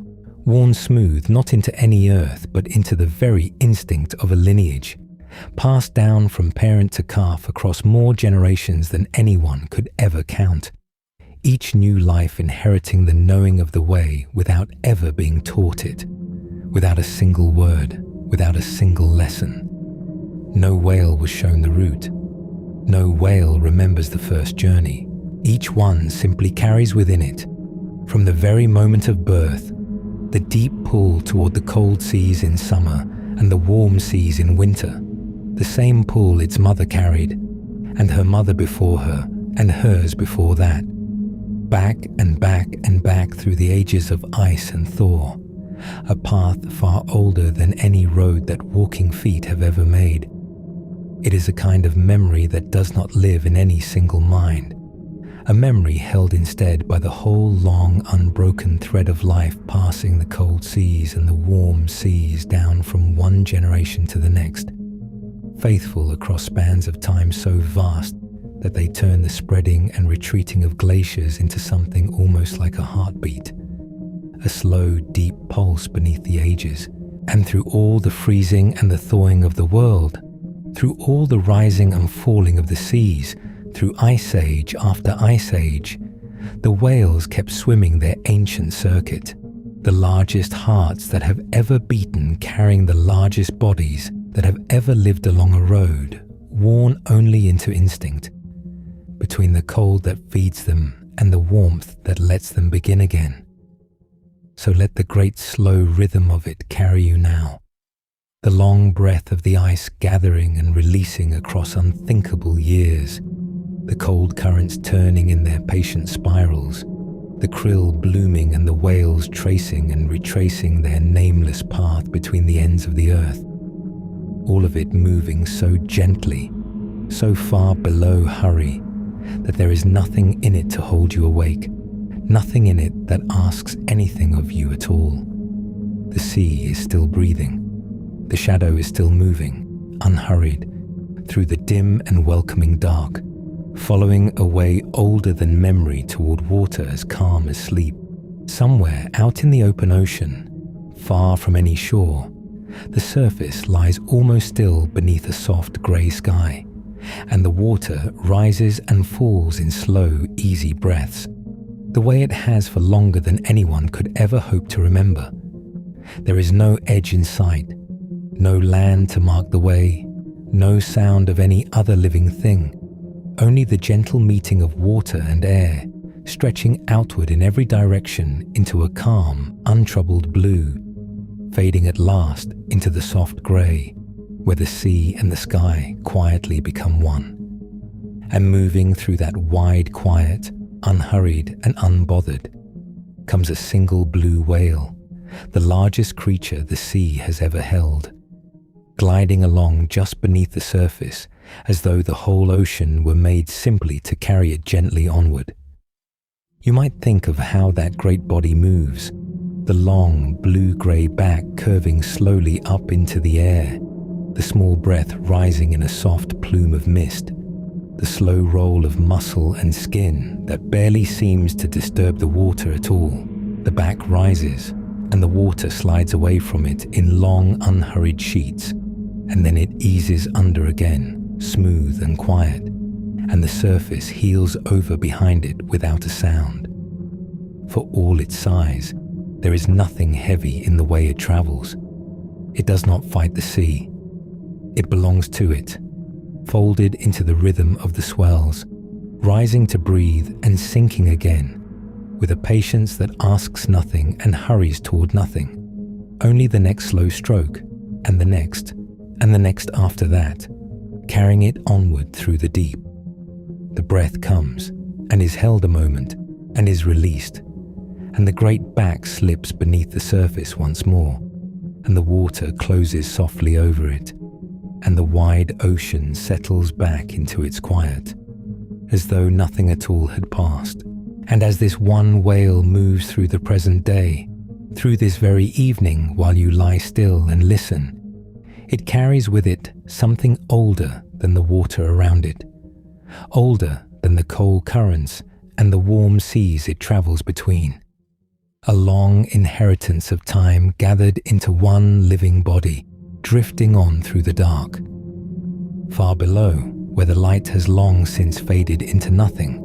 Speaker 1: worn smooth not into any earth but into the very instinct of a lineage, passed down from parent to calf across more generations than anyone could ever count. Each new life inheriting the knowing of the way without ever being taught it, without a single word, without a single lesson. No whale was shown the route. No whale remembers the first journey. Each one simply carries within it, from the very moment of birth, the deep pull toward the cold seas in summer and the warm seas in winter, the same pull its mother carried, and her mother before her, and hers before that, back and back and back through the ages of ice and thaw, a path far older than any road that walking feet have ever made. It is a kind of memory that does not live in any single mind, a memory held instead by the whole long, unbroken thread of life passing the cold seas and the warm seas down from one generation to the next, faithful across spans of time so vast that they turn the spreading and retreating of glaciers into something almost like a heartbeat, a slow, deep pulse beneath the ages. And through all the freezing and the thawing of the world, through all the rising and falling of the seas, through ice age after ice age, the whales kept swimming their ancient circuit, the largest hearts that have ever beaten carrying the largest bodies that have ever lived along a road, worn only into instinct, between the cold that feeds them and the warmth that lets them begin again. So let the great slow rhythm of it carry you now, the long breath of the ice gathering and releasing across unthinkable years, the cold currents turning in their patient spirals, the krill blooming and the whales tracing and retracing their nameless path between the ends of the earth, all of it moving so gently, so far below hurry, that there is nothing in it to hold you awake, nothing in it that asks anything of you at all. The sea is still breathing. The shadow is still moving, unhurried, through the dim and welcoming dark, following a way older than memory toward water as calm as sleep. Somewhere out in the open ocean, far from any shore, the surface lies almost still beneath a soft grey sky, and the water rises and falls in slow, easy breaths, the way it has for longer than anyone could ever hope to remember. There is no edge in sight, no land to mark the way, no sound of any other living thing, only the gentle meeting of water and air, stretching outward in every direction into a calm, untroubled blue, fading at last into the soft grey, where the sea and the sky quietly become one. And moving through that wide quiet, unhurried and unbothered, comes a single blue whale, the largest creature the sea has ever held, gliding along just beneath the surface as though the whole ocean were made simply to carry it gently onward. You might think of how that great body moves, the long blue-grey back curving slowly up into the air, the small breath rising in a soft plume of mist, the slow roll of muscle and skin that barely seems to disturb the water at all. The back rises, and the water slides away from it in long, unhurried sheets, and then it eases under again, smooth and quiet, and the surface heels over behind it without a sound. For all its size, there is nothing heavy in the way it travels. It does not fight the sea. It belongs to it, folded into the rhythm of the swells, rising to breathe and sinking again, with a patience that asks nothing and hurries toward nothing, only the next slow stroke, and the next after that, carrying it onward through the deep. The breath comes, and is held a moment, and is released, and the great back slips beneath the surface once more, and the water closes softly over it, and the wide ocean settles back into its quiet, as though nothing at all had passed. And as this one whale moves through the present day, through this very evening while you lie still and listen, it carries with it something older than the water around it, older than the cold currents and the warm seas it travels between. A long inheritance of time gathered into one living body, drifting on through the dark. Far below, where the light has long since faded into nothing,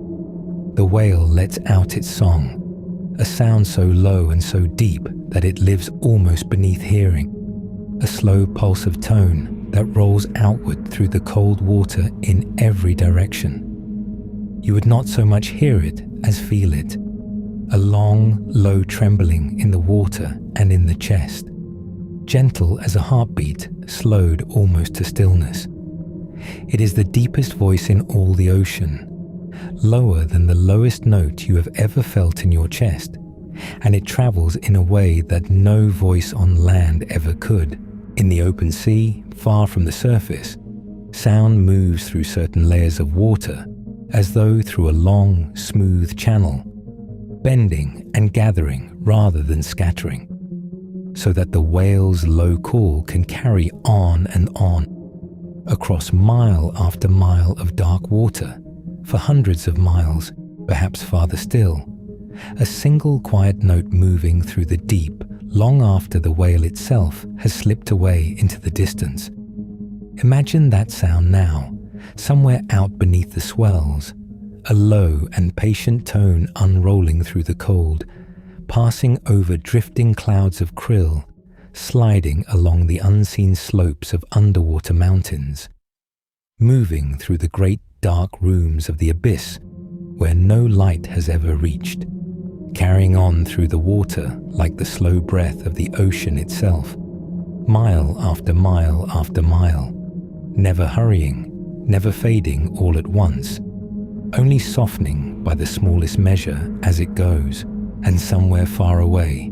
Speaker 1: the whale lets out its song, a sound so low and so deep that it lives almost beneath hearing, a slow pulse of tone that rolls outward through the cold water in every direction. You would not so much hear it as feel it, a long, low trembling in the water and in the chest, gentle as a heartbeat slowed almost to stillness. It is the deepest voice in all the ocean, lower than the lowest note you have ever felt in your chest, and it travels in a way that no voice on land ever could. In the open sea, far from the surface, sound moves through certain layers of water as though through a long, smooth channel, bending and gathering rather than scattering, so that the whale's low call can carry on and on, across mile after mile of dark water, for hundreds of miles, perhaps farther still, a single quiet note moving through the deep long after the whale itself has slipped away into the distance. Imagine that sound now, somewhere out beneath the swells, a low and patient tone unrolling through the cold, passing over drifting clouds of krill, sliding along the unseen slopes of underwater mountains, moving through the great dark rooms of the abyss where no light has ever reached, carrying on through the water like the slow breath of the ocean itself, mile after mile after mile, never hurrying, never fading all at once, only softening by the smallest measure as it goes, and somewhere far away,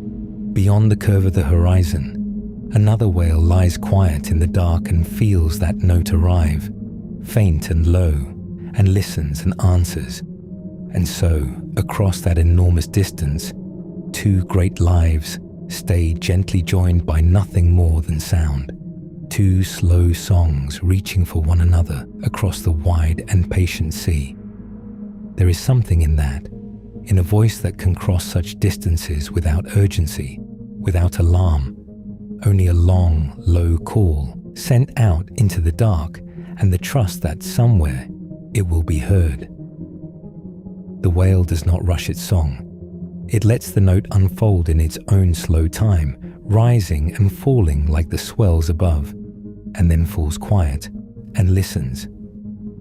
Speaker 1: beyond the curve of the horizon, another whale lies quiet in the dark and feels that note arrive, faint and low, and listens and answers. And so, across that enormous distance, two great lives stay gently joined by nothing more than sound. Two slow songs reaching for one another across the wide and patient sea. There is something in that, in a voice that can cross such distances without urgency, without alarm, only a long, low call sent out into the dark and the trust that somewhere it will be heard. The whale does not rush its song. It lets the note unfold in its own slow time, rising and falling like the swells above, and then falls quiet and listens.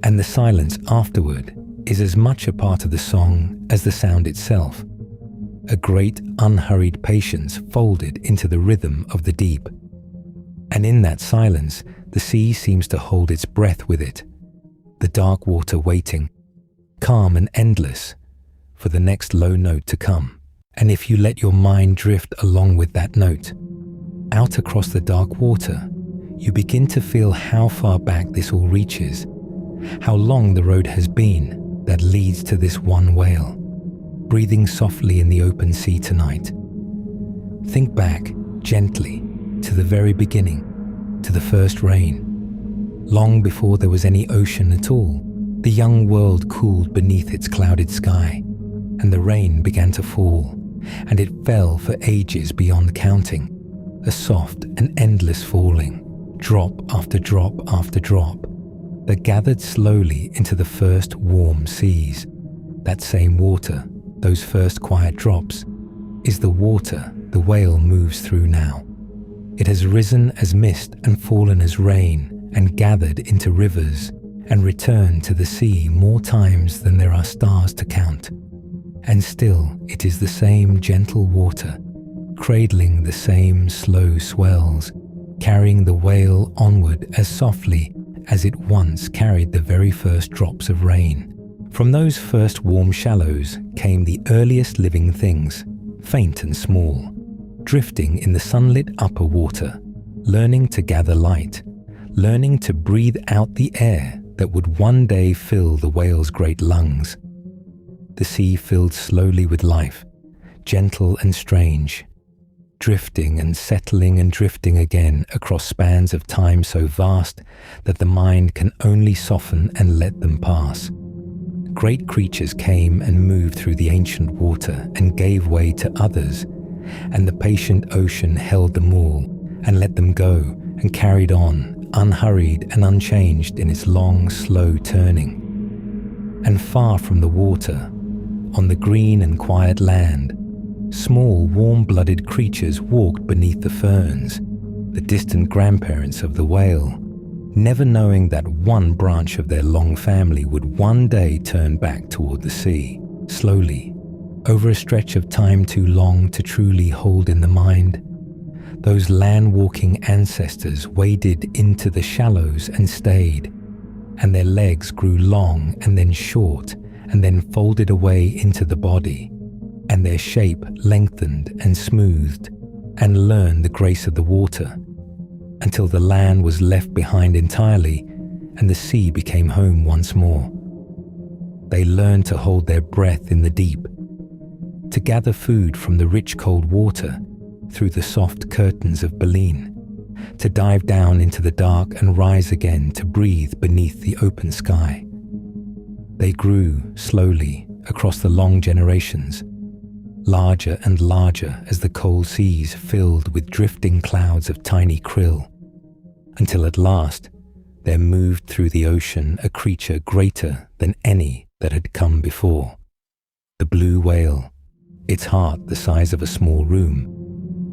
Speaker 1: And the silence afterward is as much a part of the song as the sound itself, a great unhurried patience folded into the rhythm of the deep. And in that silence, the sea seems to hold its breath with it, the dark water waiting, calm and endless, for the next low note to come. And if you let your mind drift along with that note, out across the dark water, you begin to feel how far back this all reaches, how long the road has been that leads to this one whale, breathing softly in the open sea tonight. Think back gently to the very beginning, to the first rain. Long before there was any ocean at all, the young world cooled beneath its clouded sky, and the rain began to fall, and it fell for ages beyond counting, a soft and endless falling, drop after drop after drop, that gathered slowly into the first warm seas. That same water, those first quiet drops, is the water the whale moves through now. It has risen as mist and fallen as rain, and gathered into rivers, and returned to the sea more times than there are stars to count. And still it is the same gentle water, cradling the same slow swells, carrying the whale onward as softly as it once carried the very first drops of rain. From those first warm shallows came the earliest living things, faint and small, drifting in the sunlit upper water, learning to gather light, learning to breathe out the air that would one day fill the whale's great lungs. The sea filled slowly with life, gentle and strange, drifting and settling and drifting again across spans of time so vast that the mind can only soften and let them pass. Great creatures came and moved through the ancient water and gave way to others, and the patient ocean held them all and let them go and carried on, unhurried and unchanged in its long, slow turning. And far from the water, on the green and quiet land, small, warm-blooded creatures walked beneath the ferns, the distant grandparents of the whale, never knowing that one branch of their long family would one day turn back toward the sea, slowly, over a stretch of time too long to truly hold in the mind. Those land-walking ancestors waded into the shallows and stayed, and their legs grew long and then short and then folded away into the body, and their shape lengthened and smoothed and learned the grace of the water, until the land was left behind entirely and the sea became home once more. They learned to hold their breath in the deep, to gather food from the rich cold water through the soft curtains of baleen, to dive down into the dark and rise again to breathe beneath the open sky. They grew slowly across the long generations, larger and larger as the cold seas filled with drifting clouds of tiny krill, until at last there moved through the ocean a creature greater than any that had come before. The blue whale, its heart the size of a small room,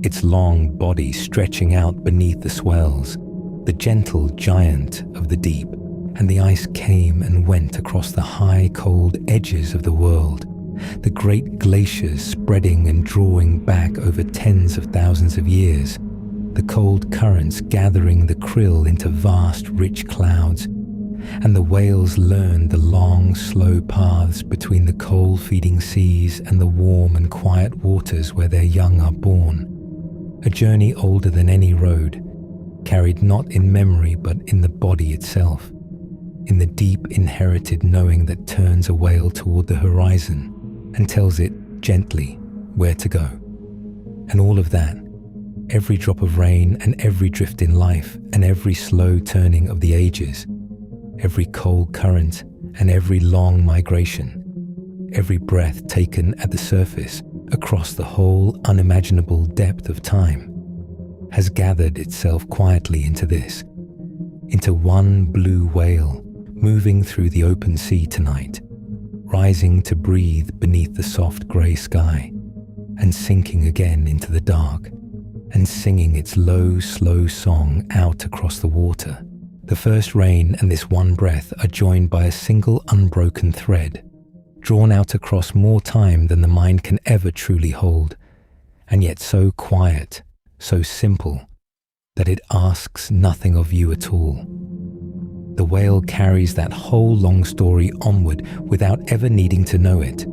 Speaker 1: its long body stretching out beneath the swells, the gentle giant of the deep, and the ice came and went across the high, cold edges of the world, the great glaciers spreading and drawing back over tens of thousands of years, the cold currents gathering the krill into vast, rich clouds, and the whales learned the long, slow paths between the coal-feeding seas and the warm and quiet waters where their young are born. A journey older than any road, carried not in memory but in the body itself, in the deep inherited knowing that turns a whale toward the horizon and tells it gently where to go. And all of that, every drop of rain and every drift in life and every slow turning of the ages, every cold current and every long migration, every breath taken at the surface across the whole unimaginable depth of time, has gathered itself quietly into this, into one blue whale moving through the open sea tonight, rising to breathe beneath the soft grey sky, and sinking again into the dark, and singing its low, slow song out across the water. The first rain and this one breath are joined by a single unbroken thread, drawn out across more time than the mind can ever truly hold, and yet so quiet, so simple, that it asks nothing of you at all. The whale carries that whole long story onward without ever needing to know it,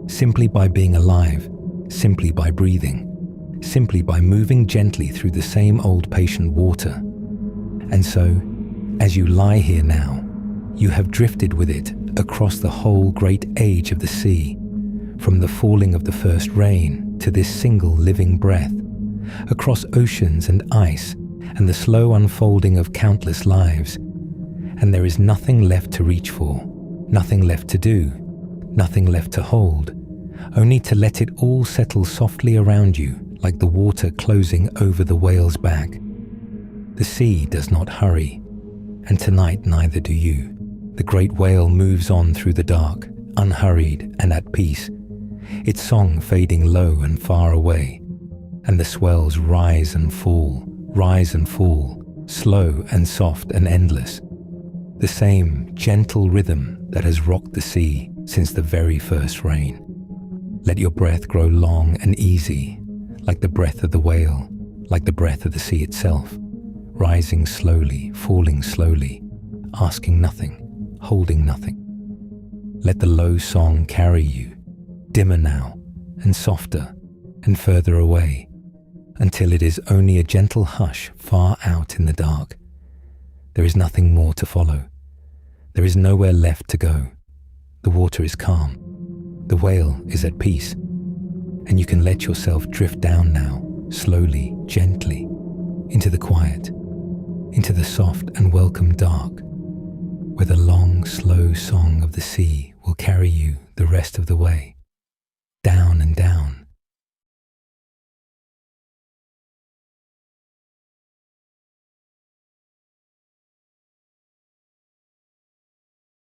Speaker 1: simply by being alive, simply by breathing, simply by moving gently through the same old patient water. And so, as you lie here now, you have drifted with it across the whole great age of the sea, from the falling of the first rain to this single living breath, across oceans and ice and the slow unfolding of countless lives. And there is nothing left to reach for, nothing left to do, nothing left to hold, only to let it all settle softly around you like the water closing over the whale's back. The sea does not hurry, and tonight neither do you. The great whale moves on through the dark, unhurried and at peace, its song fading low and far away, and the swells rise and fall, slow and soft and endless. The same gentle rhythm that has rocked the sea since the very first rain. Let your breath grow long and easy, like the breath of the whale, like the breath of the sea itself, rising slowly, falling slowly, asking nothing, holding nothing. Let the low song carry you, dimmer now, and softer, and further away, until it is only a gentle hush far out in the dark. There is nothing more to follow. There is nowhere left to go. The water is calm. The whale is at peace. And you can let yourself drift down now, slowly, gently, into the quiet, into the soft and welcome dark, where the long, slow song of the sea will carry you the rest of the way.